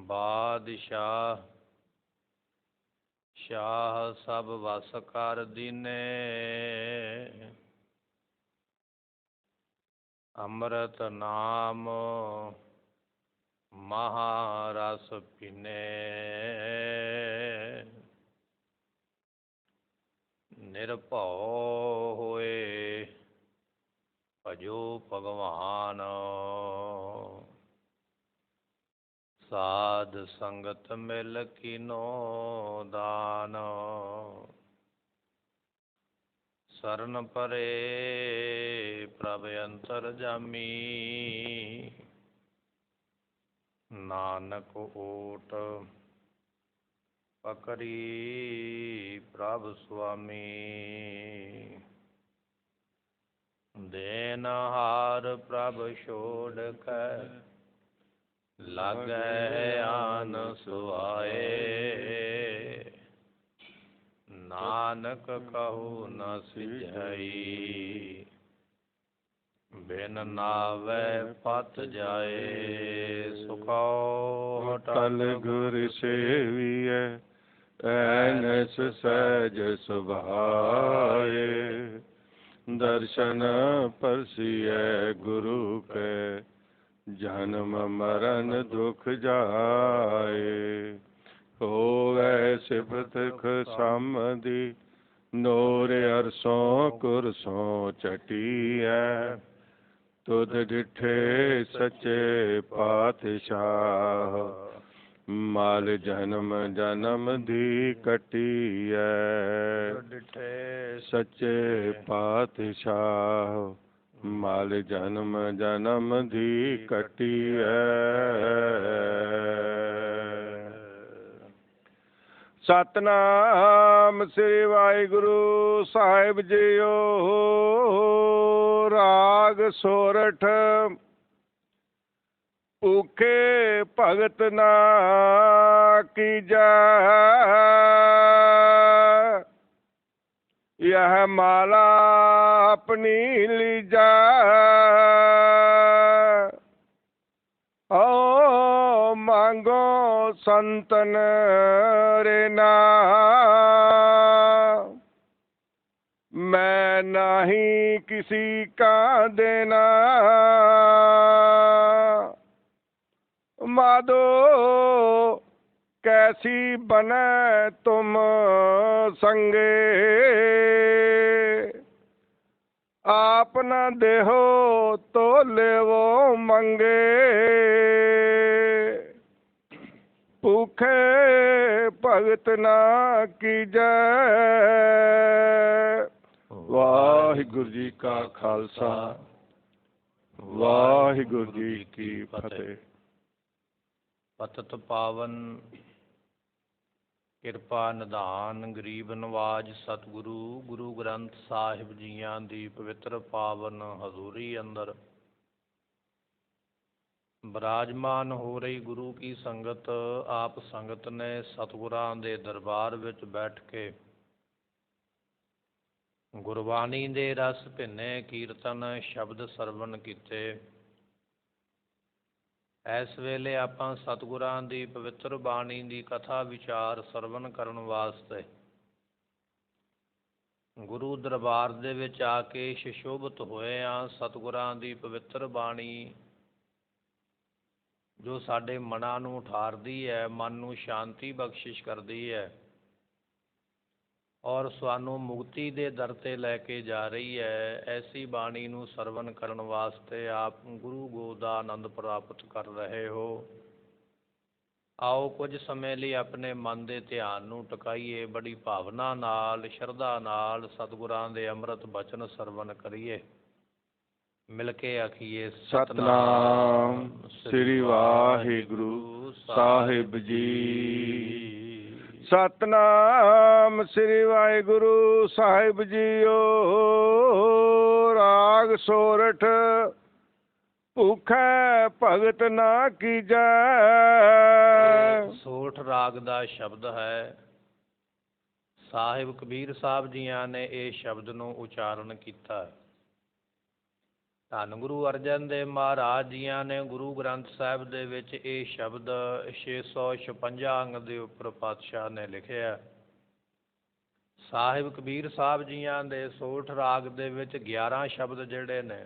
ਬਾਦਸ਼ਾਹ ਸ਼ਾਹ ਸਭ ਵਸ ਕਰ ਦੀਨੇ। ਅੰਮ੍ਰਿਤ ਨਾਮ ਮਹਾਰਸ ਪੀਨੇ। ਨਿਰਭਉ ਹੋਏ ਭਜੋ ਭਗਵਾਨ। ਸਾਧ ਸੰਗਤ ਮਿਲ ਕੀਨੋ ਦਾਨ। ਸਰਨ ਪਰੇ ਪ੍ਰਭ ਅੰਤਰ ਜਾਮੀ। ਨਾਨਕ ਓਟ ਪਕੜੀ ਪ੍ਰਭ ਸੁਆਮੀ। ਦੇਨਹਾਰ ਪ੍ਰਭ ਛੋੜ ਕੇ ਲਾਗੈ ਆਨ ਸੁਆਏ। ਨਾਨਕ ਕਹੂ ਨ ਸਿਝਈ ਬਿਨ ਨਾਵੈ ਪਤ ਜਾਏ। ਸੁਖਾਉ ਟਲ ਗੁਰ ਸੇਵੀਐ ਐਨਸ ਸਹਿਜ ਸੁਭਾਏ। ਦਰਸ਼ਨ ਪਰਸੀਐ ਗੁਰੂ ਕੈ ਜਨਮ ਮਰਨ ਦੁਖ ਜਾਏ। ਹੋਵੈ ਸਿਫਤ ਖਸਮਦੀ ਨੂਰ ਅਰਸੋਂ ਕੁਰਸੋਂ ਚਟੀਐ। ਤੁਧ ਡਿਠੇ ਸੱਚੇ ਪਾਤਸ਼ਾਹ ਮਾਲ ਜਨਮ ਜਨਮ ਦੀ ਕਟੀਐ। ਡਿਠੇ ਸੱਚੇ ਪਾਤਸ਼ਾਹ ਮਾਲ ਜਨਮ ਜਨਮ ਦੀ ਕਟੀਐ। ਸਤਿਨਾਮ ਸ੍ਰੀ ਵਾਹਿਗੁਰੂ ਸਾਹਿਬ ਜੀਓ। ਰਾਗ ਸੋਰਠ ਭੁਖੇ ਭਗਤ ਨਾ ਕੀਜੈ। यह माला अपनी लीजा। ओ मांगो संतन रे ना। मैं नहीं किसी का देना। माधो कैसी बने तुम संगे। आप न देहो तो लेवो मंगे। भूखे भगत ना कीजै। वाहिगुरु जी का खालसा वाहिगुरु जी की फतेह। ਪਤਿਤ ਪਾਵਨ ਕਿਰਪਾ ਨਿਧਾਨ ਗਰੀਬ ਨਵਾਜ ਸਤਿਗੁਰੂ ਗੁਰੂ ਗ੍ਰੰਥ ਸਾਹਿਬ ਜੀਆਂ ਦੀ ਪਵਿੱਤਰ ਪਾਵਨ ਹਜ਼ੂਰੀ ਅੰਦਰ ਬਿਰਾਜਮਾਨ ਹੋ ਰਹੀ ਗੁਰੂ ਕੀ ਸੰਗਤ। ਆਪ ਸੰਗਤ ਨੇ ਸਤਿਗੁਰਾਂ ਦੇ ਦਰਬਾਰ ਵਿੱਚ ਬੈਠ ਕੇ ਗੁਰਬਾਣੀ ਦੇ ਰਸ ਭਿੰਨੇ ਕੀਰਤਨ ਸ਼ਬਦ ਸਰਵਣ ਕੀਤੇ। ਇਸ ਵੇਲੇ ਆਪਾਂ ਸਤਿਗੁਰਾਂ ਦੀ ਪਵਿੱਤਰ ਬਾਣੀ ਦੀ ਕਥਾ ਵਿਚਾਰ ਸਰਵਣ ਕਰਨ ਵਾਸਤੇ ਗੁਰੂ ਦਰਬਾਰ ਦੇ ਵਿੱਚ ਆ ਕੇ ਸੁਸ਼ੋਭਿਤ ਹੋਏ ਹਾਂ। ਸਤਿਗੁਰਾਂ ਦੀ ਪਵਿੱਤਰ ਬਾਣੀ ਜੋ ਸਾਡੇ ਮਨਾਂ ਨੂੰ ਠਾਰਦੀ ਹੈ, ਮਨ ਨੂੰ ਸ਼ਾਂਤੀ ਬਖਸ਼ਿਸ਼ ਕਰਦੀ ਹੈ ਔਰ ਸਾਨੂੰ ਮੁਕਤੀ ਦੇ ਦਰ 'ਤੇ ਲੈ ਕੇ ਜਾ ਰਹੀ ਹੈ। ਐਸੀ ਬਾਣੀ ਨੂੰ ਸਰਵਣ ਕਰਨ ਵਾਸਤੇ ਆਪ ਗੁਰੂ ਗੋਦ ਦਾ ਆਨੰਦ ਪ੍ਰਾਪਤ ਕਰ ਰਹੇ ਹੋ। ਆਓ ਕੁਝ ਸਮੇਂ ਲਈ ਆਪਣੇ ਮਨ ਦੇ ਧਿਆਨ ਨੂੰ ਟਿਕਾਈਏ। ਬੜੀ ਭਾਵਨਾ ਨਾਲ, ਸ਼ਰਧਾ ਨਾਲ ਸਤਿਗੁਰਾਂ ਦੇ ਅੰਮ੍ਰਿਤ ਬਚਨ ਸਰਵਣ ਕਰੀਏ। ਮਿਲ ਕੇ ਆਖੀਏ ਸਤਿਨਾਮ ਸ੍ਰੀ ਵਾਹਿਗੁਰੂ ਸਾਹਿਬ ਜੀ। ਸਤਿਨਾਮ ਸ੍ਰੀ ਵਾਹਿਗੁਰੂ ਸਾਹਿਬ ਜੀਓ। ਰਾਗ ਸੋਰਠ ਭੁਖੈ ਭਗਤ ਨਾ ਕੀਜੈ। ਸੋਰਠ ਰਾਗ ਦਾ ਸ਼ਬਦ ਹੈ। ਸਾਹਿਬ ਕਬੀਰ ਸਾਹਿਬ ਜੀਆਂ ਨੇ ਇਹ ਸ਼ਬਦ ਨੂੰ ਉਚਾਰਨ ਕੀਤਾ। ਧੰਨ ਗੁਰੂ ਅਰਜਨ ਦੇਵ ਮਹਾਰਾਜ ਜੀਆਂ ਨੇ ਗੁਰੂ ਗ੍ਰੰਥ ਸਾਹਿਬ ਦੇ ਵਿੱਚ ਇਹ ਸ਼ਬਦ 656 ਅੰਗ ਦੇ ਉੱਪਰ ਪਾਤਸ਼ਾਹ ਨੇ ਲਿਖਿਆ। ਸਾਹਿਬ ਕਬੀਰ ਸਾਹਿਬ ਜੀਆਂ ਦੇ ਸੋਠ ਰਾਗ ਦੇ ਵਿੱਚ 11 ਸ਼ਬਦ ਜਿਹੜੇ ਨੇ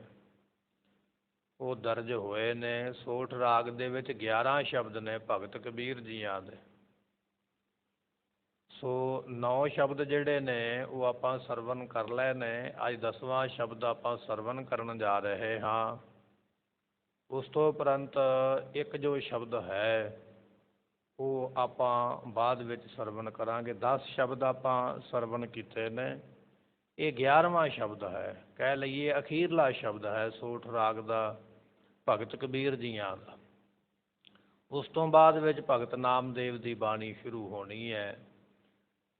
ਉਹ ਦਰਜ ਹੋਏ ਨੇ। ਸੋਠ ਰਾਗ ਦੇ ਵਿੱਚ 11 ਸ਼ਬਦ ਨੇ ਭਗਤ ਕਬੀਰ ਜੀਆਂ ਦੇ। ਸੋ 9 ਸ਼ਬਦ ਜਿਹੜੇ ਨੇ ਉਹ ਆਪਾਂ ਸਰਵਣ ਕਰ ਲਏ ਨੇ। ਅੱਜ 10ਵਾਂ ਸ਼ਬਦ ਆਪਾਂ ਸਰਵਣ ਕਰਨ ਜਾ ਰਹੇ ਹਾਂ। ਉਸ ਤੋਂ ਉਪਰੰਤ ਇੱਕ ਜੋ ਸ਼ਬਦ ਹੈ ਉਹ ਆਪਾਂ ਬਾਅਦ ਵਿੱਚ ਸਰਵਣ ਕਰਾਂਗੇ। 10 ਸ਼ਬਦ ਆਪਾਂ ਸਰਵਣ ਕੀਤੇ ਨੇ। ਇਹ 11ਵਾਂ ਸ਼ਬਦ ਹੈ, ਕਹਿ ਲਈਏ ਅਖੀਰਲਾ ਸ਼ਬਦ ਹੈ ਸੋਠ ਰਾਗ ਦਾ ਭਗਤ ਕਬੀਰ ਜੀਆਂ ਦਾ। ਉਸ ਤੋਂ ਬਾਅਦ ਵਿੱਚ ਭਗਤ ਨਾਮਦੇਵ ਦੀ ਬਾਣੀ ਸ਼ੁਰੂ ਹੋਣੀ ਹੈ।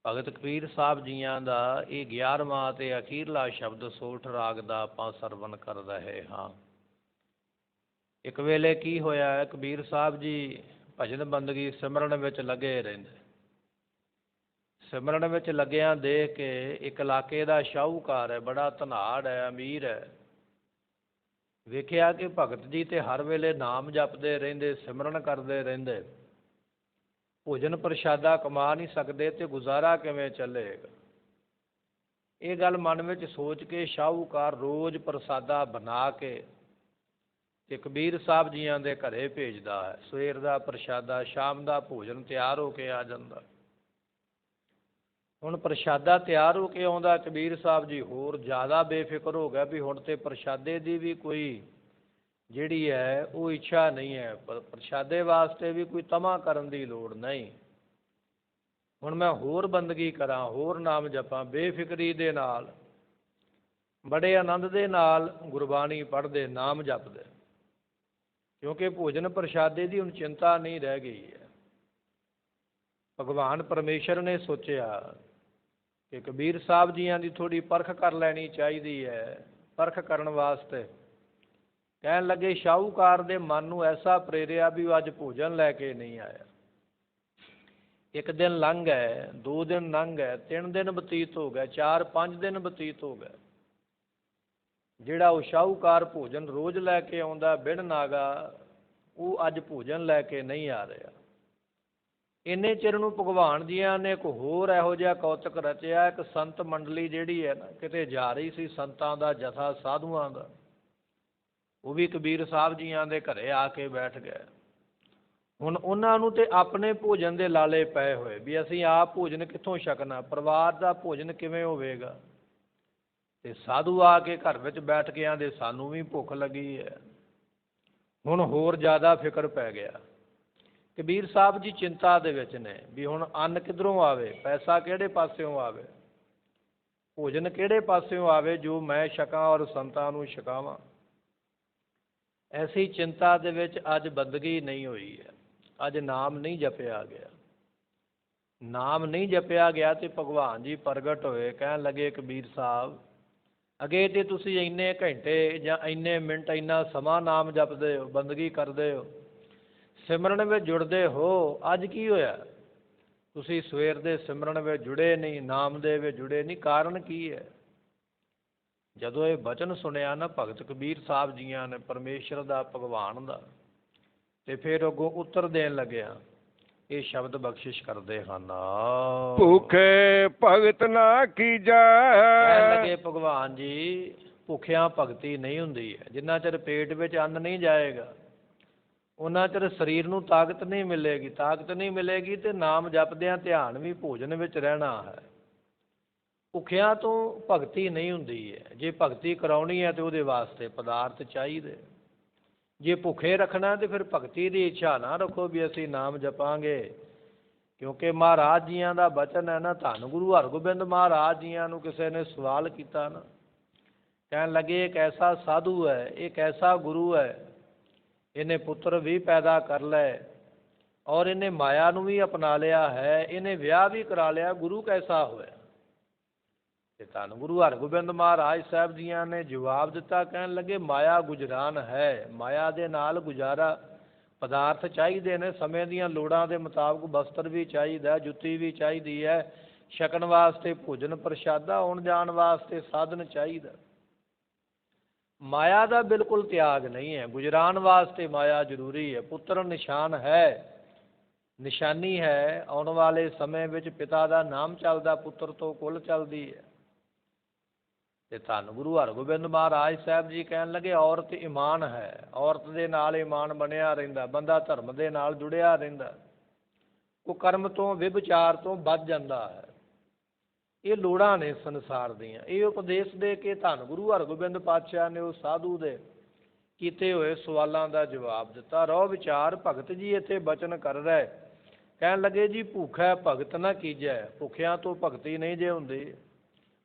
ਭਗਤ ਕਬੀਰ ਸਾਹਿਬ ਜੀਆਂ ਦਾ ਇਹ 11ਵਾਂ ਅਤੇ ਅਖੀਰਲਾ ਸ਼ਬਦ ਸੋਠ ਰਾਗ ਦਾ ਆਪਾਂ ਸਰਵਣ ਕਰ ਰਹੇ ਹਾਂ। ਇੱਕ ਵੇਲੇ ਕੀ ਹੋਇਆ, ਕਬੀਰ ਸਾਹਿਬ ਜੀ ਭਜਨ ਬੰਦਗੀ ਸਿਮਰਨ ਵਿੱਚ ਲੱਗੇ ਰਹਿੰਦੇ। ਸਿਮਰਨ ਵਿੱਚ ਲੱਗਿਆਂ ਦੇਖ ਕੇ ਇੱਕ ਇਲਾਕੇ ਦਾ ਸ਼ਾਹੂਕਾਰ ਹੈ, ਬੜਾ ਧਨਾੜ ਹੈ, ਅਮੀਰ ਹੈ। ਵੇਖਿਆ ਕਿ ਭਗਤ ਜੀ ਤੇ ਹਰ ਵੇਲੇ ਨਾਮ ਜਪਦੇ ਰਹਿੰਦੇ, ਸਿਮਰਨ ਕਰਦੇ ਰਹਿੰਦੇ, ਭੋਜਨ ਪ੍ਰਸ਼ਾਦਾ ਕਮਾ ਨਹੀਂ ਸਕਦੇ ਤੇ ਗੁਜ਼ਾਰਾ ਕਿਵੇਂ ਚੱਲੇਗਾ। ਇਹ ਗੱਲ ਮਨ ਵਿੱਚ ਸੋਚ ਕੇ ਸ਼ਾਹੂਕਾਰ ਰੋਜ਼ ਪ੍ਰਸਾਦਾ ਬਣਾ ਕੇ ਤੇ ਕਬੀਰ ਸਾਹਿਬ ਜੀਆਂ ਦੇ ਘਰੇ ਭੇਜਦਾ ਹੈ। ਸਵੇਰ ਦਾ ਪ੍ਰਸ਼ਾਦਾ, ਸ਼ਾਮ ਦਾ ਭੋਜਨ ਤਿਆਰ ਹੋ ਕੇ ਆ ਜਾਂਦਾ। ਹੁਣ ਪ੍ਰਸ਼ਾਦਾ ਤਿਆਰ ਹੋ ਕੇ ਆਉਂਦਾ, ਕਬੀਰ ਸਾਹਿਬ ਜੀ ਹੋਰ ਜ਼ਿਆਦਾ ਬੇਫਿਕਰ ਹੋ ਗਿਆ ਵੀ ਹੁਣ ਤੇ ਪ੍ਰਸ਼ਾਦੇ ਦੀ ਵੀ ਕੋਈ ਜਿਹੜੀ ਹੈ ਉਹ ਇੱਛਾ ਨਹੀਂ ਹੈ, ਪ੍ਰਸ਼ਾਦੇ ਵਾਸਤੇ ਵੀ ਕੋਈ ਤਮਾ ਕਰਨ ਦੀ ਲੋੜ ਨਹੀਂ। ਹੁਣ ਮੈਂ ਹੋਰ ਬੰਦਗੀ ਕਰਾਂ, ਹੋਰ ਨਾਮ ਜਪਾਂ, ਬੇਫਿਕਰੀ ਦੇ ਨਾਲ, ਬੜੇ ਆਨੰਦ ਦੇ ਨਾਲ ਗੁਰਬਾਣੀ ਪੜ੍ਹਦੇ, ਨਾਮ ਜਪਦੇ, ਕਿਉਂਕਿ ਭੋਜਨ ਪ੍ਰਸ਼ਾਦੇ ਦੀ ਹੁਣ ਚਿੰਤਾ ਨਹੀਂ ਰਹਿ ਗਈ ਹੈ। ਭਗਵਾਨ ਪਰਮੇਸ਼ਰ ਨੇ ਸੋਚਿਆ ਕਿ ਕਬੀਰ ਸਾਹਿਬ ਜੀਆਂ ਦੀ ਥੋੜ੍ਹੀ ਪਰਖ ਕਰ ਲੈਣੀ ਚਾਹੀਦੀ ਹੈ। ਪਰਖ ਕਰਨ ਵਾਸਤੇ ਕਹਿਣ ਲੱਗੇ, ਸ਼ਾਹੂਕਾਰ ਦੇ ਮਨ ਨੂੰ ਐਸਾ ਪ੍ਰੇਰਿਆ ਵੀ ਉਹ ਅੱਜ ਭੋਜਨ ਲੈ ਕੇ ਨਹੀਂ ਆਇਆ। ਇੱਕ ਦਿਨ ਲੰਘ ਗਏ, 2 ਦਿਨ ਲੰਘ ਗਏ, 3 ਦਿਨ ਬਤੀਤ ਹੋ ਗਏ, 4-5 ਦਿਨ ਬਤੀਤ ਹੋ ਗਏ। ਜਿਹੜਾ ਉਹ ਸ਼ਾਹੂਕਾਰ ਭੋਜਨ ਰੋਜ਼ ਲੈ ਕੇ ਆਉਂਦਾ ਬਿਨ ਨਾਗਾ, ਉਹ ਅੱਜ ਭੋਜਨ ਲੈ ਕੇ ਨਹੀਂ ਆ ਰਿਹਾ। ਇੰਨੇ ਚਿਰ ਨੂੰ ਭਗਵਾਨ ਜੀਆਂ ਨੇ ਇੱਕ ਹੋਰ ਇਹੋ ਜਿਹਾ ਕੌਤਕ ਰਚਿਆ। ਇੱਕ ਸੰਤ ਮੰਡਲੀ ਜਿਹੜੀ ਹੈ ਨਾ ਕਿਤੇ ਜਾ ਰਹੀ ਸੀ, ਸੰਤਾਂ ਦਾ ਜਥਾ, ਸਾਧੂਆਂ ਦਾ, ਉਹ ਵੀ ਕਬੀਰ ਸਾਹਿਬ ਜੀਆਂ ਦੇ ਘਰੇ ਆ ਕੇ ਬੈਠ ਗਏ। ਹੁਣ ਉਹਨਾਂ ਨੂੰ ਤੇ ਆਪਣੇ ਭੋਜਨ ਦੇ ਲਾਲੇ ਪਏ ਹੋਏ ਵੀ ਅਸੀਂ ਆਪ ਭੋਜਨ ਕਿੱਥੋਂ ਛਕਣਾ, ਪਰਿਵਾਰ ਦਾ ਭੋਜਨ ਕਿਵੇਂ ਹੋਵੇਗਾ। ਤੇ ਸਾਧੂ ਆ ਕੇ ਘਰ ਵਿੱਚ ਬੈਠ ਕੇ ਆਂਦੇ ਸਾਨੂੰ ਵੀ ਭੁੱਖ ਲੱਗੀ ਹੈ। ਹੁਣ ਹੋਰ ਜ਼ਿਆਦਾ ਫਿਕਰ ਪੈ ਗਿਆ। ਕਬੀਰ ਸਾਹਿਬ ਜੀ ਚਿੰਤਾ ਦੇ ਵਿੱਚ ਨੇ ਵੀ ਹੁਣ ਅੰਨ ਕਿੱਧਰੋਂ ਆਵੇ, ਪੈਸਾ ਕਿਹੜੇ ਪਾਸਿਓਂ ਆਵੇ, ਭੋਜਨ ਕਿਹੜੇ ਪਾਸਿਓਂ ਆਵੇ ਜੋ ਮੈਂ ਛਕਾਂ ਔਰ ਸੰਤਾਂ ਨੂੰ ਛਕਾਵਾਂ। ਐਸੀ ਚਿੰਤਾ ਦੇ ਵਿੱਚ ਅੱਜ ਬੰਦਗੀ ਨਹੀਂ ਹੋਈ ਹੈ, ਅੱਜ ਨਾਮ ਨਹੀਂ ਜਪਿਆ ਗਿਆ। ਨਾਮ ਨਹੀਂ ਜਪਿਆ ਗਿਆ ਤੇ ਭਗਵਾਨ ਜੀ ਪ੍ਰਗਟ ਹੋਏ। ਕਹਿਣ ਲੱਗੇ, ਕਬੀਰ ਸਾਹਿਬ ਅੱਗੇ ਤੇ ਤੁਸੀਂ ਇੰਨੇ ਘੰਟੇ ਜਾਂ ਇੰਨੇ ਮਿੰਟ, ਇੰਨਾ ਸਮਾਂ ਨਾਮ ਜਪਦੇ ਹੋ, ਬੰਦਗੀ ਕਰਦੇ ਹੋ, ਸਿਮਰਨ ਵਿੱਚ ਜੁੜਦੇ ਹੋ, ਅੱਜ ਕੀ ਹੋਇਆ ਤੁਸੀਂ ਸਵੇਰ ਦੇ ਸਿਮਰਨ ਵਿੱਚ ਜੁੜੇ ਨਹੀਂ, ਨਾਮ ਦੇ ਵਿੱਚ ਜੁੜੇ ਨਹੀਂ, ਕਾਰਨ ਕੀ ਹੈ। ਜਦੋਂ ਇਹ ਬਚਨ ਸੁਣਿਆ ਨਾ ਭਗਤ ਕਬੀਰ ਸਾਹਿਬ ਜੀਆਂ ਨੇ ਪਰਮੇਸ਼ਰ ਦਾ, ਭਗਵਾਨ ਦਾ, ਤੇ ਫਿਰ ਅੱਗੋਂ ਉੱਤਰ ਦੇਣ ਲੱਗਿਆ। ਇਹ ਸ਼ਬਦ ਬਖਸ਼ਿਸ਼ ਕਰਦੇ ਹਨ। ਭੁਖੇ ਭਗਤ ਨਾ ਕੀਜੈ। ਕਹਿਣ ਲੱਗੇ ਭਗਵਾਨ ਜੀ ਭੁੱਖਿਆਂ ਭਗਤੀ ਨਹੀਂ ਹੁੰਦੀ ਹੈ। ਜਿੰਨਾ ਚਿਰ ਪੇਟ ਵਿੱਚ ਅੰਨ ਨਹੀਂ ਜਾਏਗਾ ਉਹਨਾਂ ਚਿਰ ਸਰੀਰ ਨੂੰ ਤਾਕਤ ਨਹੀਂ ਮਿਲੇਗੀ। ਤਾਕਤ ਨਹੀਂ ਮਿਲੇਗੀ ਤੇ ਨਾਮ ਜਪਦਿਆਂ ਧਿਆਨ ਵੀ ਭੋਜਨ ਵਿੱਚ ਰਹਿਣਾ ਹੈ। ਭੁੱਖਿਆਂ ਤੋਂ ਭਗਤੀ ਨਹੀਂ ਹੁੰਦੀ ਹੈ। ਜੇ ਭਗਤੀ ਕਰਾਉਣੀ ਹੈ ਤੇ ਉਹਦੇ ਵਾਸਤੇ ਪਦਾਰਥ ਚਾਹੀਦੇ। ਜੇ ਭੁੱਖੇ ਰੱਖਣਾ ਤੇ ਫਿਰ ਭਗਤੀ ਦੀ ਇੱਛਾ ਨਾ ਰੱਖੋ ਵੀ ਅਸੀਂ ਨਾਮ ਜਪਾਂਗੇ, ਕਿਉਂਕਿ ਮਹਾਰਾਜ ਜੀਆਂ ਦਾ ਬਚਨ ਹੈ ਨਾ। ਧੰਨ ਗੁਰੂ ਹਰਗੋਬਿੰਦ ਮਹਾਰਾਜ ਜੀਆਂ ਨੂੰ ਕਿਸੇ ਨੇ ਸਵਾਲ ਕੀਤਾ ਨਾ, ਕਹਿਣ ਲੱਗੇ ਇੱਕ ਐਸਾ ਸਾਧੂ ਹੈ, ਇੱਕ ਐਸਾ ਗੁਰੂ ਹੈ, ਇਹਨੇ ਪੁੱਤਰ ਵੀ ਪੈਦਾ ਕਰ ਲਏ ਔਰ ਇਹਨੇ ਮਾਇਆ ਨੂੰ ਵੀ ਅਪਣਾ ਲਿਆ ਹੈ, ਇਹਨੇ ਵਿਆਹ ਵੀ ਕਰਾ ਲਿਆ, ਗੁਰੂ ਕੈਸਾ ਹੋਇਆ। ਤੇ ਧੰਨ ਗੁਰੂ ਹਰਗੋਬਿੰਦ ਮਹਾਰਾਜ ਸਾਹਿਬ ਜੀਆਂ ਨੇ ਜਵਾਬ ਦਿੱਤਾ। ਕਹਿਣ ਲੱਗੇ ਮਾਇਆ ਗੁਜਰਾਨ ਹੈ, ਮਾਇਆ ਦੇ ਨਾਲ ਗੁਜ਼ਾਰਾ, ਪਦਾਰਥ ਚਾਹੀਦੇ ਨੇ, ਸਮੇਂ ਦੀਆਂ ਲੋੜਾਂ ਦੇ ਮੁਤਾਬਕ ਬਸਤਰ ਵੀ ਚਾਹੀਦਾ, ਜੁੱਤੀ ਵੀ ਚਾਹੀਦੀ ਹੈ, ਛਕਣ ਵਾਸਤੇ ਭੋਜਨ ਪ੍ਰਸ਼ਾਦਾ, ਆਉਣ ਜਾਣ ਵਾਸਤੇ ਸਾਧਨ ਚਾਹੀਦਾ। ਮਾਇਆ ਦਾ ਬਿਲਕੁਲ ਤਿਆਗ ਨਹੀਂ ਹੈ। ਗੁਜਰਾਨ ਵਾਸਤੇ ਮਾਇਆ ਜ਼ਰੂਰੀ ਹੈ। ਪੁੱਤਰ ਨਿਸ਼ਾਨ ਹੈ, ਨਿਸ਼ਾਨੀ ਹੈ। ਆਉਣ ਵਾਲੇ ਸਮੇਂ ਵਿੱਚ ਪਿਤਾ ਦਾ ਨਾਮ ਚੱਲਦਾ, ਪੁੱਤਰ ਤੋਂ ਕੁਲ ਚੱਲਦੀ ਹੈ। ਤੇ ਧੰਨ ਗੁਰੂ ਹਰਗੋਬਿੰਦ ਮਹਾਰਾਜ ਸਾਹਿਬ ਜੀ ਕਹਿਣ ਲੱਗੇ ਔਰਤ ਈਮਾਨ ਹੈ। ਔਰਤ ਦੇ ਨਾਲ ਈਮਾਨ ਬਣਿਆ ਰਹਿੰਦਾ, ਬੰਦਾ ਧਰਮ ਦੇ ਨਾਲ ਜੁੜਿਆ ਰਹਿੰਦਾ, ਉਹ ਕਰਮ ਤੋਂ ਵਿਭਚਾਰ ਤੋਂ ਬਚ ਜਾਂਦਾ ਹੈ। ਇਹ ਲੋੜਾਂ ਨੇ ਸੰਸਾਰ ਦੀਆਂ। ਇਹ ਉਪਦੇਸ਼ ਦੇ ਕੇ ਧੰਨ ਗੁਰੂ ਹਰਗੋਬਿੰਦ ਪਾਤਸ਼ਾਹ ਨੇ ਉਹ ਸਾਧੂ ਦੇ ਕੀਤੇ ਹੋਏ ਸਵਾਲਾਂ ਦਾ ਜਵਾਬ ਦਿੱਤਾ। ਰਹੁ ਵਿਚਾਰ ਭਗਤ ਜੀ ਇੱਥੇ ਬਚਨ ਕਰ ਰਹੇ, ਕਹਿਣ ਲੱਗੇ ਜੀ ਭੁੱਖਾ ਭਗਤ ਨਾ ਕੀਜੈ। ਭੁੱਖਿਆਂ ਤੋਂ ਭਗਤੀ ਨਹੀਂ ਜੇ ਹੁੰਦੀ।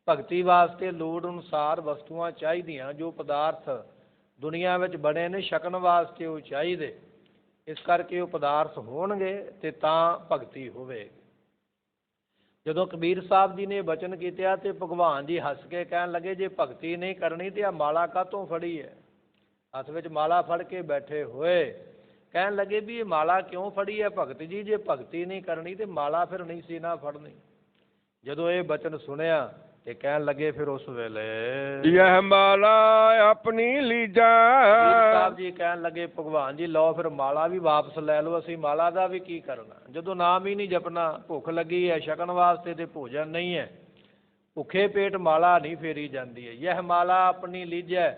ਭਗਤੀ ਵਾਸਤੇ ਲੋੜ ਅਨੁਸਾਰ ਵਸਤੂਆਂ ਚਾਹੀਦੀਆਂ। ਜੋ ਪਦਾਰਥ ਦੁਨੀਆ ਵਿੱਚ ਬਣੇ ਨੇ ਛਕਣ ਵਾਸਤੇ ਉਹ ਚਾਹੀਦੇ। ਇਸ ਕਰਕੇ ਉਹ ਪਦਾਰਥ ਹੋਣਗੇ ਤੇ ਤਾਂ ਭਗਤੀ ਹੋਵੇਗੀ। ਜਦੋਂ ਕਬੀਰ ਸਾਹਿਬ ਜੀ ਨੇ ਬਚਨ ਕੀਤਿਆ ਤੇ ਭਗਵਾਨ ਜੀ ਹੱਸ ਕੇ ਕਹਿਣ ਲੱਗੇ ਜੇ ਭਗਤੀ ਨਹੀਂ ਕਰਨੀ ਤੇ ਆ ਮਾਲਾ ਕਾਹਤੋਂ ਫੜੀ ਹੈ? ਹੱਥ ਵਿੱਚ ਮਾਲਾ ਫੜ ਕੇ ਬੈਠੇ ਹੋਏ ਕਹਿਣ ਲੱਗੇ ਵੀ ਇਹ ਮਾਲਾ ਕਿਉਂ ਫੜੀ ਹੈ ਭਗਤ ਜੀ? ਜੇ ਭਗਤੀ ਨਹੀਂ ਕਰਨੀ ਤੇ ਮਾਲਾ ਫਿਰ ਨਹੀਂ ਸੀ ਨਾ ਫੜਨੀ। ਜਦੋਂ ਇਹ ਬਚਨ ਸੁਣਿਆ ਤੇ ਕਹਿਣ ਲੱਗੇ ਫਿਰ ਉਸ ਵੇਲੇ ਇਹ ਮਾਲਾ ਆਪਣੀ ਲੀਜਾ। ਸਾਹਿਬ ਜੀ ਕਹਿਣ ਲੱਗੇ ਭਗਵਾਨ ਜੀ ਲਓ ਫਿਰ ਮਾਲਾ ਵੀ ਵਾਪਸ ਲੈ ਲਓ, ਅਸੀਂ ਮਾਲਾ ਦਾ ਵੀ ਕੀ ਕਰਨਾ ਜਦੋਂ ਨਾਮ ਹੀ ਨਹੀਂ ਜਪਣਾ। ਭੁੱਖ ਲੱਗੀ ਹੈ ਛਕਣ ਵਾਸਤੇ ਤੇ ਭੋਜਨ ਨਹੀਂ ਹੈ। ਭੁੱਖੇ ਪੇਟ ਮਾਲਾ ਨਹੀਂ ਫੇਰੀ ਜਾਂਦੀ ਹੈ। ਇਹ ਮਾਲਾ ਆਪਣੀ ਲੀਜੈ,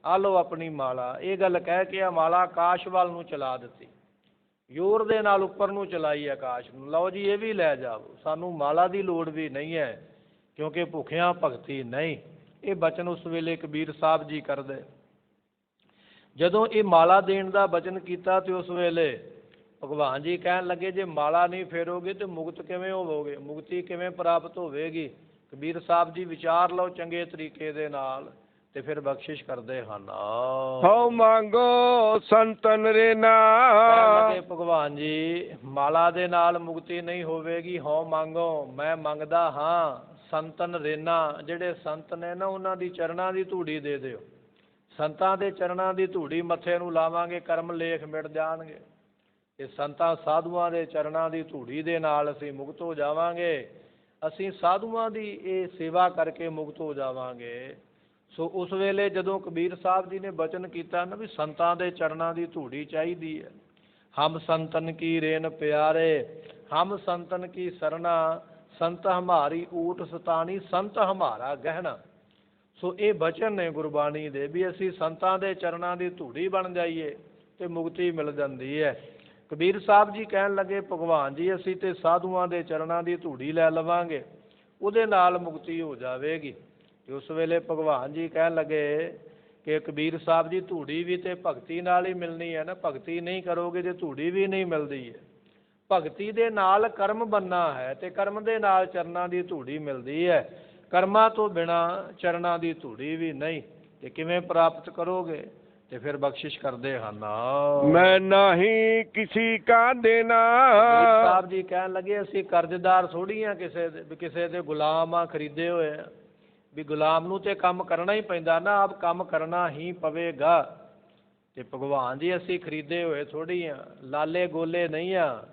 ਆ ਲਓ ਆਪਣੀ ਮਾਲਾ। ਇਹ ਗੱਲ ਕਹਿ ਕੇ ਆ ਮਾਲਾ ਆਕਾਸ਼ ਵੱਲ ਨੂੰ ਚਲਾ ਦਿੱਤੀ, ਜ਼ੋਰ ਦੇ ਨਾਲ ਉੱਪਰ ਨੂੰ ਚਲਾਈ ਆਕਾਸ਼ ਨੂੰ। ਲਓ ਜੀ ਇਹ ਵੀ ਲੈ ਜਾਓ, ਸਾਨੂੰ ਮਾਲਾ ਦੀ ਲੋੜ ਵੀ ਨਹੀਂ ਹੈ ਕਿਉਂਕਿ ਭੁੱਖਿਆਂ ਭਗਤੀ ਨਹੀਂ। ਇਹ ਬਚਨ ਉਸ ਵੇਲੇ ਕਬੀਰ ਸਾਹਿਬ ਜੀ ਕਰਦੇ। ਜਦੋਂ ਇਹ ਮਾਲਾ ਦੇਣ ਦਾ ਬਚਨ ਕੀਤਾ ਤੇ ਉਸ ਵੇਲੇ ਭਗਵਾਨ ਜੀ ਕਹਿਣ ਲੱਗੇ ਜੇ ਮਾਲਾ ਨਹੀਂ ਫੇਰੋਗੇ ਤੇ ਮੁਕਤ ਕਿਵੇਂ ਹੋਵੋਗੇ? ਮੁਕਤੀ ਕਿਵੇਂ ਪ੍ਰਾਪਤ ਹੋਵੇਗੀ? ਕਬੀਰ ਸਾਹਿਬ ਜੀ ਵਿਚਾਰ ਲਓ ਚੰਗੇ ਤਰੀਕੇ ਦੇ ਨਾਲ ਤੇ ਫਿਰ ਬਖਸ਼ਿਸ਼ ਕਰਦੇ ਹਨ। ਹਉ ਮੰਗੋ ਸੰਤਨ ਰੇਨਾ। ਭਗਵਾਨ ਜੀ ਮਾਲਾ ਦੇ ਨਾਲ ਮੁਕਤੀ ਨਹੀਂ ਹੋਵੇਗੀ। ਹਉ ਮੰਗੋ, ਮੈਂ ਮੰਗਦਾ ਹਾਂ ਸੰਤਨ ਰੇਨਾ। ਜਿਹੜੇ ਸੰਤ ਨੇ ਨਾ ਉਹਨਾਂ ਦੀ ਚਰਨਾਂ ਦੀ ਧੂੜੀ ਦੇ ਦਿਓ। ਸੰਤਾਂ ਦੇ ਚਰਨਾਂ ਦੀ ਧੂੜੀ ਮੱਥੇ ਨੂੰ ਲਾਵਾਂਗੇ ਕਰਮ ਲੇਖ ਮਿਟ ਜਾਣਗੇ। ਇਹ ਸੰਤਾਂ ਸਾਧੂਆਂ ਦੇ ਚਰਨਾਂ ਦੀ ਧੂੜੀ ਦੇ ਨਾਲ ਅਸੀਂ ਮੁਕਤ ਹੋ ਜਾਵਾਂਗੇ। ਅਸੀਂ ਸਾਧੂਆਂ ਦੀ ਇਹ ਸੇਵਾ ਕਰਕੇ ਮੁਕਤ ਹੋ ਜਾਵਾਂਗੇ। ਸੋ ਉਸ ਵੇਲੇ ਜਦੋਂ ਕਬੀਰ ਸਾਹਿਬ ਜੀ ਨੇ ਬਚਨ ਕੀਤਾ ਨਾ ਵੀ ਸੰਤਾਂ ਦੇ ਚਰਨਾਂ ਦੀ ਧੂੜੀ ਚਾਹੀਦੀ ਹੈ। ਹਮ ਸੰਤਨ ਕੀ ਰੇਨ ਪਿਆਰੇ, ਹਮ ਸੰਤਨ ਕੀ ਸਰਨਾ, ਸੰਤ ਹਮਾਰੀ ਊਟ ਸਤਾਨੀ, ਸੰਤ ਹਮਾਰਾ ਗਹਿਣਾ। ਸੋ ਇਹ ਬਚਨ ਨੇ ਗੁਰਬਾਣੀ ਦੇ ਵੀ ਅਸੀਂ ਸੰਤਾਂ ਦੇ ਚਰਨਾਂ ਦੀ ਧੂੜੀ ਬਣ ਜਾਈਏ ਤੇ ਮੁਕਤੀ ਮਿਲ ਜਾਂਦੀ ਹੈ। ਕਬੀਰ ਸਾਹਿਬ ਜੀ ਕਹਿਣ ਲੱਗੇ ਭਗਵਾਨ ਜੀ ਅਸੀਂ ਤੇ ਸਾਧੂਆਂ ਦੇ ਚਰਨਾਂ ਦੀ ਧੂੜੀ ਲੈ ਲਵਾਂਗੇ, ਉਹਦੇ ਨਾਲ ਮੁਕਤੀ ਹੋ ਜਾਵੇਗੀ। ਤੇ ਉਸ ਵੇਲੇ ਭਗਵਾਨ ਜੀ ਕਹਿਣ ਲੱਗੇ ਕਿ ਕਬੀਰ ਸਾਹਿਬ ਜੀ ਧੂੜੀ ਵੀ ਤੇ ਭਗਤੀ ਨਾਲ ਹੀ ਮਿਲਣੀ ਹੈ ਨਾ। ਭਗਤੀ ਨਹੀਂ ਕਰੋਗੇ ਤੇ ਧੂੜੀ ਵੀ ਨਹੀਂ ਮਿਲਦੀ ਹੈ। ਭਗਤੀ ਦੇ ਨਾਲ ਕਰਮ ਬਣਨਾ ਹੈ ਤੇ ਕਰਮ ਦੇ ਨਾਲ ਚਰਨਾਂ ਦੀ ਧੂੜੀ ਮਿਲਦੀ ਹੈ। ਕਰਮਾਂ ਤੋਂ ਬਿਨਾਂ ਚਰਨਾਂ ਦੀ ਧੂੜੀ ਵੀ ਨਹੀਂ। ਤੇ ਕਿਵੇਂ ਪ੍ਰਾਪਤ ਕਰੋਗੇ? ਤੇ ਫਿਰ ਬਖਸ਼ਿਸ਼ ਕਰਦੇ ਹਨ। ਮੈਂ ਨਹੀਂ ਕਿਸੀ ਕਾ ਦੇਣਾ। ਸਾਹਿਬ ਜੀ ਕਹਿਣ ਲੱਗੇ ਅਸੀਂ ਕਰਜ਼ਦਾਰ ਥੋੜ੍ਹੀ ਹਾਂ ਕਿਸੇ ਦੇ ਗੁਲਾਮ ਆ, ਖਰੀਦੇ ਹੋਏ ਆ। ਵੀ ਗੁਲਾਮ ਨੂੰ ਤੇ ਕੰਮ ਕਰਨਾ ਹੀ ਪੈਂਦਾ ਨਾ, ਆਪ ਕੰਮ ਕਰਨਾ ਹੀ ਪਵੇਗਾ। ਤੇ ਭਗਵਾਨ ਜੀ ਅਸੀਂ ਖਰੀਦੇ ਹੋਏ ਥੋੜ੍ਹੀ ਆ, ਲਾਲੇ ਗੋਲੇ ਨਹੀਂ ਆ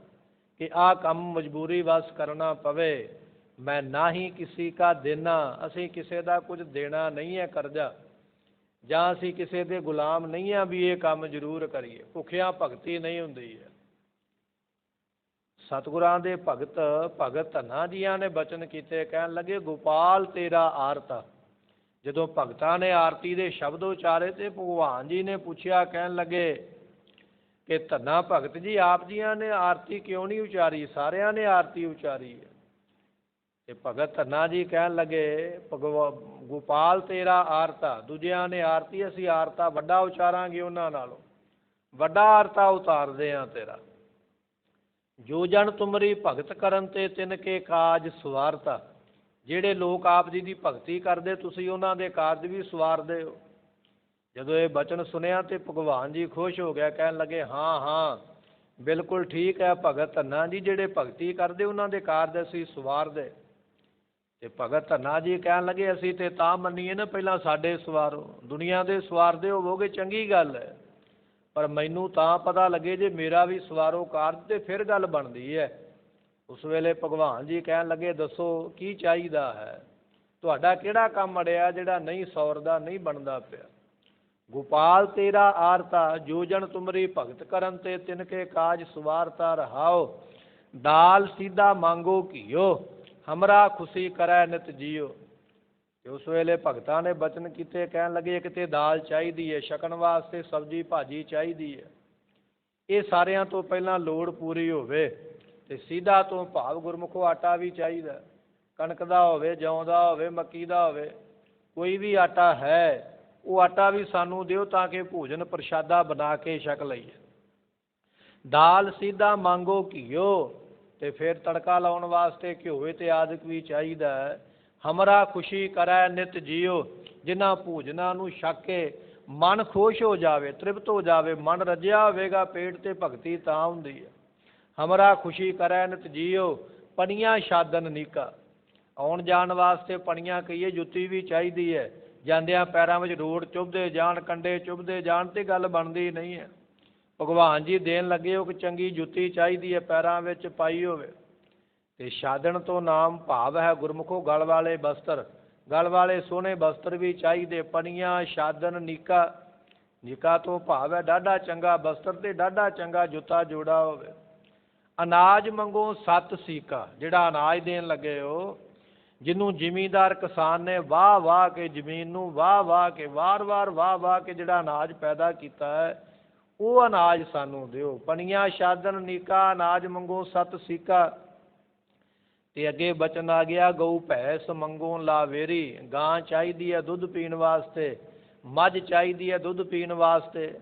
ਕਿ ਆਹ ਕੰਮ ਮਜਬੂਰੀ ਵਸ ਕਰਨਾ ਪਵੇ। ਮੈਂ ਨਾ ਹੀ ਕਿਸੇ ਕਾ ਦੇਣਾ, ਅਸੀਂ ਕਿਸੇ ਦਾ ਕੁਝ ਦੇਣਾ ਨਹੀਂ ਹੈ ਕਰਜ਼ਾ, ਜਾਂ ਅਸੀਂ ਕਿਸੇ ਦੇ ਗੁਲਾਮ ਨਹੀਂ ਆ ਵੀ ਇਹ ਕੰਮ ਜ਼ਰੂਰ ਕਰੀਏ। ਭੁੱਖਿਆਂ ਭਗਤੀ ਨਹੀਂ ਹੁੰਦੀ ਹੈ। ਸਤਿਗੁਰਾਂ ਦੇ ਭਗਤ ਧੰਨਾ ਜੀਆਂ ਨੇ ਬਚਨ ਕੀਤੇ, ਕਹਿਣ ਲੱਗੇ ਗੋਪਾਲ ਤੇਰਾ ਆਰਤ। ਜਦੋਂ ਭਗਤਾਂ ਨੇ ਆਰਤੀ ਦੇ ਸ਼ਬਦ ਉਚਾਰੇ ਤੇ ਭਗਵਾਨ ਜੀ ਨੇ ਪੁੱਛਿਆ, ਕਹਿਣ ਲੱਗੇ ਕਿ ਧੰਨਾ ਭਗਤ ਜੀ ਆਪ ਜੀਆਂ ਨੇ ਆਰਤੀ ਕਿਉਂ ਨਹੀਂ ਉਚਾਰੀ? ਸਾਰਿਆਂ ਨੇ ਆਰਤੀ ਉਚਾਰੀ ਹੈ। ਤੇ ਭਗਤ ਧੰਨਾ ਜੀ ਕਹਿਣ ਲੱਗੇ ਗੋਪਾਲ ਤੇਰਾ ਆਰਤਾ। ਦੂਜਿਆਂ ਨੇ ਆਰਤੀ, ਅਸੀਂ ਆਰਤਾ ਵੱਡਾ ਉਚਾਰਾਂਗੇ, ਉਹਨਾਂ ਨਾਲੋਂ ਵੱਡਾ ਆਰਤਾ ਉਤਾਰਦੇ ਹਾਂ ਤੇਰਾ। ਜੋ ਜਨ ਤੁਮਰੀ ਭਗਤ ਕਰਨ ਤੇ ਤਿੰਨ ਕੇ ਕਾਜ ਸਵਾਰਤਾ। ਜਿਹੜੇ ਲੋਕ ਆਪ ਜੀ ਦੀ ਭਗਤੀ ਕਰਦੇ ਤੁਸੀਂ ਉਹਨਾਂ ਦੇ ਕਾਰਜ ਵੀ ਸਵਾਰਦੇ ਹੋ। ਜਦੋਂ ਇਹ ਬਚਨ ਸੁਣਿਆ ਤੇ ਭਗਵਾਨ ਜੀ ਖੁਸ਼ ਹੋ ਗਿਆ, ਕਹਿਣ ਲੱਗੇ ਹਾਂ ਹਾਂ ਬਿਲਕੁਲ ਠੀਕ ਹੈ ਭਗਤ ਧੰਨਾ ਜੀ, ਜਿਹੜੇ ਭਗਤੀ ਕਰਦੇ ਉਹਨਾਂ ਦੇ ਕਾਰਜ ਅਸੀਂ ਸਵਾਰਦੇ। ਤੇ ਭਗਤ ਧੰਨਾ ਜੀ ਕਹਿਣ ਲੱਗੇ ਅਸੀਂ ਤੇ ਤਾਂ ਮੰਨੀਏ ਨਾ, ਪਹਿਲਾਂ ਸਾਡੇ ਸਵਾਰੋ। ਦੁਨੀਆ ਦੇ ਸਵਾਰਦੇ ਹੋਵੋਗੇ ਚੰਗੀ ਗੱਲ ਹੈ, ਪਰ ਮੈਨੂੰ ਤਾਂ ਪਤਾ ਲੱਗੇ ਜੇ ਮੇਰਾ ਵੀ ਸਵਾਰੋ ਕਾਰਜ ਤੇ ਫਿਰ ਗੱਲ ਬਣਦੀ ਹੈ। ਉਸ ਵੇਲੇ ਭਗਵਾਨ ਜੀ ਕਹਿਣ ਲੱਗੇ ਦੱਸੋ ਕੀ ਚਾਹੀਦਾ ਹੈ? ਤੁਹਾਡਾ ਕਿਹੜਾ ਕੰਮ ਅੜਿਆ ਜਿਹੜਾ ਨਹੀਂ ਸੌਰਦਾ, ਨਹੀਂ ਬਣਦਾ ਪਿਆ? गोपाल तेरा आरता जो जन तुमरी भगत करन ते तिनके काज सुवारता रहाओ। दाल सीधा मांगो घियो हमरा खुशी करै नित जियो। उस वेले भगतां ने बचन कीते, कहन लगे एक ते दाल चाहिदी है, छकण वास्ते सब्जी भाजी चाहिदी है। ये सारिਆਂ ਤੋਂ ਪਹਿਲਾਂ ਲੋੜ ਪੂਰੀ ਹੋਵੇ ਤੇ ਸਿੱਧਾ ਤੋਂ ਭਾਵ ਗੁਰਮੁਖੋ ਆਟਾ ਵੀ ਚਾਹੀਦਾ, ਕਣਕ ਦਾ ਹੋਵੇ, ਜੌਂ ਦਾ ਹੋਵੇ, ਮੱਕੀ ਦਾ ਹੋਵੇ, ਕੋਈ ਵੀ ਆਟਾ ਹੈ ਉਹ ਆਟਾ ਵੀ ਸਾਨੂੰ ਦਿਓ ਤਾਂ ਕਿ ਭੋਜਨ ਪ੍ਰਸ਼ਾਦਾ ਬਣਾ ਕੇ ਛਕ ਲਈਏ। ਦਾਲ ਸਿੱਧਾ ਮੰਗੋ ਘਿਓ, ਤੇ ਫਿਰ ਤੜਕਾ ਲਾਉਣ ਵਾਸਤੇ ਘਿਓ ਤੇ ਆਦਿਕ ਵੀ ਚਾਹੀਦਾ ਹੈ। ਹਮਰਾ ਖੁਸ਼ੀ ਕਰੈ ਨਿਤ ਜੀਓ, ਜਿਨ੍ਹਾਂ ਭੋਜਨਾਂ ਨੂੰ ਛਕ ਕੇ ਮਨ ਖੁਸ਼ ਹੋ ਜਾਵੇ, ਤ੍ਰਿਪਤ ਹੋ ਜਾਵੇ, ਮਨ ਰੱਜਿਆ ਹੋਵੇਗਾ ਪੇਟ ਤੇ ਭਗਤੀ ਤਾਂ ਹੁੰਦੀ ਹੈ। ਹਮਰਾ ਖੁਸ਼ੀ ਕਰੈ ਨਿਤ ਜੀਓ ਪਣੀਆਂ ਛਾਦਨ ਨੀਕਾ, ਆਉਣ ਜਾਣ ਵਾਸਤੇ ਪਣੀਆਂ ਕਹੀਏ, ਜੁੱਤੀ ਵੀ ਚਾਹੀਦੀ ਹੈ। ਜਾਂਦਿਆਂ ਪੈਰਾਂ ਵਿੱਚ ਰੋੜ ਚੁੱਭਦੇ ਜਾਣ, ਕੰਡੇ ਚੁੱਭਦੇ ਜਾਣ ਤੇ ਗੱਲ ਬਣਦੀ ਨਹੀਂ ਹੈ। ਭਗਵਾਨ ਜੀ ਦੇਣ ਲੱਗੇ ਹੋ ਕਿ ਚੰਗੀ ਜੁੱਤੀ ਚਾਹੀਦੀ ਹੈ, ਪੈਰਾਂ ਵਿੱਚ ਪਾਈ ਹੋਵੇ। ਤੇ ਛਾਦਨ ਤੋਂ ਨਾਮ ਭਾਵ ਹੈ ਗੁਰਮੁਖੋ ਗਲ ਵਾਲੇ ਬਸਤਰ, ਗਲ ਵਾਲੇ ਸੋਹਣੇ ਬਸਤਰ ਵੀ ਚਾਹੀਦੇ। ਪਣੀਆਂ ਛਾਦਨ ਨੀਕਾ, ਨੀਕਾ ਤੋਂ ਭਾਵ ਹੈ ਡਾਢਾ ਚੰਗਾ ਬਸਤਰ ਤੇ ਡਾਢਾ ਚੰਗਾ ਜੁੱਤਾ ਜੋੜਾ ਹੋਵੇ। ਅਨਾਜ ਮੰਗੋ ਸੱਤ ਸੀਕਾ, ਜਿਹੜਾ ਅਨਾਜ ਦੇਣ ਲੱਗੇ ਹੋ, ਜਿਹਨੂੰ ਜ਼ਿਮੀਂਦਾਰ ਕਿਸਾਨ ਨੇ ਵਾਹ ਵਾਹ ਕੇ ਜ਼ਮੀਨ ਨੂੰ ਵਾਹ ਵਾਹ ਕੇ ਵਾਰ-ਵਾਰ ਵਾਹ ਵਾਹ ਕੇ ਜਿਹੜਾ ਅਨਾਜ ਪੈਦਾ ਕੀਤਾ ਹੈ ਉਹ ਅਨਾਜ ਸਾਨੂੰ ਦਿਓ। ਪਣੀਆਂ ਛਾਦਨ ਨੀਕਾ ਅਨਾਜ ਮੰਗੋ ਸੱਤ ਸੀਕਾ। ਤੇ ਅੱਗੇ ਬਚਨ ਆ ਗਿਆ ਗਊ ਭੈਂਸ ਮੰਗੋ ਲਾਵੇਰੀ, ਗਾਂ ਚਾਹੀਦੀ ਹੈ ਦੁੱਧ ਪੀਣ ਵਾਸਤੇ, ਮੱਝ ਚਾਹੀਦੀ ਹੈ ਦੁੱਧ ਪੀਣ ਵਾਸਤੇ,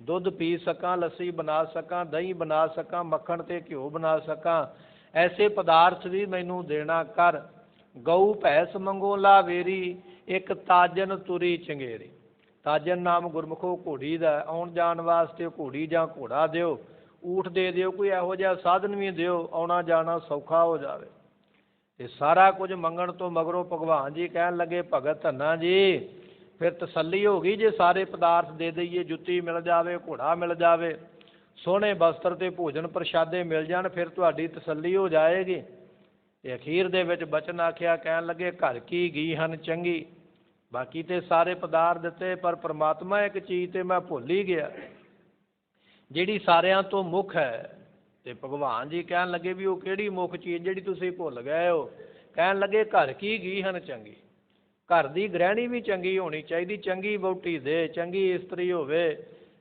ਦੁੱਧ ਪੀ ਸਕਾਂ, ਲੱਸੀ ਬਣਾ ਸਕਾਂ, ਦਹੀਂ ਬਣਾ ਸਕਾਂ, ਮੱਖਣ ਤੇ ਘਿਓ ਬਣਾ ਸਕਾਂ, ਐਸੇ ਪਦਾਰਥ ਵੀ ਮੈਨੂੰ ਦੇਣਾ ਕਰ। ਗਊ ਭੈਂਸ ਮੰਗੋ ਲਾਵੇਰੀ, ਇੱਕ ਤਾਜਨ ਤੁਰੀ ਚੰਗੇਰੀ। ਤਾਜਨ ਨਾਮ ਗੁਰਮੁਖੋ ਘੋੜੀ ਦਾ, ਆਉਣ ਜਾਣ ਵਾਸਤੇ ਘੋੜੀ ਜਾਂ ਘੋੜਾ ਦਿਓ, ਊਠ ਦੇ ਦਿਓ, ਕੋਈ ਇਹੋ ਜਿਹਾ ਸਾਧਨ ਵੀ ਦਿਓ, ਆਉਣਾ ਜਾਣਾ ਸੌਖਾ ਹੋ ਜਾਵੇ। ਤੇ ਸਾਰਾ ਕੁਝ ਮੰਗਣ ਤੋਂ ਮਗਰੋਂ ਭਗਵਾਨ ਜੀ ਕਹਿਣ ਲੱਗੇ ਭਗਤ ਧੰਨਾ ਜੀ ਫਿਰ ਤਸੱਲੀ ਹੋ ਗਈ ਜੇ ਸਾਰੇ ਪਦਾਰਥ ਦੇ ਦਈਏ, ਜੁੱਤੀ ਮਿਲ ਜਾਵੇ, ਘੋੜਾ ਮਿਲ ਜਾਵੇ, ਸੋਹਣੇ ਬਸਤਰ ਤੇ ਭੋਜਨ ਪ੍ਰਸ਼ਾਦੇ ਮਿਲ ਜਾਣ, ਫਿਰ ਤੁਹਾਡੀ ਤਸੱਲੀ ਹੋ ਜਾਏਗੀ। ਤੇ ਅਖੀਰ ਦੇ ਵਿੱਚ ਬਚਨ ਆਖਿਆ, ਕਹਿਣ ਲੱਗੇ ਘਰ ਕੀ ਗੀ ਹਨ ਚੰਗੀ। ਬਾਕੀ ਤੇ ਸਾਰੇ ਪਦਾਰਥ ਦਿੱਤੇ ਪਰ ਪਰਮਾਤਮਾ ਇੱਕ ਚੀਜ਼ ਤੇ ਮੈਂ ਭੁੱਲ ਹੀ ਗਿਆ ਜਿਹੜੀ ਸਾਰਿਆਂ ਤੋਂ ਮੁੱਖ ਹੈ। ਤੇ ਭਗਵਾਨ ਜੀ ਕਹਿਣ ਲੱਗੇ ਵੀ ਉਹ ਕਿਹੜੀ ਮੁੱਖ ਚੀਜ਼ ਜਿਹੜੀ ਤੁਸੀਂ ਭੁੱਲ ਗਏ ਹੋ। ਕਹਿਣ ਲੱਗੇ ਘਰ ਕੀ ਗੀ ਹਨ ਚੰਗੀ, ਘਰ ਦੀ ਗ੍ਰਹਿਣੀ ਵੀ ਚੰਗੀ ਹੋਣੀ ਚਾਹੀਦੀ, ਚੰਗੀ ਵਹੁਟੀ ਦੇ, ਚੰਗੀ ਇਸਤਰੀ ਹੋਵੇ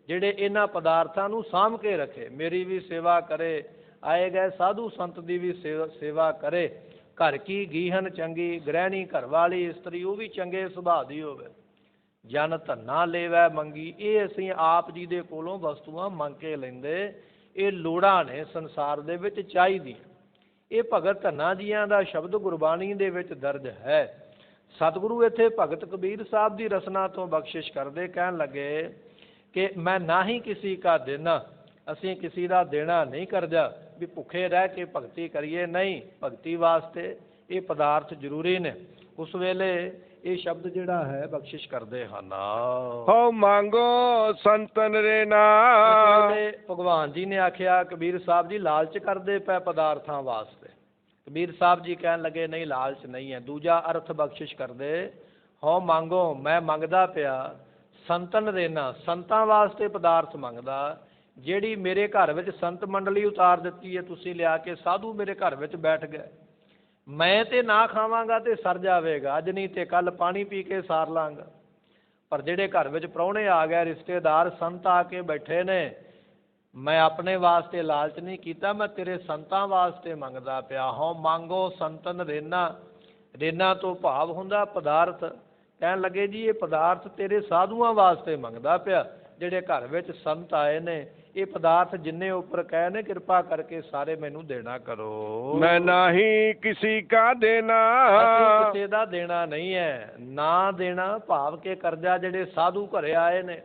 ਜਿਹੜੇ ਇਹਨਾਂ ਪਦਾਰਥਾਂ ਨੂੰ ਸਾਂਭ ਕੇ ਰੱਖੇ, ਮੇਰੀ ਵੀ ਸੇਵਾ ਕਰੇ, ਆਏ ਗਏ ਸਾਧੂ ਸੰਤ ਦੀ ਵੀ ਸੇਵਾ ਕਰੇ। ਘਰ ਕੀ ਗੀ ਹਨ ਚੰਗੀ, ਗ੍ਰਹਿਣੀ ਘਰ ਵਾਲੀ ਇਸਤਰੀ ਉਹ ਵੀ ਚੰਗੇ ਸੁਭਾਅ ਦੀ ਹੋਵੇ। ਜਨ ਧੰਨਾ ਲੇਵੈ ਮੰਗੀ, ਇਹ ਅਸੀਂ ਆਪ ਜੀ ਦੇ ਕੋਲੋਂ ਵਸਤੂਆਂ ਮੰਗ ਕੇ ਲੈਂਦੇ, ਇਹ ਲੋੜਾਂ ਨੇ ਸੰਸਾਰ ਦੇ ਵਿੱਚ ਚਾਹੀਦੀਆਂ। ਇਹ ਭਗਤ ਧੰਨਾ ਜੀਆਂ ਦਾ ਸ਼ਬਦ ਗੁਰਬਾਣੀ ਦੇ ਵਿੱਚ ਦਰਜ ਹੈ। ਸਤਿਗੁਰੂ ਇੱਥੇ ਭਗਤ ਕਬੀਰ ਸਾਹਿਬ ਦੀ ਰਸਨਾ ਤੋਂ ਬਖਸ਼ਿਸ਼ ਕਰਦੇ, ਕਹਿਣ ਲੱਗੇ ਕਿ ਮੈਂ ਨਾ ਹੀ ਕਿਸੇ ਕਾ ਦੇਣਾ, ਅਸੀਂ ਕਿਸੇ ਦਾ ਦੇਣਾ ਨਹੀਂ ਕਰਦਾ ਵੀ ਭੁੱਖੇ ਰਹਿ ਕੇ ਭਗਤੀ ਕਰੀਏ, ਨਹੀਂ, ਭਗਤੀ ਵਾਸਤੇ ਇਹ ਪਦਾਰਥ ਜ਼ਰੂਰੀ ਨੇ। ਉਸ ਵੇਲੇ ਇਹ ਸ਼ਬਦ ਜਿਹੜਾ ਹੈ ਬਖਸ਼ਿਸ਼ ਕਰਦੇ ਹਨ, ਹੋ ਮੰਗੋ ਸੰਤਨ ਰੇ ਨਾ। ਭਗਵਾਨ ਜੀ ਨੇ ਆਖਿਆ ਕਬੀਰ ਸਾਹਿਬ ਜੀ ਲਾਲਚ ਕਰਦੇ ਪਏ ਪਦਾਰਥਾਂ ਵਾਸਤੇ। ਕਬੀਰ ਸਾਹਿਬ ਜੀ ਕਹਿਣ ਲੱਗੇ ਨਹੀਂ, ਲਾਲਚ ਨਹੀਂ ਹੈ। ਦੂਜਾ ਅਰਥ ਬਖਸ਼ਿਸ਼ ਕਰਦੇ, ਹੋ ਮੰਗੋ ਮੈਂ ਮੰਗਦਾ ਪਿਆ ਸੰਤਨ ਰੇਨਾ, ਸੰਤਾਂ ਵਾਸਤੇ ਪਦਾਰਥ ਮੰਗਦਾ। ਜਿਹੜੀ ਮੇਰੇ ਘਰ ਵਿੱਚ ਸੰਤ ਮੰਡਲੀ ਉਤਾਰ ਦਿੱਤੀ ਹੈ ਤੁਸੀਂ ਲਿਆ ਕੇ, ਸਾਧੂ ਮੇਰੇ ਘਰ ਵਿੱਚ ਬੈਠ ਗਏ, ਮੈਂ ਤੇ ਨਾ ਖਾਵਾਂਗਾ ਤੇ ਸਰ ਜਾਵੇਗਾ, ਅੱਜ ਨਹੀਂ ਤੇ ਕੱਲ ਪਾਣੀ ਪੀ ਕੇ ਸਾਰ ਲਾਂਗਾ। ਪਰ ਜਿਹੜੇ ਘਰ ਵਿੱਚ ਪ੍ਰਾਹੁਣੇ ਆ ਗਏ, ਰਿਸ਼ਤੇਦਾਰ ਸੰਤ ਆ ਕੇ ਬੈਠੇ ਨੇ, ਮੈਂ ਆਪਣੇ ਵਾਸਤੇ ਲਾਲਚ ਨਹੀਂ ਕੀਤਾ, ਮੈਂ ਤੇਰੇ ਸੰਤਾਂ ਵਾਸਤੇ ਮੰਗਦਾ ਪਿਆ। ਹੋ ਮੰਗੋ ਸੰਤਨ ਰੇਨਾ, ਰੇਨਾ ਤੋਂ ਭਾਵ ਹੁੰਦਾ ਪਦਾਰਥ। ਕਹਿਣ ਲੱਗੇ ਜੀ ਇਹ ਪਦਾਰਥ ਤੇਰੇ ਸਾਧੂਆਂ ਵਾਸਤੇ ਮੰਗਦਾ ਪਿਆ, ਜਿਹੜੇ ਘਰ ਵਿੱਚ ਸੰਤ ਆਏ ਨੇ। ਇਹ ਪਦਾਰਥ ਜਿੰਨੇ ਉੱਪਰ ਕਹੇ ਨੇ ਕਿਰਪਾ ਕਰਕੇ ਸਾਰੇ ਮੈਨੂੰ ਦੇਣਾ ਕਰੋ। ਮੈਂ ਨਹੀਂ ਕਿਸੇ ਕਾ ਦੇਣਾ, ਕਿਸੇ ਦਾ ਦੇਣਾ ਨਹੀਂ ਹੈ। ਨਾ ਦੇਣਾ ਭਾਵ ਕੇ ਕਰਜ਼ਾ ਜਿਹੜੇ ਸਾਧੂ ਘਰੇ ਆਏ ਨੇ,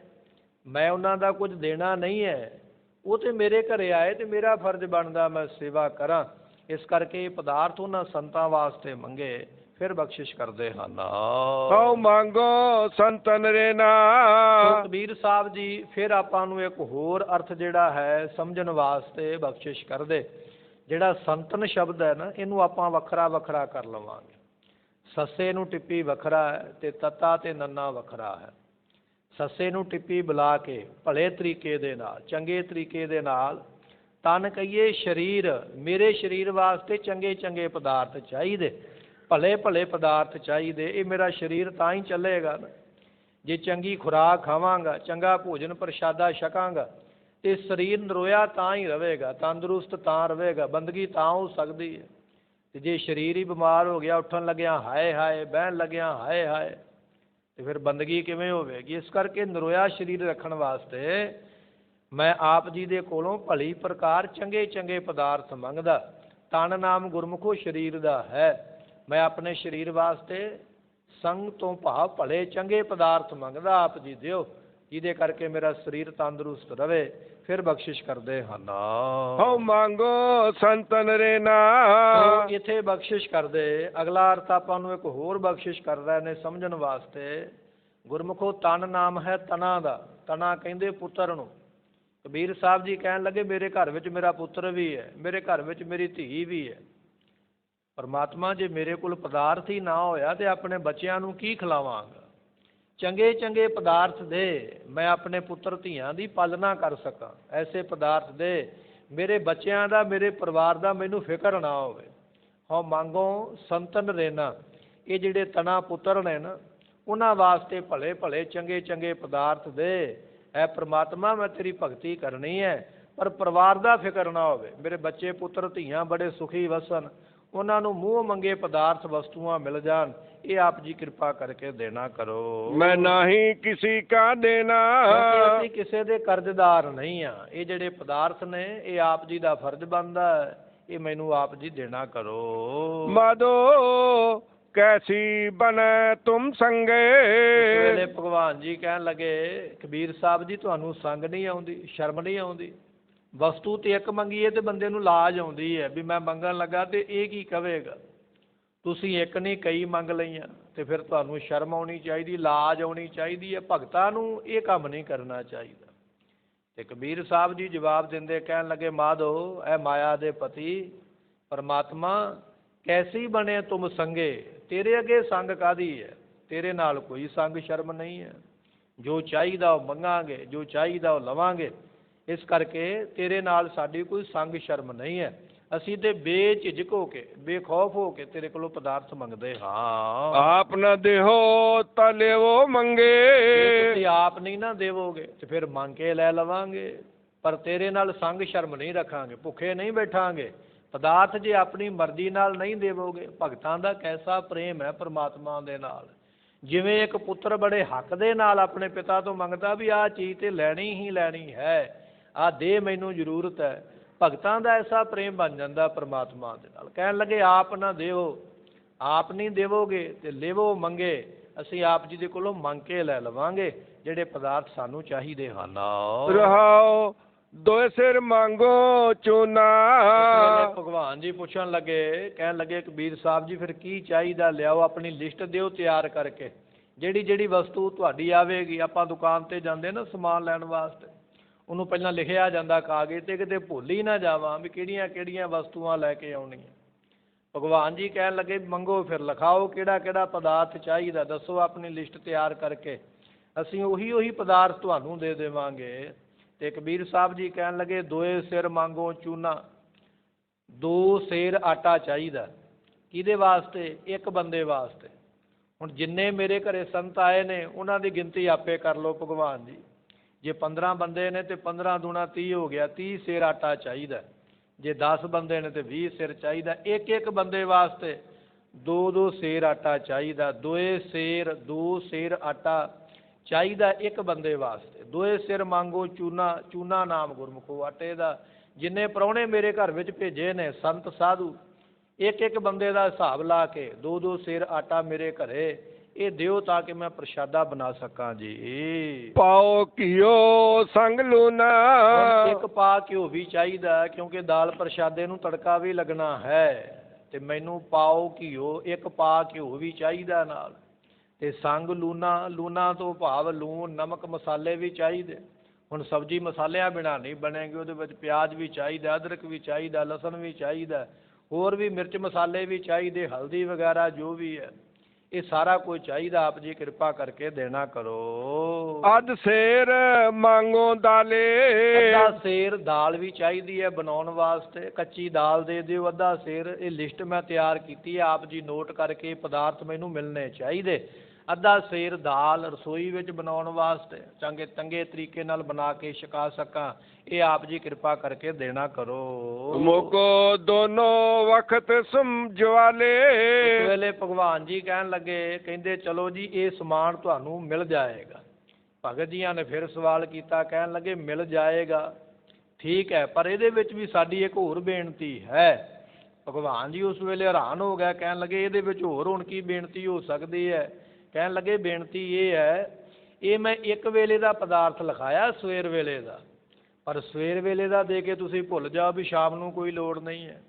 ਮੈਂ ਉਹਨਾਂ ਦਾ ਕੁਝ ਦੇਣਾ ਨਹੀਂ ਹੈ। ਉਹ ਤੇ ਮੇਰੇ ਘਰੇ ਆਏ ਤੇ ਮੇਰਾ ਫਰਜ਼ ਬਣਦਾ ਮੈਂ ਸੇਵਾ ਕਰਾਂ। ਇਸ ਕਰਕੇ ਇਹ ਪਦਾਰਥ ਉਹਨਾਂ ਸੰਤਾਂ ਵਾਸਤੇ ਮੰਗੇ, ਫਿਰ ਬਖਸ਼ਿਸ਼ ਕਰਦੇ ਹਨ। ਹੋ ਮੰਗੋ ਸੰਤਨ ਰੇ ਨਾ। ਕਬੀਰ ਸਾਹਿਬ ਜੀ ਫਿਰ ਆਪਾਂ ਨੂੰ ਇੱਕ ਹੋਰ ਅਰਥ ਜਿਹੜਾ ਹੈ ਸਮਝਣ ਵਾਸਤੇ ਬਖਸ਼ਿਸ਼ ਕਰਦੇ। ਜਿਹੜਾ ਸੰਤਨ ਸ਼ਬਦ ਹੈ ਨਾ, ਇਹਨੂੰ ਆਪਾਂ ਵੱਖਰਾ ਵੱਖਰਾ ਕਰ ਲਵਾਂਗੇ। ਸੱਸੇ ਨੂੰ ਟਿੱਪੀ ਵੱਖਰਾ ਹੈ ਤੇ ਤੱਤਾ ਤੇ ਨੰਨਾ ਵੱਖਰਾ ਹੈ। ਸੱਸੇ ਨੂੰ ਟਿੱਪੀ ਬੁਲਾ ਕੇ ਭਲੇ ਤਰੀਕੇ ਦੇ ਨਾਲ, ਚੰਗੇ ਤਰੀਕੇ ਦੇ ਨਾਲ, ਤਨ ਕਹੀਏ ਸਰੀਰ, ਮੇਰੇ ਸਰੀਰ ਵਾਸਤੇ ਚੰਗੇ ਚੰਗੇ ਪਦਾਰਥ ਚਾਹੀਦੇ, ਭਲੇ ਭਲੇ ਪਦਾਰਥ ਚਾਹੀਦੇ। ਇਹ ਮੇਰਾ ਸਰੀਰ ਤਾਂ ਹੀ ਚੱਲੇਗਾ ਨਾ ਜੇ ਚੰਗੀ ਖੁਰਾਕ ਖਾਵਾਂਗਾ, ਚੰਗਾ ਭੋਜਨ ਪ੍ਰਸ਼ਾਦਾ ਛਕਾਂਗਾ, ਤੇ ਸਰੀਰ ਨਰੋਇਆ ਤਾਂ ਹੀ ਰਹੇਗਾ, ਤੰਦਰੁਸਤ ਤਾਂ ਰਹੇਗਾ, ਬੰਦਗੀ ਤਾਂ ਹੋ ਸਕਦੀ ਹੈ। ਤੇ ਜੇ ਸਰੀਰ ਹੀ ਬਿਮਾਰ ਹੋ ਗਿਆ, ਉੱਠਣ ਲੱਗਿਆ ਹਾਏ ਹਾਏ, ਬਹਿਣ ਲੱਗਿਆ ਹਾਏ ਹਾਏ, ਤੇ ਫਿਰ ਬੰਦਗੀ ਕਿਵੇਂ ਹੋਵੇਗੀ? ਇਸ ਕਰਕੇ ਨਰੋਇਆ ਸਰੀਰ ਰੱਖਣ ਵਾਸਤੇ ਮੈਂ ਆਪ ਜੀ ਦੇ ਕੋਲੋਂ ਭਲੀ ਪ੍ਰਕਾਰ ਚੰਗੇ ਚੰਗੇ ਪਦਾਰਥ ਮੰਗਦਾ। ਤਨ ਨਾਮ ਗੁਰਮੁਖੋ ਸਰੀਰ ਦਾ ਹੈ। ਮੈਂ ਆਪਣੇ ਸਰੀਰ ਵਾਸਤੇ ਸੰਗ ਤੋਂ ਭਾਵ ਭਲੇ ਚੰਗੇ ਪਦਾਰਥ ਮੰਗਦਾ, ਆਪ ਜੀ ਦਿਓ, ਜਿਹਦੇ ਕਰਕੇ ਮੇਰਾ ਸਰੀਰ ਤੰਦਰੁਸਤ ਰਵੇ। ਫਿਰ ਬਖਸ਼ਿਸ਼ ਕਰਦੇ ਹਨ। ਹਉ ਮੰਗੋ ਸੰਤਨ ਰੇਨਾ। ਇੱਥੇ ਬਖਸ਼ਿਸ਼ ਕਰਦੇ, ਅਗਲਾ ਅਰਥ ਆਪਾਂ ਨੂੰ ਇੱਕ ਹੋਰ ਬਖਸ਼ਿਸ਼ ਕਰ ਰਹੇ ਨੇ ਸਮਝਣ ਵਾਸਤੇ। ਗੁਰਮੁਖੋ ਤਨ ਨਾਮ ਹੈ ਤਨਾ ਦਾ, ਤਨਾ ਕਹਿੰਦੇ ਪੁੱਤਰ ਨੂੰ। ਕਬੀਰ ਸਾਹਿਬ ਜੀ ਕਹਿਣ ਲੱਗੇ ਮੇਰੇ ਘਰ ਵਿੱਚ ਮੇਰਾ ਪੁੱਤਰ ਵੀ ਹੈ, ਮੇਰੇ ਘਰ ਵਿੱਚ ਮੇਰੀ ਧੀ ਵੀ ਹੈ। ਪਰਮਾਤਮਾ ਜੇ ਮੇਰੇ ਕੋਲ ਪਦਾਰਥ ਹੀ ਨਾ ਹੋਇਆ ਤੇ ਆਪਣੇ ਬੱਚਿਆਂ ਨੂੰ ਕੀ ਖਿਲਾਵਾਂਗਾ? ਚੰਗੇ ਚੰਗੇ ਪਦਾਰਥ ਦੇ, ਮੈਂ ਆਪਣੇ ਪੁੱਤਰ ਧੀਆਂ ਦੀ ਪਾਲਣਾ ਕਰ ਸਕਾਂ। ਐਸੇ ਪਦਾਰਥ ਦੇ, ਮੇਰੇ ਬੱਚਿਆਂ ਦਾ, ਮੇਰੇ ਪਰਿਵਾਰ ਦਾ ਮੈਨੂੰ ਫਿਕਰ ਨਾ ਹੋਵੇ। ਹਾਂ ਮੰਗੋ ਸੰਤਨ ਰੇਨਾ, ਇਹ ਜਿਹੜੇ ਤਣਾ ਪੁੱਤਰ ਨੇ ਨਾ, ਉਹਨਾਂ ਵਾਸਤੇ ਭਲੇ ਭਲੇ ਚੰਗੇ ਚੰਗੇ ਪਦਾਰਥ ਦੇ। ਐ ਪ੍ਰਮਾਤਮਾ ਮੈਂ ਤੇਰੀ ਭਗਤੀ ਕਰਨੀ ਹੈ, ਪਰ ਪਰਿਵਾਰ ਦਾ ਫਿਕਰ ਨਾ ਹੋਵੇ। ਮੇਰੇ ਬੱਚੇ ਪੁੱਤਰ ਧੀਆਂ ਬੜੇ ਸੁਖੀ ਵਸਣ, ਉਹਨਾਂ ਨੂੰ ਮੂੰਹ ਮੰਗੇ ਪਦਾਰਥ ਵਸਤੂਆਂ ਮਿਲ ਜਾਣ। ਇਹ ਆਪ ਜੀ ਕਿਰਪਾ ਕਰਕੇ ਦੇਣਾ ਕਰੋ। ਮੈਂ ਨਹੀਂ ਕਿਸੇ ਕਾ ਦੇਣਾ। ਅਸੀਂ ਕਿਸੇ ਦੇ ਕਰਜ਼ਦਾਰ ਨਹੀਂ ਆ। ਇਹ ਜਿਹੜੇ ਪਦਾਰਥ ਨੇ ਇਹ ਆਪ ਜੀ ਦਾ ਫਰਜ਼ ਬਣਦਾ ਹੈ, ਇਹ ਮੈਨੂੰ ਆਪ ਜੀ ਦੇਣਾ ਕਰੋ। ਮਾਧੋ ਕੈਸੀ ਬਨੇ ਤੁਮ ਸੰਗੇ। ਇਸ ਵੇਲੇ ਭਗਵਾਨ ਜੀ ਕਹਿਣ ਲੱਗੇ ਕਬੀਰ ਸਾਹਿਬ ਜੀ ਤੁਹਾਨੂੰ ਸੰਗ ਨਹੀਂ ਆਉਂਦੀ, ਸ਼ਰਮ ਨਹੀਂ ਆਉਂਦੀ? ਵਸਤੂ ਤੇ ਇੱਕ ਮੰਗੀਏ ਤੇ ਬੰਦੇ ਨੂੰ ਲਾਜ ਆਉਂਦੀ ਹੈ ਵੀ ਮੈਂ ਮੰਗਣ ਲੱਗਾ ਤੇ ਇਹ ਕੀ ਕਹੇਗਾ। ਤੁਸੀਂ ਇੱਕ ਨਹੀਂ ਕਈ ਮੰਗ ਲਈਆਂ ਤੇ ਫਿਰ ਤੁਹਾਨੂੰ ਸ਼ਰਮ ਆਉਣੀ ਚਾਹੀਦੀ, ਲਾਜ ਆਉਣੀ ਚਾਹੀਦੀ ਹੈ। ਭਗਤਾਂ ਨੂੰ ਇਹ ਕੰਮ ਨਹੀਂ ਕਰਨਾ ਚਾਹੀਦਾ। ਤੇ ਕਬੀਰ ਸਾਹਿਬ ਜੀ ਜਵਾਬ ਦਿੰਦੇ ਕਹਿਣ ਲੱਗੇ ਮਾਧੋ ਐ ਮਾਇਆ ਦੇ ਪਤੀ ਪਰਮਾਤਮਾ ਕੈਸੀ ਬਣੇ ਤੁਮ ਸੰਗੇ, ਤੇਰੇ ਅੱਗੇ ਸੰਗ ਕਾਹਦੀ ਹੈ? ਤੇਰੇ ਨਾਲ ਕੋਈ ਸੰਗ ਸ਼ਰਮ ਨਹੀਂ ਹੈ। ਜੋ ਚਾਹੀਦਾ ਉਹ ਮੰਗਾਂਗੇ, ਜੋ ਚਾਹੀਦਾ ਉਹ ਲਵਾਂਗੇ। ਇਸ ਕਰਕੇ ਤੇਰੇ ਨਾਲ ਸਾਡੀ ਕੋਈ ਸੰਗ ਸ਼ਰਮ ਨਹੀਂ ਹੈ। ਅਸੀਂ ਤੇ ਬੇਝਿਜਕ ਹੋ ਕੇ, ਬੇਖੌਫ ਹੋ ਕੇ ਤੇਰੇ ਕੋਲੋਂ ਪਦਾਰਥ ਮੰਗਦੇ ਹਾਂ। ਆਪ ਨਾ ਦੇਹੋ ਤਾਂ ਲਿਓ ਮੰਗੇ। ਤੁਸੀਂ ਆਪ ਨਹੀਂ ਨਾ ਦੇਵੋਗੇ ਤੇ ਫਿਰ ਮੰਗ ਕੇ ਲੈ ਲਵਾਂਗੇ, ਪਰ ਤੇਰੇ ਨਾਲ ਸੰਗ ਸ਼ਰਮ ਨਹੀਂ ਰੱਖਾਂਗੇ, ਭੁੱਖੇ ਨਹੀਂ ਬੈਠਾਂਗੇ। ਪਦਾਰਥ ਜੇ ਆਪਣੀ ਮਰਜ਼ੀ ਨਾਲ ਨਹੀਂ ਦੇਵੋਗੇ। ਭਗਤਾਂ ਦਾ ਕੈਸਾ ਪ੍ਰੇਮ ਹੈ ਪਰਮਾਤਮਾ ਦੇ ਨਾਲ। ਜਿਵੇਂ ਇੱਕ ਪੁੱਤਰ ਬੜੇ ਹੱਕ ਦੇ ਨਾਲ ਆਪਣੇ ਪਿਤਾ ਤੋਂ ਮੰਗਦਾ ਵੀ ਆਹ ਚੀਜ਼ ਤੇ ਲੈਣੀ ਹੀ ਲੈਣੀ ਹੈ, ਆਹ ਦੇ ਮੈਨੂੰ ਜ਼ਰੂਰਤ ਹੈ। ਭਗਤਾਂ ਦਾ ਐਸਾ ਪ੍ਰੇਮ ਬਣ ਜਾਂਦਾ ਪਰਮਾਤਮਾ ਦੇ ਨਾਲ। ਕਹਿਣ ਲੱਗੇ ਆਪ ਨਾ ਦੇਵੋ, ਆਪ ਨਹੀਂ ਦੇਵੋਗੇ ਤੇ ਲੇਵੋ ਮੰਗੇ। ਅਸੀਂ ਆਪ ਜੀ ਦੇ ਕੋਲੋਂ ਮੰਗ ਕੇ ਲੈ ਲਵਾਂਗੇ ਜਿਹੜੇ ਪਦਾਰਥ ਸਾਨੂੰ ਚਾਹੀਦੇ ਹਨ। ਰਹਾਓ ਦੋਏ ਸਿਰ ਮੰਗੋ ਚੂਨਾ। ਭਗਵਾਨ ਜੀ ਪੁੱਛਣ ਲੱਗੇ, ਕਹਿਣ ਲੱਗੇ ਕਬੀਰ ਸਾਹਿਬ ਜੀ ਫਿਰ ਕੀ ਚਾਹੀਦਾ ਲਿਆਓ, ਆਪਣੀ ਲਿਸਟ ਦਿਓ ਤਿਆਰ ਕਰਕੇ। ਜਿਹੜੀ ਜਿਹੜੀ ਵਸਤੂ ਤੁਹਾਡੀ ਆਵੇਗੀ, ਆਪਾਂ ਦੁਕਾਨ ਤੇ ਜਾਂਦੇ ਨਾ ਸਮਾਨ ਲੈਣ ਵਾਸਤੇ, ਉਹਨੂੰ ਪਹਿਲਾਂ ਲਿਖਿਆ ਜਾਂਦਾ ਕਾਗਜ਼ ਤੇ, ਕਿਤੇ ਭੁੱਲ ਹੀ ਨਾ ਜਾਵਾਂ ਵੀ ਕਿਹੜੀਆਂ ਕਿਹੜੀਆਂ ਵਸਤੂਆਂ ਲੈ ਕੇ ਆਉਣੀਆਂ। ਭਗਵਾਨ ਜੀ ਕਹਿਣ ਲੱਗੇ ਮੰਗੋ, ਫਿਰ ਲਿਖਾਓ ਕਿਹੜਾ ਕਿਹੜਾ ਪਦਾਰਥ ਚਾਹੀਦਾ, ਦੱਸੋ ਆਪਣੀ ਲਿਸਟ ਤਿਆਰ ਕਰਕੇ, ਅਸੀਂ ਉਹੀ ਪਦਾਰਥ ਤੁਹਾਨੂੰ ਦੇ ਦੇਵਾਂਗੇ। ਤੇ ਕਬੀਰ ਸਾਹਿਬ ਜੀ ਕਹਿਣ ਲੱਗੇ ਦੋਏ ਸਿਰ ਮੰਗੋ ਚੂਨਾ, 2 ਸੇਰ ਆਟਾ ਚਾਹੀਦਾ। ਕਿਹਦੇ ਵਾਸਤੇ? ਇੱਕ ਬੰਦੇ ਵਾਸਤੇ। ਹੁਣ ਜਿੰਨੇ ਮੇਰੇ ਘਰੇ ਸੰਤ ਆਏ ਨੇ ਉਹਨਾਂ ਦੀ ਗਿਣਤੀ ਆਪੇ ਕਰ ਲਓ ਭਗਵਾਨ ਜੀ। ਜੇ 15 ਬੰਦੇ ਨੇ ਤੇ 15 ਦੂਣਾ 30 ਹੋ ਗਿਆ, 30 ਸੇਰ ਆਟਾ ਚਾਹੀਦਾ। ਜੇ 10 ਬੰਦੇ ਨੇ ਤੇ 20 ਸਿਰ ਚਾਹੀਦਾ। ਇੱਕ ਇੱਕ ਬੰਦੇ ਵਾਸਤੇ 2-2 ਸੇਰ ਆਟਾ ਚਾਹੀਦਾ। 2 ਸੇਰ ਆਟਾ ਚਾਹੀਦਾ ਇੱਕ ਬੰਦੇ ਵਾਸਤੇ। 2 ਸਿਰ ਮੰਗੋ ਚੂਨਾ, ਚੂਨਾ ਨਾਮ ਗੁਰਮੁਖੋ ਆਟੇ ਦਾ। ਜਿੰਨੇ ਪ੍ਰਾਹੁਣੇ ਮੇਰੇ ਘਰ ਵਿੱਚ ਭੇਜੇ ਨੇ ਸੰਤ ਸਾਧੂ, ਇੱਕ ਇੱਕ ਬੰਦੇ ਦਾ ਹਿਸਾਬ ਲਾ ਕੇ 2-2 ਸੇਰ ਆਟਾ ਮੇਰੇ ਘਰੇ ਇਹ ਦਿਓ ਤਾਂ ਕਿ ਮੈਂ ਪ੍ਰਸ਼ਾਦਾ ਬਣਾ ਸਕਾਂ ਜੀ। ਪਾਓ ਘਿਓ ਸੰਗ ਲੂਣਾ। ਇੱਕ ਪਾ ਘਿਓ ਵੀ ਚਾਹੀਦਾ ਕਿਉਂਕਿ ਦਾਲ ਪ੍ਰਸ਼ਾਦੇ ਨੂੰ ਤੜਕਾ ਵੀ ਲੱਗਣਾ ਹੈ। ਤੇ ਮੈਨੂੰ ਪਾਓ ਘਿਓ, ਇੱਕ ਪਾ ਘਿਓ ਵੀ ਚਾਹੀਦਾ ਨਾਲ। ਤੇ ਸੰਗ ਲੂਣਾ, ਲੂਣਾ ਤੋਂ ਭਾਵ ਲੂਣ ਨਮਕ ਮਸਾਲੇ ਵੀ ਚਾਹੀਦੇ। ਹੁਣ ਸਬਜ਼ੀ ਮਸਾਲਿਆਂ ਬਿਨਾਂ ਨਹੀਂ ਬਣੇਗੀ, ਉਹਦੇ ਵਿੱਚ ਪਿਆਜ਼ ਵੀ ਚਾਹੀਦਾ, ਅਦਰਕ ਵੀ ਚਾਹੀਦਾ, ਲਸਣ ਵੀ ਚਾਹੀਦਾ, ਹੋਰ ਵੀ ਮਿਰਚ ਮਸਾਲੇ ਵੀ ਚਾਹੀਦੇ, ਹਲਦੀ ਵਗੈਰਾ ਜੋ ਵੀ ਹੈ। ਇਹ ਸਾਰਾ ਕੁਝ ਚਾਹੀਦਾ, ਆਪ ਜੀ ਕਿਰਪਾ ਕਰਕੇ ਦੇਣਾ ਕਰੋ। ਅਧ ਸੇਰ ਮੰਗੋ ਦਾਲੇ, ਅੱਧਾ ਸੇਰ ਦਾਲ ਵੀ ਚਾਹੀਦੀ ਹੈ ਬਣਾਉਣ ਵਾਸਤੇ, ਕੱਚੀ ਦਾਲ ਦੇ ਦਿਓ ਅੱਧਾ ਸੇਰ। ਇਹ ਲਿਸਟ ਮੈਂ ਤਿਆਰ ਕੀਤੀ ਹੈ, ਆਪ ਜੀ ਨੋਟ ਕਰਕੇ ਪਦਾਰਥ ਮੈਨੂੰ ਮਿਲਣੇ ਚਾਹੀਦੇ। ਅੱਧਾ ਸੇਰ ਦਾਲ ਰਸੋਈ ਵਿੱਚ ਬਣਾਉਣ ਵਾਸਤੇ, ਚੰਗੇ ਤਰੀਕੇ ਨਾਲ ਬਣਾ ਕੇ ਛਕਾ ਸਕਾਂ, ਇਹ ਆਪ ਜੀ ਕਿਰਪਾ ਕਰਕੇ ਦੇਣਾ ਕਰੋ। ਮੋਕੋ ਦੋਨੋਂ ਵਕਤ ਸਮਝਵਾਲੇ, ਉਸ ਵੇਲੇ ਭਗਵਾਨ ਜੀ ਕਹਿਣ ਲੱਗੇ, ਕਹਿੰਦੇ ਚਲੋ ਜੀ ਇਹ ਸਮਾਨ ਤੁਹਾਨੂੰ ਮਿਲ ਜਾਏਗਾ। ਭਗਤ ਜੀਆਂ ਨੇ ਫਿਰ ਸਵਾਲ ਕੀਤਾ, ਕਹਿਣ ਲੱਗੇ ਮਿਲ ਜਾਏਗਾ ਠੀਕ ਹੈ, ਪਰ ਇਹਦੇ ਵਿੱਚ ਵੀ ਸਾਡੀ ਇੱਕ ਹੋਰ ਬੇਨਤੀ ਹੈ। ਭਗਵਾਨ ਜੀ ਉਸ ਵੇਲੇ ਹੈਰਾਨ ਹੋ ਗਿਆ, ਕਹਿਣ ਲੱਗੇ ਇਹਦੇ ਵਿੱਚ ਹੋਰ ਹੁਣ ਕੀ ਬੇਨਤੀ ਹੋ ਸਕਦੀ ਹੈ? ਕਹਿਣ ਲੱਗੇ ਬੇਨਤੀ ਇਹ ਹੈ, ਇਹ ਮੈਂ ਇੱਕ ਵੇਲੇ ਦਾ ਪਦਾਰਥ ਲਿਖਾਇਆ ਸਵੇਰ ਵੇਲੇ ਦਾ, ਪਰ ਸਵੇਰ ਵੇਲੇ ਦਾ ਦੇ ਕੇ ਤੁਸੀਂ ਭੁੱਲ ਜਾਓ ਵੀ ਸ਼ਾਮ ਨੂੰ ਕੋਈ ਲੋੜ ਨਹੀਂ ਹੈ।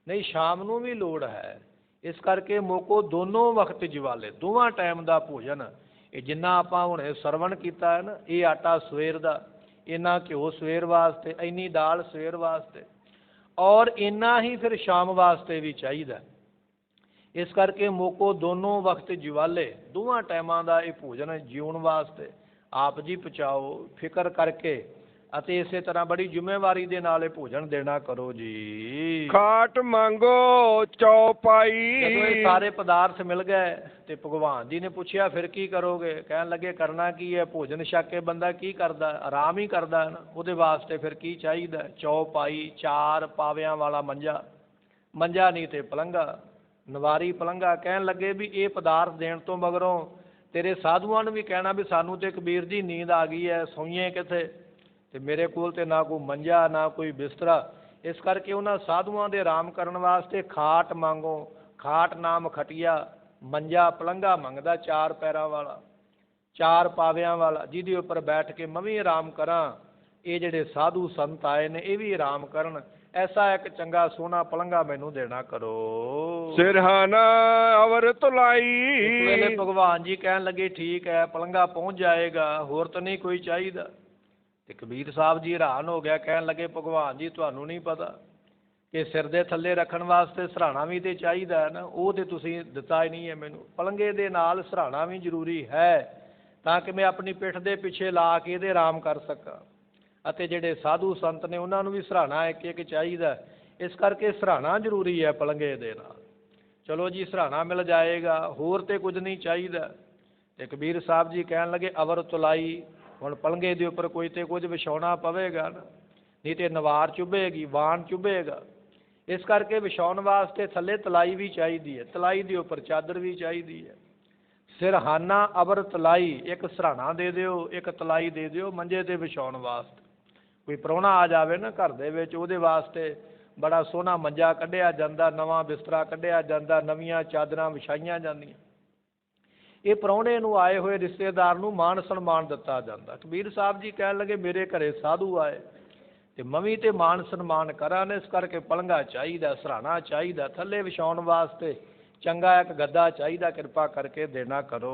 ਨਹੀਂ, ਸ਼ਾਮ ਨੂੰ ਵੀ ਲੋੜ ਹੈ। ਇਸ ਕਰਕੇ ਮੋਕੋ ਦੋਨੋਂ ਵਕਤ ਜਵਾਲੇ, ਦੋਵਾਂ ਟਾਈਮ ਦਾ ਭੋਜਨ। ਇਹ ਜਿੰਨਾ ਆਪਾਂ ਹੁਣੇ ਸਰਵਣ ਕੀਤਾ ਹੈ ਨਾ, ਇਹ ਆਟਾ ਸਵੇਰ ਦਾ, ਇੰਨਾ ਘਿਓ ਸਵੇਰ ਵਾਸਤੇ, ਇੰਨੀ ਦਾਲ ਸਵੇਰ ਵਾਸਤੇ, ਔਰ ਇੰਨਾ ਹੀ ਫਿਰ ਸ਼ਾਮ ਵਾਸਤੇ ਵੀ ਚਾਹੀਦਾ। ਇਸ ਕਰਕੇ ਮੋਕੋ ਦੋਨੋਂ ਵਕਤ ਜਵਾਲੇ, ਦੋਵਾਂ ਟਾਈਮਾਂ ਦਾ ਇਹ ਭੋਜਨ ਜਿਉਣ ਵਾਸਤੇ ਆਪ ਜੀ ਪਹੁੰਚਾਓ ਫਿਕਰ ਕਰਕੇ, ਅਤੇ ਇਸੇ ਤਰ੍ਹਾਂ ਬੜੀ ਜ਼ਿੰਮੇਵਾਰੀ ਦੇ ਨਾਲ ਇਹ ਭੋਜਨ ਦੇਣਾ ਕਰੋ ਜੀ। ਖਾਟ ਮੰਗੋ ਚੌਪਾਈ, ਜਦੋਂ ਇਹ ਸਾਰੇ ਪਦਾਰਥ ਮਿਲ ਗਏ ਤੇ ਭਗਵਾਨ ਜੀ ਨੇ ਪੁੱਛਿਆ ਫਿਰ ਕੀ ਕਰੋਗੇ? ਕਹਿਣ ਲੱਗੇ ਕਰਨਾ ਕੀ ਹੈ, ਭੋਜਨ ਛਕ ਕੇ ਬੰਦਾ ਕੀ ਕਰਦਾ? ਆਰਾਮ ਹੀ ਕਰਦਾ ਨਾ। ਉਹਦੇ ਵਾਸਤੇ ਫਿਰ ਕੀ ਚਾਹੀਦਾ? ਚੌਪਾਈ, 4 ਪਾਵਿਆਂ ਵਾਲਾ ਮੰਜਾ, ਮੰਜਾ ਨਹੀਂ ਤੇ ਪਲੰਘਾ, ਨਵਾਰੀ ਪਲੰਘਾ। ਕਹਿਣ ਲੱਗੇ ਵੀ ਇਹ ਪਦਾਰਥ ਦੇਣ ਤੋਂ ਮਗਰੋਂ ਤੇਰੇ ਸਾਧੂਆਂ ਨੂੰ ਵੀ ਕਹਿਣਾ ਵੀ ਸਾਨੂੰ ਤੇ ਕਬੀਰ ਜੀ ਨੀਂਦ ਆ ਗਈ ਹੈ, ਸੋਈਏ ਕਿੱਥੇ? ਤੇ ਮੇਰੇ ਕੋਲ ਤੇ ਨਾ ਕੋਈ ਮੰਜਾ ਨਾ ਕੋਈ ਬਿਸਤਰਾ। ਇਸ ਕਰਕੇ ਉਹਨਾਂ ਸਾਧੂਆਂ ਦੇ ਆਰਾਮ ਕਰਨ ਵਾਸਤੇ ਖਾਟ ਮੰਗੋ। ਖਾਟ ਨਾਮ ਖਟੀਆ, ਮੰਜਾ ਪਲੰਘਾ ਮੰਗਦਾ 4 ਪੈਰਾਂ ਵਾਲਾ, 4 ਪਾਵਿਆਂ ਵਾਲਾ, ਜਿਹਦੇ ਉੱਪਰ ਬੈਠ ਕੇ ਮੈਂ ਵੀ ਆਰਾਮ ਕਰਾਂ, ਇਹ ਜਿਹੜੇ ਸਾਧੂ ਸੰਤ ਆਏ ਨੇ ਇਹ ਵੀ ਆਰਾਮ ਕਰਨ। ਐਸਾ ਇੱਕ ਚੰਗਾ ਸੋਹਣਾ ਪਲੰਘਾ ਮੈਨੂੰ ਦੇਣਾ ਕਰੋ। ਸਿਰਹਾਨਾ ਅਵਰ ਤੁਲਾਈ, ਇਸ ਵੇਲੇ ਭਗਵਾਨ ਜੀ ਕਹਿਣ ਲੱਗੇ ਠੀਕ ਹੈ, ਪਲੰਘਾ ਪਹੁੰਚ ਜਾਏਗਾ, ਹੋਰ ਤਾਂ ਨਹੀਂ ਕੋਈ ਚਾਹੀਦਾ। ਤੇ ਕਬੀਰ ਸਾਹਿਬ ਜੀ ਹੈਰਾਨ ਹੋ ਗਿਆ, ਕਹਿਣ ਲੱਗੇ ਭਗਵਾਨ ਜੀ ਤੁਹਾਨੂੰ ਨਹੀਂ ਪਤਾ ਕਿ ਸਿਰ ਦੇ ਥੱਲੇ ਰੱਖਣ ਵਾਸਤੇ ਸਰਾਣਾ ਵੀ ਤੇ ਚਾਹੀਦਾ ਹੈ ਨਾ, ਉਹ ਤੇ ਤੁਸੀਂ ਦਿੱਤਾ ਹੀ ਨਹੀਂ ਹੈ ਮੈਨੂੰ। ਪਲੰਘੇ ਦੇ ਨਾਲ ਸਰਾਣਾ ਵੀ ਜ਼ਰੂਰੀ ਹੈ ਤਾਂ ਕਿ ਮੈਂ ਆਪਣੀ ਪਿੱਠ ਦੇ ਪਿੱਛੇ ਲਾ ਕੇ ਇਹਦੇ ਆਰਾਮ ਕਰ ਸਕਾਂ, ਅਤੇ ਜਿਹੜੇ ਸਾਧੂ ਸੰਤ ਨੇ ਉਹਨਾਂ ਨੂੰ ਵੀ ਸਰਾਣਾ ਇੱਕ ਇੱਕ ਚਾਹੀਦਾ। ਇਸ ਕਰਕੇ ਸਰਾਣਾ ਜ਼ਰੂਰੀ ਹੈ ਪਲੰਘੇ ਦੇ ਨਾਲ। ਚਲੋ ਜੀ ਸਰਾਣਾ ਮਿਲ ਜਾਏਗਾ, ਹੋਰ ਤੇ ਕੁਝ ਨਹੀਂ ਚਾਹੀਦਾ। ਤੇ ਕਬੀਰ ਸਾਹਿਬ ਜੀ ਕਹਿਣ ਲੱਗੇ ਅਵਰ ਤੁਲਾਈ, ਹੁਣ ਪਲੰਘੇ ਦੇ ਉੱਪਰ ਕੋਈ ਤੇ ਕੁਝ ਵਿਛਾਉਣਾ ਪਵੇਗਾ ਨਾ, ਨਹੀਂ ਤੇ ਨਵਾਰ ਚੁੱਭੇਗੀ, ਵਾਣ ਚੁੱਭੇਗਾ। ਇਸ ਕਰਕੇ ਵਿਛਾਉਣ ਵਾਸਤੇ ਥੱਲੇ ਤਲਾਈ ਵੀ ਚਾਹੀਦੀ ਹੈ, ਤਲਾਈ ਦੇ ਉੱਪਰ ਚਾਦਰ ਵੀ ਚਾਹੀਦੀ ਹੈ। ਸਿਰਹਾਨਾ ਅਵਰ ਤਲਾਈ, ਇੱਕ ਸਰਾਣਾ ਦੇ ਦਿਓ, ਇੱਕ ਤਲਾਈ ਦੇ ਦਿਓ ਮੰਜੇ ਤੇ ਵਿਛਾਉਣ ਵਾਸਤੇ। ਕੋਈ ਪ੍ਰਾਹੁਣਾ ਆ ਜਾਵੇ ਨਾ ਘਰ ਦੇ ਵਿੱਚ, ਉਹਦੇ ਵਾਸਤੇ ਬੜਾ ਸੋਹਣਾ ਮੰਜਾ ਕੱਢਿਆ ਜਾਂਦਾ, ਨਵਾਂ ਬਿਸਤਰਾ ਕੱਢਿਆ ਜਾਂਦਾ, ਨਵੀਆਂ ਚਾਦਰਾਂ ਵਿਛਾਈਆਂ ਜਾਂਦੀਆਂ। ਇਹ ਪ੍ਰਾਹੁਣੇ ਨੂੰ, ਆਏ ਹੋਏ ਰਿਸ਼ਤੇਦਾਰ ਨੂੰ ਮਾਣ ਸਨਮਾਨ ਦਿੱਤਾ ਜਾਂਦਾ। ਕਬੀਰ ਸਾਹਿਬ ਜੀ ਕਹਿਣ ਲੱਗੇ ਮੇਰੇ ਘਰੇ ਸਾਧੂ ਆਏ ਤੇ ਮੈਂ ਵੀ ਤੇ ਮਾਣ ਸਨਮਾਨ ਕਰਾਂ ਨੇ, ਇਸ ਕਰਕੇ ਪਲੰਘਾ ਚਾਹੀਦਾ, ਸਰਾਣਾ ਚਾਹੀਦਾ, ਥੱਲੇ ਵਿਛਾਉਣ ਵਾਸਤੇ ਚੰਗਾ ਇੱਕ ਗੱਦਾ ਚਾਹੀਦਾ, ਕਿਰਪਾ ਕਰਕੇ ਦੇਣਾ ਕਰੋ।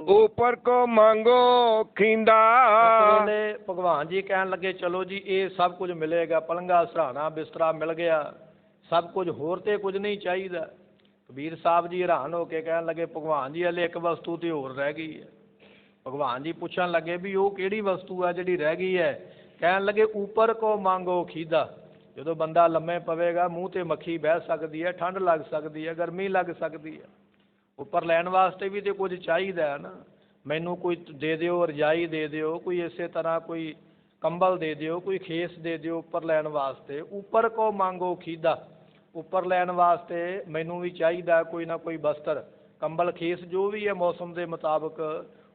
ਉੱਪਰ ਕੋ ਮੰਗੋ ਖਿੰਦਾ, ਇਸ ਵੇਲੇ ਭਗਵਾਨ ਜੀ ਕਹਿਣ ਲੱਗੇ ਚਲੋ ਜੀ ਇਹ ਸਭ ਕੁਝ ਮਿਲੇਗਾ, ਪਲੰਘਾ ਸਰਾਣਾ ਬਿਸਤਰਾ ਮਿਲ ਗਿਆ, ਸਭ ਕੁਝ, ਹੋਰ ਤੇ ਕੁਝ ਨਹੀਂ ਚਾਹੀਦਾ। ਕਬੀਰ ਸਾਹਿਬ ਜੀ ਹੈਰਾਨ ਹੋ ਕੇ ਕਹਿਣ ਲੱਗੇ ਭਗਵਾਨ ਜੀ ਹਲੇ ਇੱਕ ਵਸਤੂ ਤੇ ਹੋਰ ਰਹਿ ਗਈ ਹੈ। ਭਗਵਾਨ ਜੀ ਪੁੱਛਣ ਲੱਗੇ ਵੀ ਉਹ ਕਿਹੜੀ ਵਸਤੂ ਹੈ ਜਿਹੜੀ ਰਹਿ ਗਈ ਹੈ? ਕਹਿਣ ਲੱਗੇ ਉੱਪਰ ਕੋ ਮੰਗੋ ਖੀਦਾ, ਜਦੋਂ ਬੰਦਾ ਲੰਮੇ ਪਵੇਗਾ ਮੂੰਹ ਤੇ ਮੱਖੀ ਬਹਿ ਸਕਦੀ ਹੈ, ਠੰਡ ਲੱਗ ਸਕਦੀ ਹੈ, ਗਰਮੀ ਲੱਗ ਸਕਦੀ ਹੈ, ਉੱਪਰ ਲੈਣ ਵਾਸਤੇ ਵੀ ਤੇ ਕੁਝ ਚਾਹੀਦਾ ਹੈ ਨਾ। ਮੈਨੂੰ ਕੋਈ ਦੇ ਦਿਓ, ਰਜਾਈ ਦੇ ਦਿਓ, ਕੋਈ ਇਸੇ ਤਰ੍ਹਾਂ ਕੋਈ ਕੰਬਲ ਦੇ ਦਿਓ, ਕੋਈ ਖੇਸ ਦੇ ਦਿਓ ਉੱਪਰ ਲੈਣ ਵਾਸਤੇ। ਉੱਪਰ ਕੋ ਮੰਗੋ ਖੀਦਾ, ਉੱਪਰ ਲੈਣ ਵਾਸਤੇ ਮੈਨੂੰ ਵੀ ਚਾਹੀਦਾ ਕੋਈ ਨਾ ਕੋਈ ਬਸਤਰ, ਕੰਬਲ, ਖੇਸ, ਜੋ ਵੀ ਹੈ ਮੌਸਮ ਦੇ ਮੁਤਾਬਕ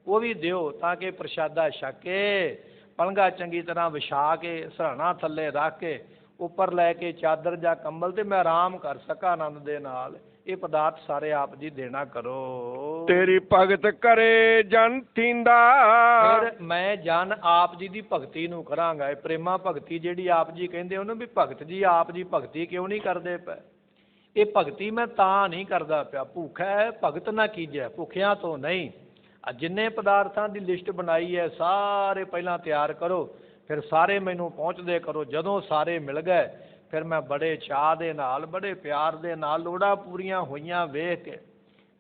ਉਹ ਵੀ ਦਿਓ, ਤਾਂ ਕਿ ਪ੍ਰਸ਼ਾਦਾ ਛਕ ਕੇ ਪਲੰਘਾ ਚੰਗੀ ਤਰ੍ਹਾਂ ਵਿਛਾ ਕੇ ਸਰਾਣਾ ਥੱਲੇ ਰੱਖ ਕੇ ਉੱਪਰ ਲੈ ਕੇ ਚਾਦਰ ਜਾਂ ਕੰਬਲ ਤੇ ਮੈਂ ਆਰਾਮ ਕਰ ਸਕਾਂ ਆਨੰਦ ਦੇ ਨਾਲ। ਇਹ ਪਦਾਰਥ ਸਾਰੇ ਆਪ ਜੀ ਦੇਣਾ ਕਰੋ। ਤੇਰੀ ਭਗਤ ਕਰੇ ਜਨ ਥੀਂਦਾ, ਫਿਰ ਮੈਂ ਜਨ ਆਪ ਜੀ ਦੀ ਭਗਤੀ ਨੂੰ ਕਰਾਂਗਾ। ਇਹ ਪ੍ਰੇਮਾ ਭਗਤੀ ਜਿਹੜੀ ਆਪ ਜੀ ਕਹਿੰਦੇ ਉਹਨੂੰ ਵੀ ਭਗਤ ਜੀ ਆਪ ਜੀ ਭਗਤੀ ਕਿਉਂ ਨਹੀਂ ਕਰਦੇ ਪਏ? ਇਹ ਭਗਤੀ ਮੈਂ ਤਾਂ ਨਹੀਂ ਕਰਦਾ ਪਿਆ, ਭੁੱਖਾ ਹੈ ਭਗਤ ਨਾ ਕੀਜੈ, ਭੁੱਖਿਆਂ ਤੋਂ ਨਹੀਂ। ਜਿੰਨੇ ਪਦਾਰਥਾਂ ਦੀ ਲਿਸਟ ਬਣਾਈ ਹੈ ਸਾਰੇ ਪਹਿਲਾਂ ਤਿਆਰ ਕਰੋ, ਫਿਰ ਸਾਰੇ ਮੈਨੂੰ ਪਹੁੰਚਦੇ ਕਰੋ। ਜਦੋਂ ਸਾਰੇ ਮਿਲ ਗਏ ਫਿਰ ਮੈਂ ਬੜੇ ਚਾਅ ਦੇ ਨਾਲ, ਬੜੇ ਪਿਆਰ ਦੇ ਨਾਲ, ਲੋੜਾਂ ਪੂਰੀਆਂ ਹੋਈਆਂ ਵੇਖ ਕੇ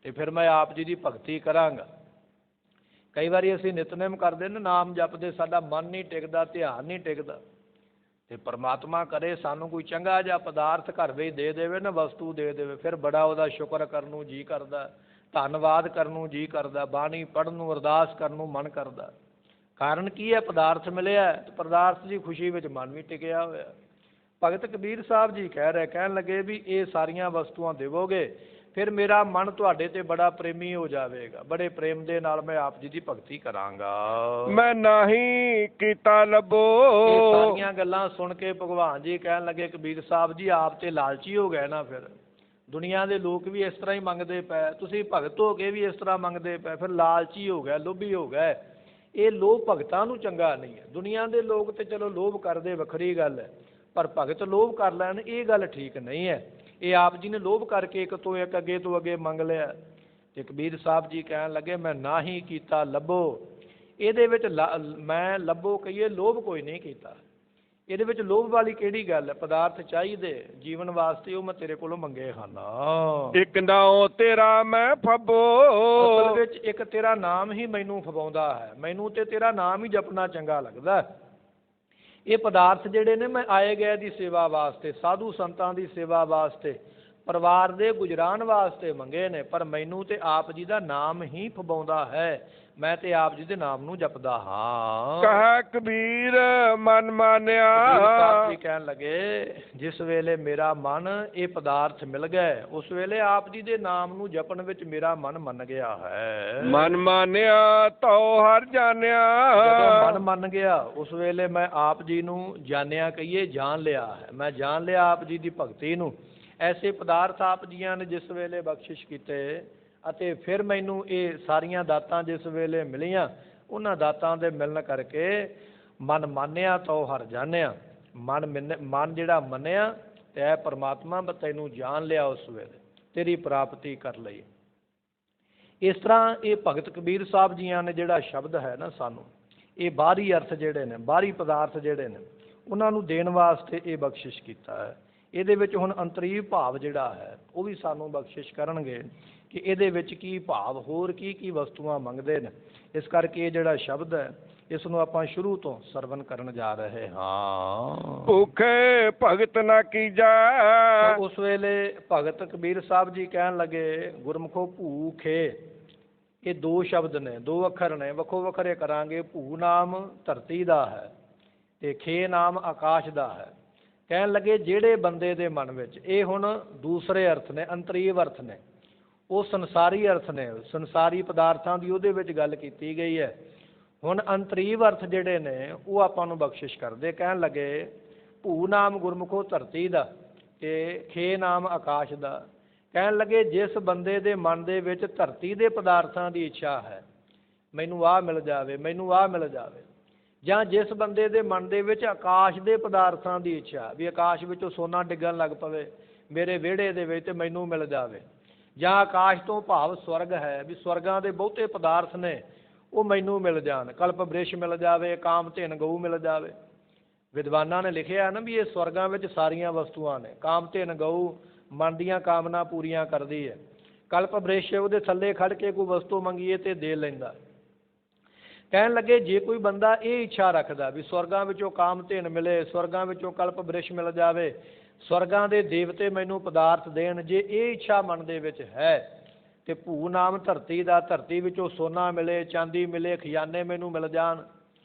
ਤੇ ਫਿਰ ਮੈਂ ਆਪ ਜੀ ਦੀ ਭਗਤੀ ਕਰਾਂਗਾ। ਕਈ ਵਾਰੀ ਅਸੀਂ ਨਿਤਨੇਮ ਕਰਦੇ ਨੇ, ਨਾਮ ਜਪਦੇ, ਸਾਡਾ ਮਨ ਨਹੀਂ ਟਿਕਦਾ, ਧਿਆਨ ਨਹੀਂ ਟਿਕਦਾ। ਤੇ ਪਰਮਾਤਮਾ ਕਰੇ ਸਾਨੂੰ ਕੋਈ ਚੰਗਾ ਜਿਹਾ ਪਦਾਰਥ ਘਰ ਵਿੱਚ ਦੇ ਦੇਵੇ ਨਾ, ਵਸਤੂ ਦੇ ਦੇਵੇ, ਫਿਰ ਬੜਾ ਉਹਦਾ ਸ਼ੁਕਰ ਕਰਨ ਨੂੰ ਜੀ ਕਰਦਾ, ਧੰਨਵਾਦ ਕਰਨ ਨੂੰ ਜੀ ਕਰਦਾ, ਬਾਣੀ ਪੜ੍ਹਨ ਨੂੰ, ਅਰਦਾਸ ਕਰਨ ਨੂੰ ਮਨ ਕਰਦਾ। ਕਾਰਨ ਕੀ ਹੈ? ਪਦਾਰਥ ਮਿਲਿਆ ਤੇ ਪਦਾਰਥ ਦੀ ਖੁਸ਼ੀ ਵਿੱਚ ਮਨ ਵੀ ਟਿਕਿਆ ਹੋਇਆ। ਭਗਤ ਕਬੀਰ ਸਾਹਿਬ ਜੀ ਕਹਿਣ ਲੱਗੇ ਵੀ ਇਹ ਸਾਰੀਆਂ ਵਸਤੂਆਂ ਦੇਵੋਗੇ, ਫਿਰ ਮੇਰਾ ਮਨ ਤੁਹਾਡੇ ਤੇ ਬੜਾ ਪ੍ਰੇਮੀ ਹੋ ਜਾਵੇਗਾ, ਬੜੇ ਪ੍ਰੇਮ ਦੇ ਨਾਲ ਮੈਂ ਆਪ ਜੀ ਦੀ ਭਗਤੀ ਕਰਾਂਗਾ। ਮੈਂ ਨਹੀਂ ਕੀਤਾ ਲੱਭੋ। ਇਹ ਸਾਰੀਆਂ ਗੱਲਾਂ ਸੁਣ ਕੇ ਭਗਵਾਨ ਜੀ ਕਹਿਣ ਲੱਗੇ, ਕਬੀਰ ਸਾਹਿਬ ਜੀ ਆਪ ਤੇ ਲਾਲਚੀ ਹੋ ਗਏ ਨਾ, ਫਿਰ ਦੁਨੀਆ ਦੇ ਲੋਕ ਵੀ ਇਸ ਤਰ੍ਹਾਂ ਹੀ ਮੰਗਦੇ ਪਏ, ਤੁਸੀਂ ਭਗਤ ਹੋ ਕੇ ਵੀ ਇਸ ਤਰ੍ਹਾਂ ਮੰਗਦੇ ਪਏ, ਫਿਰ ਲਾਲਚੀ ਹੋ ਗਏ, ਲੋਭੀ ਹੋ ਗਏ। ਇਹ ਲੋਭ ਭਗਤਾਂ ਨੂੰ ਚੰਗਾ ਨਹੀਂ ਹੈ। ਦੁਨੀਆ ਦੇ ਲੋਕ ਤੇ ਚਲੋ ਲੋਭ ਕਰਦੇ, ਵੱਖਰੀ ਗੱਲ ਹੈ, ਪਰ ਭਗਤ ਲੋਭ ਕਰ ਲੈਣ ਇਹ ਗੱਲ ਠੀਕ ਨਹੀਂ ਹੈ। ਇਹ ਆਪ ਜੀ ਨੇ ਲੋਭ ਕਰਕੇ ਇੱਕ ਤੋਂ ਇੱਕ, ਅੱਗੇ ਤੋਂ ਅੱਗੇ ਮੰਗ ਲਿਆ। ਤੇ ਕਬੀਰ ਸਾਹਿਬ ਜੀ ਕਹਿਣ ਲੱਗੇ, ਮੈਂ ਨਾ ਹੀ ਕੀਤਾ ਲੱਭੋ। ਇਹਦੇ ਵਿੱਚ ਮੈਂ ਲੱਭੋ ਕਹੀਏ, ਲੋਭ ਕੋਈ ਨਹੀਂ ਕੀਤਾ। ਇਹਦੇ ਵਿੱਚ ਲੋਭ ਵਾਲੀ ਕਿਹੜੀ ਗੱਲ ਹੈ? ਪਦਾਰਥ ਚਾਹੀਦੇ ਜੀਵਨ ਵਾਸਤੇ, ਉਹ ਮੈਂ ਤੇਰੇ ਕੋਲੋਂ ਮੰਗੇ ਹਨ। ਇੱਕ ਨਾਉ ਤੇਰਾ ਮੈਂ ਫੱਬੋ। ਅਸਲ ਵਿੱਚ ਇੱਕ ਤੇਰਾ ਨਾਮ ਹੀ ਮੈਨੂੰ ਫਵਾਉਂਦਾ ਹੈ, ਮੈਨੂੰ ਤੇ ਤੇਰਾ ਨਾਮ ਹੀ ਜਪਣਾ ਚੰਗਾ ਲੱਗਦਾ। ਇਹ ਪਦਾਰਥ ਜਿਹੜੇ ਨੇ ਮੈਂ ਆਏ ਗਏ ਦੀ ਸੇਵਾ ਵਾਸਤੇ, ਸਾਧੂ ਸੰਤਾਂ ਦੀ ਸੇਵਾ ਵਾਸਤੇ, ਪਰਿਵਾਰ ਦੇ ਗੁਜ਼ਰਾਨ ਵਾਸਤੇ ਮੰਗੇ ਨੇ, ਪਰ ਮੈਨੂੰ ਤੇ ਆਪ ਜੀ ਦਾ ਨਾਮ ਹੀ ਫਵਾਉਂਦਾ ਹੈ। ਮੈਂ ਤੇ ਆਪ ਜੀ ਦੇ ਨਾਮ ਨੂੰ ਜਪਦਾ ਹਾਂ। ਕਹੈ ਕਬੀਰ ਮਨ ਮਾਨਿਆ। ਸਾਹਿਬ ਜੀ ਕਹਿਣ ਲੱਗੇ, ਜਿਸ ਵੇਲੇ ਮੇਰਾ ਮਨ ਇਹ ਪਦਾਰਥ ਮਿਲ ਗਏ, ਉਸ ਵੇਲੇ ਆਪ ਜੀ ਦੇ ਨਾਮ ਨੂੰ ਜਪਣ ਵਿੱਚ ਮੇਰਾ ਮਨ ਮੰਨ ਗਿਆ ਹੈ। ਮਨ ਮਾਨਿਆ ਤਉ ਹਰ ਜਾਣਿਆ। ਜਦੋਂ ਮਨ ਮੰਨ ਗਿਆ, ਉਸ ਵੇਲੇ ਮੈਂ ਆਪ ਜੀ ਨੂੰ ਜਾਣਿਆ ਕਹੀਏ, ਜਾਣ ਲਿਆ ਹੈ। ਮੈਂ ਜਾਣ ਲਿਆ ਆਪ ਜੀ ਦੀ ਭਗਤੀ ਨੂੰ। ਐਸੇ ਪਦਾਰਥ ਆਪ ਜੀਆਂ ਨੇ ਜਿਸ ਵੇਲੇ ਬਖਸ਼ਿਸ਼ ਕੀਤੇ, ਅਤੇ ਫਿਰ ਮੈਨੂੰ ਇਹ ਸਾਰੀਆਂ ਦਾਤਾਂ ਜਿਸ ਵੇਲੇ ਮਿਲੀਆਂ, ਉਹਨਾਂ ਦਾਤਾਂ ਦੇ ਮਿਲਣ ਕਰਕੇ ਮਨ ਮਾਨਿਆ ਤਉ ਹਰ ਜਾਣਿਆ। ਮਨ ਜਿਹੜਾ ਮੰਨਿਆ ਤੇ ਇਹ ਪਰਮਾਤਮਾ ਮੈਂ ਤੈਨੂੰ ਜਾਣ ਲਿਆ, ਉਸ ਵੇਲੇ ਤੇਰੀ ਪ੍ਰਾਪਤੀ ਕਰ ਲਈ। ਇਸ ਤਰ੍ਹਾਂ ਇਹ ਭਗਤ ਕਬੀਰ ਸਾਹਿਬ ਜੀਆਂ ਨੇ ਜਿਹੜਾ ਸ਼ਬਦ ਹੈ ਨਾ, ਸਾਨੂੰ ਇਹ ਬਾਹਰੀ ਅਰਥ ਜਿਹੜੇ ਨੇ, ਬਾਹਰੀ ਪਦਾਰਥ ਜਿਹੜੇ ਨੇ, ਉਹਨਾਂ ਨੂੰ ਦੇਣ ਵਾਸਤੇ ਇਹ ਬਖਸ਼ਿਸ਼ ਕੀਤਾ ਹੈ। ਇਹਦੇ ਵਿੱਚ ਹੁਣ ਅੰਤਰੀਵ ਭਾਵ ਜਿਹੜਾ ਹੈ ਉਹ ਵੀ ਸਾਨੂੰ ਬਖਸ਼ਿਸ਼ ਕਰਨਗੇ ਕਿ ਇਹਦੇ ਵਿੱਚ ਕੀ ਭਾਵ, ਹੋਰ ਕੀ ਕੀ ਵਸਤੂਆਂ ਮੰਗਦੇ ਨੇ। ਇਸ ਕਰਕੇ ਇਹ ਜਿਹੜਾ ਸ਼ਬਦ ਹੈ, ਇਸ ਨੂੰ ਆਪਾਂ ਸ਼ੁਰੂ ਤੋਂ ਸਰਵਨ ਕਰਨ ਜਾ ਰਹੇ ਹਾਂ। ਭੁਖੇ ਭਗਤ ਨਾ ਕੀਜੈ। ਉਸ ਵੇਲੇ ਭਗਤ ਕਬੀਰ ਸਾਹਿਬ ਜੀ ਕਹਿਣ ਲੱਗੇ, ਗੁਰਮੁਖੋ ਭੂਖੇ, ਇਹ ਦੋ ਸ਼ਬਦ ਨੇ, ਦੋ ਅੱਖਰ ਨੇ, ਵੱਖੋ ਵੱਖਰੇ ਕਰਾਂਗੇ। ਭੂ ਨਾਮ ਧਰਤੀ ਦਾ ਹੈ ਤੇ ਖੇ ਨਾਮ ਆਕਾਸ਼ ਦਾ ਹੈ। ਕਹਿਣ ਲੱਗੇ ਜਿਹੜੇ ਬੰਦੇ ਦੇ ਮਨ ਵਿੱਚ, ਇਹ ਹੁਣ ਦੂਸਰੇ ਅਰਥ ਨੇ, ਅੰਤਰੀਵ ਅਰਥ ਨੇ, ਉਹ ਸੰਸਾਰੀ ਅਰਥ ਨੇ, ਸੰਸਾਰੀ ਪਦਾਰਥਾਂ ਦੀ ਉਹਦੇ ਵਿੱਚ ਗੱਲ ਕੀਤੀ ਗਈ ਹੈ। ਹੁਣ ਅੰਤਰੀਵ ਅਰਥ ਜਿਹੜੇ ਨੇ ਉਹ ਆਪਾਂ ਨੂੰ ਬਖਸ਼ਿਸ਼ ਕਰਦੇ। ਕਹਿਣ ਲੱਗੇ, ਭੂ ਨਾਮ ਗੁਰਮੁਖੋ ਧਰਤੀ ਦਾ ਤੇ ਖੇ ਨਾਮ ਆਕਾਸ਼ ਦਾ। ਕਹਿਣ ਲੱਗੇ, ਜਿਸ ਬੰਦੇ ਦੇ ਮਨ ਦੇ ਵਿੱਚ ਧਰਤੀ ਦੇ ਪਦਾਰਥਾਂ ਦੀ ਇੱਛਾ ਹੈ, ਮੈਨੂੰ ਆਹ ਮਿਲ ਜਾਵੇ, ਮੈਨੂੰ ਆਹ ਮਿਲ ਜਾਵੇ, ਜਾਂ ਜਿਸ ਬੰਦੇ ਦੇ ਮਨ ਦੇ ਵਿੱਚ ਆਕਾਸ਼ ਦੇ ਪਦਾਰਥਾਂ ਦੀ ਇੱਛਾ, ਵੀ ਆਕਾਸ਼ ਵਿੱਚੋਂ ਸੋਨਾ ਡਿੱਗਣ ਲੱਗ ਪਵੇ ਮੇਰੇ ਵਿਹੜੇ ਦੇ ਵਿੱਚ ਤੇ ਮੈਨੂੰ ਮਿਲ ਜਾਵੇ, ਜਾਂ ਆਕਾਸ਼ ਤੋਂ ਭਾਵ ਸਵਰਗ ਹੈ, ਵੀ ਸਵਰਗਾਂ ਦੇ ਬਹੁਤੇ ਪਦਾਰਥ ਨੇ ਉਹ ਮੈਨੂੰ ਮਿਲ ਜਾਣ, ਕਲਪ ਬ੍ਰਿਸ਼ ਮਿਲ ਜਾਵੇ, ਕਾਮ ਧੇਨ ਗਊ ਮਿਲ ਜਾਵੇ। ਵਿਦਵਾਨਾਂ ਨੇ ਲਿਖਿਆ ਨਾ ਵੀ ਇਹ ਸਵਰਗਾਂ ਵਿੱਚ ਸਾਰੀਆਂ ਵਸਤੂਆਂ ਨੇ। ਕਾਮ ਧੇਨ ਗਊ ਮਨ ਦੀਆਂ ਕਾਮਨਾ ਪੂਰੀਆਂ ਕਰਦੀ ਹੈ। ਕਲਪ ਬ੍ਰਿਸ਼ ਉਹਦੇ ਥੱਲੇ ਖੜ ਕੇ ਕੋਈ ਵਸਤੂ ਮੰਗੀਏ ਤੇ ਦੇ ਲੈਂਦਾ। ਕਹਿਣ ਲੱਗੇ, ਜੇ ਕੋਈ ਬੰਦਾ ਇਹ ਇੱਛਾ ਰੱਖਦਾ ਵੀ ਸਵਰਗਾਂ ਵਿੱਚੋਂ ਕਾਮ ਧੇਨ ਮਿਲੇ, ਸਵਰਗਾਂ ਵਿੱਚੋਂ ਕਲਪ ਬ੍ਰਿਸ਼ ਮਿਲ ਜਾਵੇ, ਸਵਰਗਾਂ ਦੇ ਦੇਵਤੇ ਮੈਨੂੰ ਪਦਾਰਥ ਦੇਣ, ਜੇ ਇਹ ਇੱਛਾ ਮਨ ਦੇ ਵਿੱਚ ਹੈ, ਤੇ ਭੂ ਨਾਮ ਧਰਤੀ ਦਾ, ਧਰਤੀ ਵਿੱਚੋਂ ਸੋਨਾ ਮਿਲੇ, ਚਾਂਦੀ ਮਿਲੇ, ਖਜ਼ਾਨੇ ਮੈਨੂੰ ਮਿਲ ਜਾਣ,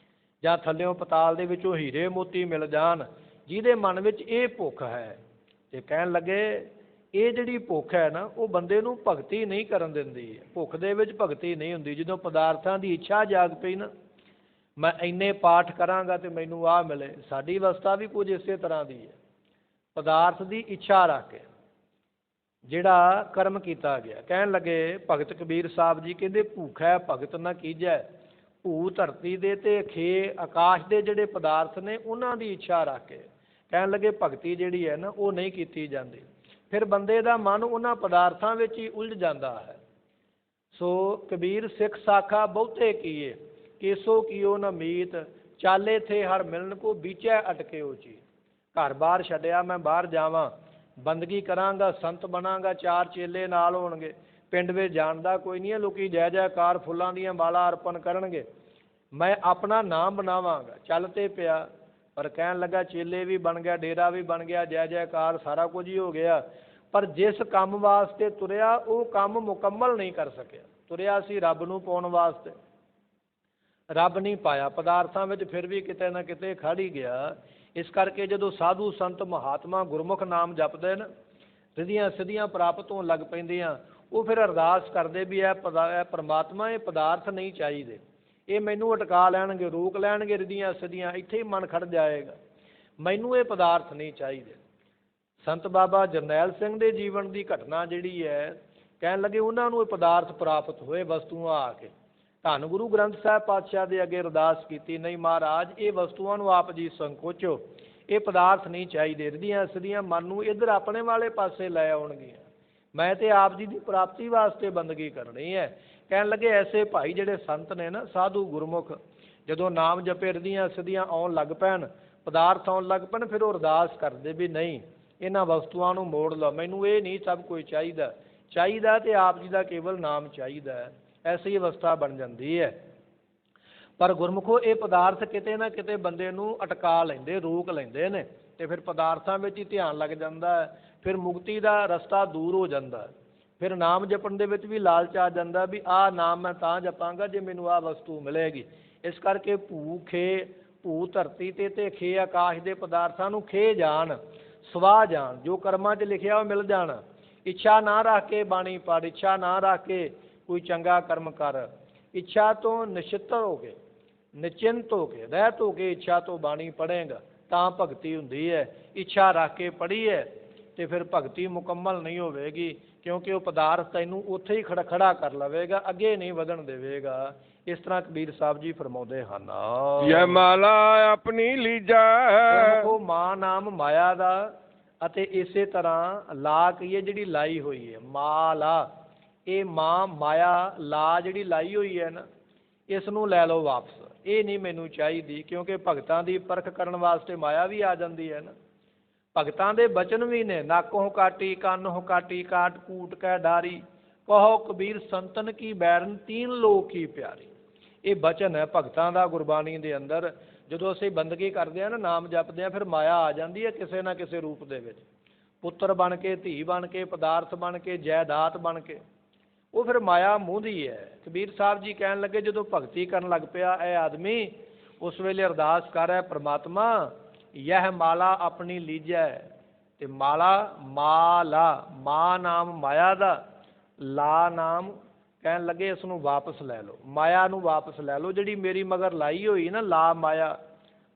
ਜਾਂ ਥੱਲਿਓਂ ਪਤਾਲ ਦੇ ਵਿੱਚੋਂ ਹੀਰੇ ਮੋਤੀ ਮਿਲ ਜਾਣ, ਜਿਹਦੇ ਮਨ ਵਿੱਚ ਇਹ ਭੁੱਖ ਹੈ, ਤੇ ਕਹਿਣ ਲੱਗੇ ਇਹ ਜਿਹੜੀ ਭੁੱਖ ਹੈ ਨਾ, ਉਹ ਬੰਦੇ ਨੂੰ ਭਗਤੀ ਨਹੀਂ ਕਰਨ ਦਿੰਦੀ। ਭੁੱਖ ਦੇ ਵਿੱਚ ਭਗਤੀ ਨਹੀਂ ਹੁੰਦੀ। ਜਦੋਂ ਪਦਾਰਥਾਂ ਦੀ ਇੱਛਾ ਜਾਗ ਪਈ ਨਾ, ਮੈਂ ਇੰਨੇ ਪਾਠ ਕਰਾਂਗਾ ਤੇ ਮੈਨੂੰ ਆਹ ਮਿਲੇ। ਸਾਡੀ ਅਵਸਥਾ ਵੀ ਕੁਝ ਇਸੇ ਤਰ੍ਹਾਂ ਦੀ ਹੈ। ਪਦਾਰਥ ਦੀ ਇੱਛਾ ਰੱਖ ਕੇ ਜਿਹੜਾ ਕਰਮ ਕੀਤਾ ਗਿਆ। ਕਹਿਣ ਲੱਗੇ ਭਗਤ ਕਬੀਰ ਸਾਹਿਬ ਜੀ ਕਹਿੰਦੇ, ਭੂਖਾ ਭਗਤ ਨਾ ਕੀਜੈ। ਭੂ ਧਰਤੀ ਦੇ ਤੇ ਖੇ ਆਕਾਸ਼ ਦੇ ਜਿਹੜੇ ਪਦਾਰਥ ਨੇ ਉਹਨਾਂ ਦੀ ਇੱਛਾ ਰੱਖ ਕੇ ਕਹਿਣ ਲੱਗੇ ਭਗਤੀ ਜਿਹੜੀ ਹੈ ਨਾ ਉਹ ਨਹੀਂ ਕੀਤੀ ਜਾਂਦੀ। ਫਿਰ ਬੰਦੇ ਦਾ ਮਨ ਉਹਨਾਂ ਪਦਾਰਥਾਂ ਵਿੱਚ ਹੀ ਉਲਝ ਜਾਂਦਾ ਹੈ। ਸੋ ਕਬੀਰ ਸਿੱਖ ਸਾਖਾ ਬਹੁਤੇ ਕੀਏ, ਕੇਸੋ ਕੀਓ ਨਾ ਮੀਤ, ਚਾਲੇ ਥੇ ਹਰ ਮਿਲਣ ਕੋ ਬੀਚੈ ਅਟਕੇ ਉਚੀ। ਘਰ ਬਾਹਰ ਛੱਡਿਆ, ਮੈਂ ਬਾਹਰ ਜਾਵਾਂ, ਬੰਦਗੀ ਕਰਾਂਗਾ, ਸੰਤ ਬਣਾਂਗਾ, ਚਾਰ ਚੇਲੇ ਨਾਲ ਹੋਣਗੇ, ਪਿੰਡ ਵਿੱਚ ਜਾਣਦਾ ਕੋਈ ਨਹੀਂ ਹੈ, ਲੋਕੀ ਜੈ ਜੈਕਾਰ ਫੁੱਲਾਂ ਦੀਆਂ ਮਾਲਾ ਅਰਪਣ ਕਰਨਗੇ, ਮੈਂ ਆਪਣਾ ਨਾਮ ਬਣਾਵਾਂਗਾ। ਚੱਲ ਤੇ ਪਿਆ, ਪਰ ਕਹਿਣ ਲੱਗਾ ਚੇਲੇ ਵੀ ਬਣ ਗਿਆ, ਡੇਰਾ ਵੀ ਬਣ ਗਿਆ, ਜੈ ਜੈਕਾਰ ਸਾਰਾ ਕੁਝ ਹੀ ਹੋ ਗਿਆ, ਪਰ ਜਿਸ ਕੰਮ ਵਾਸਤੇ ਤੁਰਿਆ ਉਹ ਕੰਮ ਮੁਕੰਮਲ ਨਹੀਂ ਕਰ ਸਕਿਆ। ਤੁਰਿਆ ਸੀ ਰੱਬ ਨੂੰ ਪਾਉਣ ਵਾਸਤੇ, ਰੱਬ ਨਹੀਂ ਪਾਇਆ, ਪਦਾਰਥਾਂ ਵਿੱਚ ਫਿਰ ਵੀ ਕਿਤੇ ਨਾ ਕਿਤੇ ਖੜ ਹੀ ਗਿਆ। ਇਸ ਕਰਕੇ ਜਦੋਂ ਸਾਧੂ ਸੰਤ ਮਹਾਤਮਾ ਗੁਰਮੁਖ ਨਾਮ ਜਪਦੇ ਨੇ, ਰਿੱਧੀਆਂ ਸਿੱਧੀਆਂ ਪ੍ਰਾਪਤ ਹੋਣ ਲੱਗ ਪੈਂਦੀਆਂ। ਉਹ ਫਿਰ ਅਰਦਾਸ ਕਰਦੇ ਵੀ ਇਹ ਪਰਮਾਤਮਾ ਇਹ ਪਦਾਰਥ ਨਹੀਂ ਚਾਹੀਦੇ, ਇਹ ਮੈਨੂੰ ਅਟਕਾ ਲੈਣਗੇ, ਰੋਕ ਲੈਣਗੇ ਰਿੱਧੀਆਂ ਸਿੱਧੀਆਂ, ਇੱਥੇ ਹੀ ਮਨ ਖੜ ਜਾਏਗਾ, ਮੈਨੂੰ ਇਹ ਪਦਾਰਥ ਨਹੀਂ ਚਾਹੀਦੇ। ਸੰਤ ਬਾਬਾ ਜਰਨੈਲ ਸਿੰਘ ਦੇ ਜੀਵਨ ਦੀ ਘਟਨਾ ਜਿਹੜੀ ਹੈ, ਕਹਿਣ ਲੱਗੇ ਉਹਨਾਂ ਨੂੰ ਇਹ ਪਦਾਰਥ ਪ੍ਰਾਪਤ ਹੋਏ ਵਸਤੂਆਂ ਆ ਕੇ। ਧੰਨ ਗੁਰੂ ਗ੍ਰੰਥ ਸਾਹਿਬ ਪਾਤਸ਼ਾਹ ਦੇ ਅੱਗੇ ਅਰਦਾਸ ਕੀਤੀ, ਨਹੀਂ ਮਹਾਰਾਜ ਇਹ ਵਸਤੂਆਂ ਨੂੰ ਆਪ ਜੀ ਸੰਕੋਚੋ, ਇਹ ਪਦਾਰਥ ਨਹੀਂ ਚਾਹੀਦੇ, ਰਿੱਧੀਆਂ ਸਿੱਧੀਆਂ ਮਨ ਨੂੰ ਇੱਧਰ ਆਪਣੇ ਵਾਲੇ ਪਾਸੇ ਲੈ ਆਉਣਗੀਆਂ, ਮੈਂ ਤੇ ਆਪ ਜੀ ਦੀ ਪ੍ਰਾਪਤੀ ਵਾਸਤੇ ਬੰਦਗੀ ਕਰਨੀ ਹੈ। ਕਹਿਣ ਲੱਗੇ ਐਸੇ ਭਾਈ ਜਿਹੜੇ ਸੰਤ ਨੇ ਨਾ, ਸਾਧੂ ਗੁਰਮੁਖ, ਜਦੋਂ ਨਾਮ ਜਪੇ ਰਿੱਧੀਆਂ ਸਿੱਧੀਆਂ ਆਉਣ ਲੱਗ ਪੈਣ, ਪਦਾਰਥ ਆਉਣ ਲੱਗ ਪੈਣ, ਫਿਰ ਉਹ ਅਰਦਾਸ ਕਰਦੇ ਵੀ ਨਹੀਂ ਇਹਨਾਂ ਵਸਤੂਆਂ ਨੂੰ ਮੋੜ ਲਓ, ਮੈਨੂੰ ਇਹ ਨਹੀਂ ਸਭ ਕੁਝ ਚਾਹੀਦਾ, ਚਾਹੀਦਾ ਤੇ ਆਪ ਜੀ ਦਾ ਕੇਵਲ ਨਾਮ ਚਾਹੀਦਾ ਹੈ। ਐਸੀ ਅਵਸਥਾ ਬਣ ਜਾਂਦੀ ਹੈ। ਪਰ ਗੁਰਮੁਖੋ ਇਹ ਪਦਾਰਥ ਕਿਤੇ ਨਾ ਕਿਤੇ ਬੰਦੇ ਨੂੰ ਅਟਕਾ ਲੈਂਦੇ, ਰੋਕ ਲੈਂਦੇ ਨੇ, ਤੇ ਫਿਰ ਪਦਾਰਥਾਂ ਵਿੱਚ ਹੀ ਧਿਆਨ ਲੱਗ ਜਾਂਦਾ ਹੈ। ਫਿਰ ਮੁਕਤੀ ਦਾ ਰਸਤਾ ਦੂਰ ਹੋ ਜਾਂਦਾ, ਫਿਰ ਨਾਮ ਜਪਣ ਦੇ ਵਿੱਚ ਵੀ ਲਾਲਚ ਆ ਜਾਂਦਾ ਵੀ ਆਹ ਨਾਮ ਮੈਂ ਤਾਂ ਜਪਾਂਗਾ ਜੇ ਮੈਨੂੰ ਆਹ ਵਸਤੂ ਮਿਲੇਗੀ। ਇਸ ਕਰਕੇ ਭੂ ਧਰਤੀ ਤੇ ਖੇ ਆਕਾਸ਼ ਦੇ ਪਦਾਰਥਾਂ ਨੂੰ ਖੇ ਜਾਣ, ਸਵਾਹ ਜਾਣ, ਜੋ ਕਰਮਾਂ 'ਚ ਲਿਖਿਆ ਉਹ ਮਿਲ ਜਾਣਾ। ਇੱਛਾ ਨਾ ਰੱਖ ਕੇ ਬਾਣੀ ਪੜ੍ਹ, ਇੱਛਾ ਨਾ ਰੱਖ ਕੇ ਕੋਈ ਚੰਗਾ ਕਰਮ ਕਰ, ਇੱਛਾ ਤੋਂ ਨਿਸ਼ਚਿੰਤ ਹੋ ਕੇ, ਨਿਚਿੰਤ ਹੋ ਕੇ, ਰਹਿਤ ਹੋ ਕੇ ਇੱਛਾ ਤੋਂ ਬਾਣੀ ਪੜ੍ਹੇਗਾ ਤਾਂ ਭਗਤੀ ਹੁੰਦੀ ਹੈ। ਇੱਛਾ ਰੱਖ ਕੇ ਪੜ੍ਹੀ ਹੈ ਤੇ ਫਿਰ ਭਗਤੀ ਮੁਕੰਮਲ ਨਹੀਂ ਹੋਵੇਗੀ, ਕਿਉਂਕਿ ਉਹ ਪਦਾਰਥ ਤੈਨੂੰ ਉੱਥੇ ਹੀ ਖੜਾ ਕਰ ਲਵੇਗਾ, ਅੱਗੇ ਨਹੀਂ ਵਧਣ ਦੇਵੇਗਾ। ਇਸ ਤਰ੍ਹਾਂ ਕਬੀਰ ਸਾਹਿਬ ਜੀ ਫਰਮਾਉਂਦੇ ਹਨ, ਇਹ ਮਾਲਾ ਆਪਣੀ ਲੀਜਾ, ਉਹ ਮਾਂ ਨਾਮ ਮਾਇਆ ਦਾ, ਅਤੇ ਇਸੇ ਤਰ੍ਹਾਂ ਲਾ ਕਹੀਏ ਜਿਹੜੀ ਲਾਈ ਹੋਈ ਹੈ ਮਾਲਾ, ਇਹ ਮਾਂ ਮਾਇਆ ਲਾ ਜਿਹੜੀ ਲਾਈ ਹੋਈ ਹੈ ਨਾ, ਇਸ ਨੂੰ ਲੈ ਲਓ ਵਾਪਸ, ਇਹ ਨਹੀਂ ਮੈਨੂੰ ਚਾਹੀਦੀ। ਕਿਉਂਕਿ ਭਗਤਾਂ ਦੀ ਪਰਖ ਕਰਨ ਵਾਸਤੇ ਮਾਇਆ ਵੀ ਆ ਜਾਂਦੀ ਹੈ ਨਾ। ਭਗਤਾਂ ਦੇ ਬਚਨ ਵੀ ਨੇ, ਨਾਕੋਂ ਕਾਟੀ ਕੰਨੋਂ ਕਾਟੀ ਕਾਟ ਕੂਟ ਕੈ ਡਾਰੀ, ਕਹੋ ਕਬੀਰ ਸੰਤਨ ਕੀ ਬੈਰਨ ਤੀਨ ਲੋਕ ਕੀ ਪਿਆਰੀ। ਇਹ ਬਚਨ ਹੈ ਭਗਤਾਂ ਦਾ ਗੁਰਬਾਣੀ ਦੇ ਅੰਦਰ। ਜਦੋਂ ਅਸੀਂ ਬੰਦਗੀ ਕਰਦੇ ਹਾਂ ਨਾ, ਨਾਮ ਜਪਦੇ ਹਾਂ, ਫਿਰ ਮਾਇਆ ਆ ਜਾਂਦੀ ਹੈ ਕਿਸੇ ਨਾ ਕਿਸੇ ਰੂਪ ਦੇ ਵਿੱਚ, ਪੁੱਤਰ ਬਣ ਕੇ, ਧੀ ਬਣ ਕੇ, ਪਦਾਰਥ ਬਣ ਕੇ, ਜਾਇਦਾਦ ਬਣ ਕੇ, ਉਹ ਫਿਰ ਮਾਇਆ ਮੂੰਹਦੀ ਹੈ। ਕਬੀਰ ਸਾਹਿਬ ਜੀ ਕਹਿਣ ਲੱਗੇ ਜਦੋਂ ਭਗਤੀ ਕਰਨ ਲੱਗ ਪਿਆ ਇਹ ਆਦਮੀ, ਉਸ ਵੇਲੇ ਅਰਦਾਸ ਕਰ ਰਿਹਾ, ਪ੍ਰਮਾਤਮਾ ਯਹ ਮਾਲਾ ਆਪਣੀ ਲੀਜੈ, ਤੇ ਮਾਲਾ ਮਾਂ ਨਾਮ ਮਾਇਆ ਦਾ, ਲਾ ਨਾਮ ਕਹਿਣ ਲੱਗੇ ਇਸ ਨੂੰ ਵਾਪਸ ਲੈ ਲਓ, ਮਾਇਆ ਨੂੰ ਵਾਪਸ ਲੈ ਲਓ, ਜਿਹੜੀ ਮੇਰੀ ਮਗਰ ਲਾਈ ਹੋਈ ਨਾ, ਲਾ ਮਾਇਆ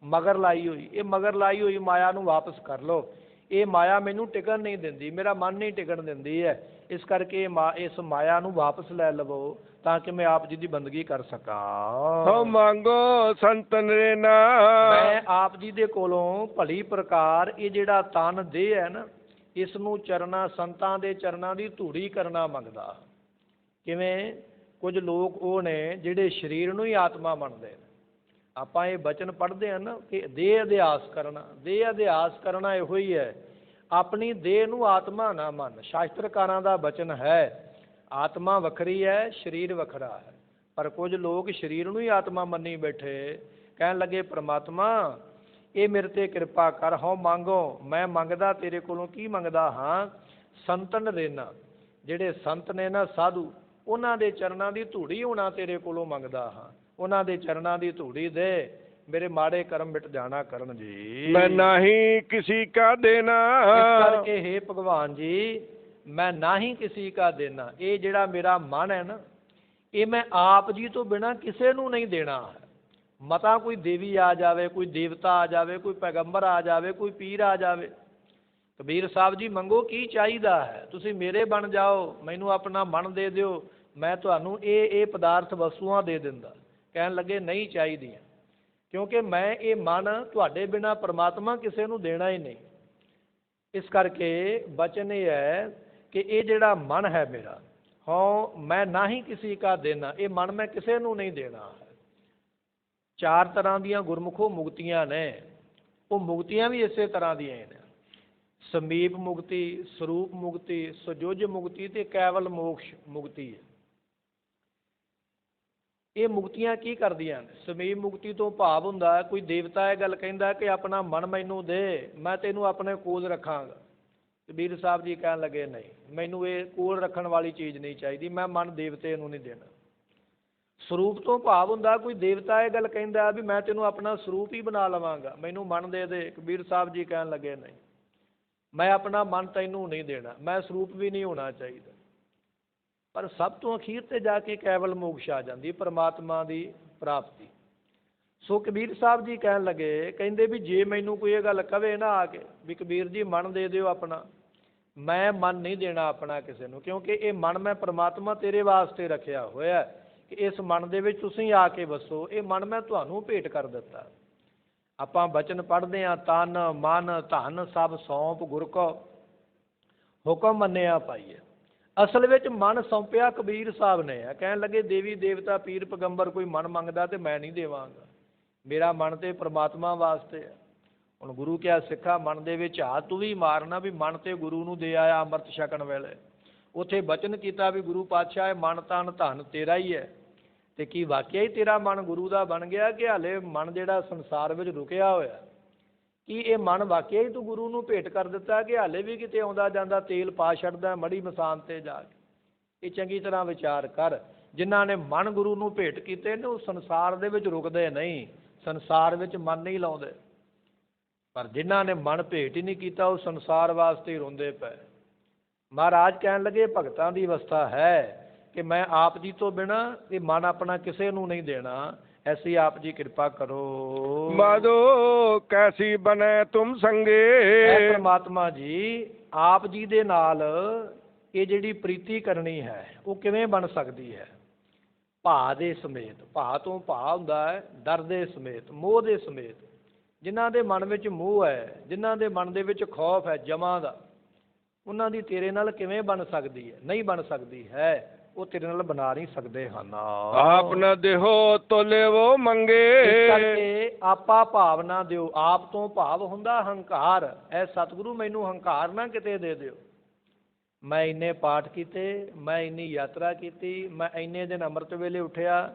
ਮਗਰ ਲਾਈ ਹੋਈ, ਇਹ ਮਗਰ ਲਾਈ ਹੋਈ ਮਾਇਆ ਨੂੰ ਵਾਪਸ ਕਰ ਲਓ। ਇਹ ਮਾਇਆ ਮੈਨੂੰ ਟਿਕਣ ਨਹੀਂ ਦਿੰਦੀ, ਮੇਰਾ ਮਨ ਨਹੀਂ ਟਿਕਣ ਦਿੰਦੀ ਹੈ। ਇਸ ਕਰਕੇ ਇਸ ਮਾਇਆ ਨੂੰ ਵਾਪਸ ਲੈ ਲਵੋ ਤਾਂ ਕਿ ਮੈਂ ਆਪ ਜੀ ਦੀ ਬੰਦਗੀ ਕਰ ਸਕਾਂ। ਹੋ ਮੰਗੋ ਸੰਤਨ ਰੇ ਨਾ, ਮੈਂ ਆਪ ਜੀ ਦੇ ਕੋਲੋਂ ਭਲੀ ਪ੍ਰਕਾਰ ਇਹ ਜਿਹੜਾ ਤਨ ਦੇਹ ਹੈ ਨਾ, ਇਸ ਨੂੰ ਚਰਨਾਂ ਸੰਤਾਂ ਦੇ ਚਰਨਾਂ ਦੀ ਧੂੜੀ ਕਰਨਾ ਮੰਗਦਾ। ਕਿਵੇਂ? ਕੁਝ ਲੋਕ ਉਹ ਨੇ ਜਿਹੜੇ ਸਰੀਰ ਨੂੰ ਹੀ ਆਤਮਾ ਮੰਨਦੇ ਨੇ। ਆਪਾਂ ਇਹ ਬਚਨ ਪੜ੍ਹਦੇ ਹਾਂ ਨਾ ਕਿ ਦੇਹ ਅਧਿਆਸ ਕਰਨਾ, ਦੇਹ ਅਧਿਆਸ ਕਰਨਾ ਇਹੋ ਹੀ ਹੈ, ਆਪਣੀ ਦੇਹ ਨੂੰ ਆਤਮਾ ਨਾ ਮੰਨ। ਸ਼ਾਸਤਰਕਾਰਾਂ ਦਾ ਬਚਨ ਹੈ ਆਤਮਾ ਵੱਖਰੀ ਹੈ, ਸਰੀਰ ਵੱਖਰਾ ਹੈ, ਪਰ ਕੁਝ ਲੋਕ ਸਰੀਰ ਨੂੰ ਹੀ ਆਤਮਾ ਮੰਨੀ ਬੈਠੇ। ਕਹਿਣ ਲੱਗੇ ਪ੍ਰਮਾਤਮਾ ਇਹ ਮੇਰੇ ਤੇ ਕਿਰਪਾ ਕਰ, ਹਉ ਮੰਗੋ, ਮੈਂ ਮੰਗਦਾ ਤੇਰੇ ਕੋਲੋਂ ਕੀ ਮੰਗਦਾ ਹਾਂ, ਸੰਤਨ ਰੇਨਾ, ਜਿਹੜੇ ਸੰਤ ਨੇ ਨਾ ਸਾਧੂ, ਉਹਨਾਂ ਦੇ ਚਰਨਾਂ ਦੀ ਧੂੜੀ ਹੋਣਾ ਤੇਰੇ ਕੋਲੋਂ ਮੰਗਦਾ ਹਾਂ। ਉਹਨਾਂ ਦੇ ਚਰਨਾਂ ਦੀ ਧੂੜੀ ਦੇ, ਮੇਰੇ ਮਾੜੇ ਕਰਮ ਮਿਟ ਜਾਣਾ ਕਰਨ ਜੀ। ਮੈਂ ਨਹੀਂ ਕਿਸੀ ਕਾ ਦੇਣਾ, ਇਸ ਕਰਕੇ ਹੇ ਭਗਵਾਨ ਜੀ ਮੈਂ ਨਹੀਂ ਕਿਸੀ ਕਾ ਦੇਣਾ, ਇਹ ਜਿਹੜਾ ਮੇਰਾ ਮਨ ਹੈ ਨਾ, ਇਹ ਮੈਂ ਆਪ ਜੀ ਤੋਂ ਬਿਨਾਂ ਕਿਸੇ ਨੂੰ ਨਹੀਂ ਦੇਣਾ ਹੈ। ਮਤਾ ਕੋਈ ਦੇਵੀ ਆ ਜਾਵੇ, ਕੋਈ ਦੇਵਤਾ ਆ ਜਾਵੇ, ਕੋਈ ਪੈਗੰਬਰ ਆ ਜਾਵੇ, ਕੋਈ ਪੀਰ ਆ ਜਾਵੇ, ਕਬੀਰ ਸਾਹਿਬ ਜੀ ਮੰਗੋ ਕੀ ਚਾਹੀਦਾ ਹੈ, ਤੁਸੀਂ ਮੇਰੇ ਬਣ ਜਾਓ, ਮੈਨੂੰ ਆਪਣਾ ਮਨ ਦੇ ਦਿਓ, ਮੈਂ ਤੁਹਾਨੂੰ ਇਹ ਪਦਾਰਥ ਵਸਤੂਆਂ ਦੇ ਦਿੰਦਾ। ਕਹਿਣ ਲੱਗੇ ਨਹੀਂ ਚਾਹੀਦੀਆਂ, ਕਿਉਂਕਿ ਮੈਂ ਇਹ ਮਨ ਤੁਹਾਡੇ ਬਿਨਾਂ ਪਰਮਾਤਮਾ ਕਿਸੇ ਨੂੰ ਦੇਣਾ ਹੀ ਨਹੀਂ। ਇਸ ਕਰਕੇ ਬਚਨ ਇਹ ਹੈ ਕਿ ਇਹ ਜਿਹੜਾ ਮਨ ਹੈ ਮੇਰਾ, ਹਾਂ ਮੈਂ ਨਾ ਹੀ ਕਿਸੇ ਕਾ ਦੇਣਾ, ਇਹ ਮਨ ਮੈਂ ਕਿਸੇ ਨੂੰ ਨਹੀਂ ਦੇਣਾ ਹੈ। ਚਾਰ ਤਰ੍ਹਾਂ ਦੀਆਂ ਗੁਰਮੁਖੋ ਮੁਕਤੀਆਂ ਨੇ, ਉਹ ਮੁਕਤੀਆਂ ਵੀ ਇਸੇ ਤਰ੍ਹਾਂ ਦੀਆਂ ਨੇ। ਸਮੀਪ ਮੁਕਤੀ, ਸਰੂਪ ਮੁਕਤੀ, ਸੁਜੁਜ ਮੁਕਤੀ ਤੇ ਕੇਵਲ ਮੋਕਸ਼ ਮੁਕਤੀ ਹੈ। ਇਹ ਮੁਕਤੀਆਂ ਕੀ ਕਰਦੀਆਂ ਨੇ? ਸਮੀਪ ਮੁਕਤੀ ਤੋਂ ਭਾਵ ਹੁੰਦਾ ਕੋਈ ਦੇਵਤਾ ਇਹ ਗੱਲ ਕਹਿੰਦਾ ਕਿ ਆਪਣਾ ਮਨ ਮੈਨੂੰ ਦੇ, ਮੈਂ ਤੈਨੂੰ ਆਪਣੇ ਕੋਲ ਰੱਖਾਂਗਾ। ਕਬੀਰ ਸਾਹਿਬ ਜੀ ਕਹਿਣ ਲੱਗੇ ਨਹੀਂ, ਮੈਨੂੰ ਇਹ ਕੋਲ ਰੱਖਣ ਵਾਲੀ ਚੀਜ਼ ਨਹੀਂ ਚਾਹੀਦੀ, ਮੈਂ ਮਨ ਦੇਵਤੇ ਨੂੰ ਨਹੀਂ ਦੇਣਾ। ਸਰੂਪ ਤੋਂ ਭਾਵ ਹੁੰਦਾ ਕੋਈ ਦੇਵਤਾ ਇਹ ਗੱਲ ਕਹਿੰਦਾ ਵੀ ਮੈਂ ਤੈਨੂੰ ਆਪਣਾ ਸਰੂਪ ਹੀ ਬਣਾ ਲਵਾਂਗਾ, ਮੈਨੂੰ ਮਨ ਦੇ ਦੇ। ਕਬੀਰ ਸਾਹਿਬ ਜੀ ਕਹਿਣ ਲੱਗੇ ਨਹੀਂ, ਮੈਂ ਆਪਣਾ ਮਨ ਤੈਨੂੰ ਨਹੀਂ ਦੇਣਾ, ਮੈਂ ਸਰੂਪ ਵੀ ਨਹੀਂ ਹੋਣਾ ਚਾਹੀਦਾ। ਪਰ ਸਭ ਤੋਂ ਅਖੀਰ ਤੇ ਜਾ ਕੇ ਕੇਵਲ ਮੋਕਸ਼ ਆ ਜਾਂਦੀ, ਪਰਮਾਤਮਾ ਦੀ ਪ੍ਰਾਪਤੀ। ਸੋ ਕਬੀਰ ਸਾਹਿਬ ਜੀ ਕਹਿਣ ਲੱਗੇ, ਕਹਿੰਦੇ ਵੀ ਜੇ ਮੈਨੂੰ ਕੋਈ ਇਹ ਗੱਲ ਕਵੇ ਨਾ ਆ ਕੇ ਵੀ ਕਬੀਰ ਜੀ ਮਨ ਦੇ ਦਿਓ ਆਪਣਾ, ਮੈਂ ਮਨ ਨਹੀਂ ਦੇਣਾ ਆਪਣਾ ਕਿਸੇ ਨੂੰ, ਕਿਉਂਕਿ ਇਹ ਮਨ ਮੈਂ ਪਰਮਾਤਮਾ ਤੇਰੇ ਵਾਸਤੇ ਰੱਖਿਆ ਹੋਇਆ ਕਿ ਇਸ ਮਨ ਦੇ ਵਿੱਚ ਤੁਸੀਂ ਆ ਕੇ ਵਸੋ। ਇਹ ਮਨ ਮੈਂ ਤੁਹਾਨੂੰ ਭੇਟ ਕਰ ਦਿੱਤਾ। ਆਪਾਂ ਬਚਨ ਪੜ੍ਹਦੇ ਹਾਂ, ਤਨ ਮਨ ਧਨ ਸਭ ਸੌਂਪ ਗੁਰ ਕੋ ਹੁਕਮ ਮੰਨਿਆ ਪਾਈਏ। ਅਸਲ ਵਿੱਚ ਮਨ ਸੌਂਪਿਆ ਕਬੀਰ ਸਾਹਿਬ ਨੇ ਹੈ। ਕਹਿਣ ਲੱਗੇ ਦੇਵੀ ਦੇਵਤਾ ਪੀਰ ਪੈਗੰਬਰ ਕੋਈ ਮਨ ਮੰਗਦਾ ਤੇ ਮੈਂ ਨਹੀਂ ਦੇਵਾਂਗਾ, ਮੇਰਾ ਮਨ ਤੇ ਪ੍ਰਮਾਤਮਾ ਵਾਸਤੇ ਹੈ। ਹੁਣ ਗੁਰੂ ਕਿਹਾ ਸਿੱਖਾ ਮਨ ਦੇ ਵਿੱਚ ਆ ਤੂੰ ਵੀ ਮਾਰਨਾ ਵੀ ਮਨ ਤੇ ਗੁਰੂ ਨੂੰ ਦੇ ਆਇਆ ਅੰਮ੍ਰਿਤ ਛਕਣ ਵੇਲੇ। ਉੱਥੇ ਬਚਨ ਕੀਤਾ ਵੀ ਗੁਰੂ ਪਾਤਸ਼ਾਹ ਮਨ ਤਨ ਧਨ ਤੇਰਾ ਹੀ ਹੈ। ਤੇ ਕੀ ਵਾਕਿਆ ਹੀ ਤੇਰਾ ਮਨ ਗੁਰੂ ਦਾ ਬਣ ਗਿਆ ਕਿ ਹਾਲੇ ਮਨ ਜਿਹੜਾ ਸੰਸਾਰ ਵਿੱਚ ਰੁਕਿਆ ਹੋਇਆ? ਕੀ ਇਹ ਮਨ ਵਾਕਿਆ ਹੀ ਤੂੰ ਗੁਰੂ ਨੂੰ ਭੇਟ ਕਰ ਦਿੱਤਾ ਕਿ ਹਾਲੇ ਵੀ ਕਿਤੇ ਆਉਂਦਾ ਜਾਂਦਾ ਤੇਲ ਪਾ ਛੱਡਦਾ ਮੜੀ ਮਸਾਨ ਤੇ ਜਾ ਕੇ? ਇਹ ਚੰਗੀ ਤਰ੍ਹਾਂ ਵਿਚਾਰ ਕਰ। ਜਿਨ੍ਹਾਂ ਨੇ ਮਨ ਗੁਰੂ ਨੂੰ ਭੇਟ ਕੀਤੇ ਨੇ ਉਹ ਸੰਸਾਰ ਦੇ ਵਿੱਚ ਰੁਕਦੇ ਨਹੀਂ, ਸੰਸਾਰ ਵਿੱਚ ਮਨ ਨਹੀਂ ਲਾਉਂਦੇ। ਪਰ ਜਿਨ੍ਹਾਂ ਨੇ ਮਨ ਭੇਟ ਹੀ ਨਹੀਂ ਕੀਤਾ ਉਹ ਸੰਸਾਰ ਵਾਸਤੇ ਹੀ ਰੋਂਦੇ ਪਏ। ਮਹਾਰਾਜ ਕਹਿਣ ਲੱਗੇ ਭਗਤਾਂ ਦੀ ਅਵਸਥਾ ਹੈ ਕਿ ਮੈਂ ਆਪ ਜੀ ਤੋਂ ਬਿਨਾਂ ਇਹ ਮਨ ਆਪਣਾ ਕਿਸੇ ਨੂੰ ਨਹੀਂ ਦੇਣਾ। ਐਸੀ ਆਪ ਜੀ ਕਿਰਪਾ ਕਰੋ। ਮਾਧੋ ਕੈਸੀ ਬਨੇ ਤੁਮ ਸੰਗੇ। ਪਰਮਾਤਮਾ ਜੀ ਆਪ ਜੀ ਦੇ ਨਾਲ ਇਹ ਜਿਹੜੀ ਪ੍ਰੀਤੀ ਕਰਨੀ ਹੈ ਉਹ ਕਿਵੇਂ ਬਣ ਸਕਦੀ ਹੈ? ਭਾ ਦੇ ਸਮੇਤ। ਭਾ ਤੋਂ ਭਾ ਹੁੰਦਾ ਹੈ ਡਰ ਦੇ ਸਮੇਤ, ਮੋਹ ਦੇ ਸਮੇਤ। ਜਿਨ੍ਹਾਂ ਦੇ ਮਨ ਵਿੱਚ ਮੋਹ ਹੈ, ਜਿਨ੍ਹਾਂ ਦੇ ਮਨ ਦੇ ਵਿੱਚ ਖੌਫ ਹੈ ਜਮਾਂ ਦਾ, ਉਹਨਾਂ ਦੀ ਤੇਰੇ ਨਾਲ ਕਿਵੇਂ ਬਣ ਸਕਦੀ ਹੈ? ਨਹੀਂ ਬਣ ਸਕਦੀ ਹੈ, ਉਹ ਤੇਰੇ ਨਾਲ ਬਣਾ ਨਹੀਂ ਸਕਦੇ ਹਨ। ਆਪ ਨਾ ਦੇਹੋ ਤੋਲੇ ਉਹ ਮੰਗੇ। ਇਸ ਕਰਕੇ ਆਪਾ ਭਾਵ ਨਾ ਦਿਓ। ਆਪ ਤੋਂ ਭਾਵ ਹੁੰਦਾ ਹੰਕਾਰ। ਐ ਸਤਿਗੁਰੂ ਮੈਨੂੰ ਹੰਕਾਰ ਨਾ ਕਿਤੇ ਦੇ ਦਿਓ। ਮੈਂ ਇੰਨੇ ਪਾਠ ਕੀਤੇ, ਮੈਂ ਇੰਨੀ ਯਾਤਰਾ ਕੀਤੀ, ਮੈਂ ਇੰਨੇ ਦਿਨ ਅੰਮ੍ਰਿਤ ਵੇਲੇ ਉੱਠਿਆ,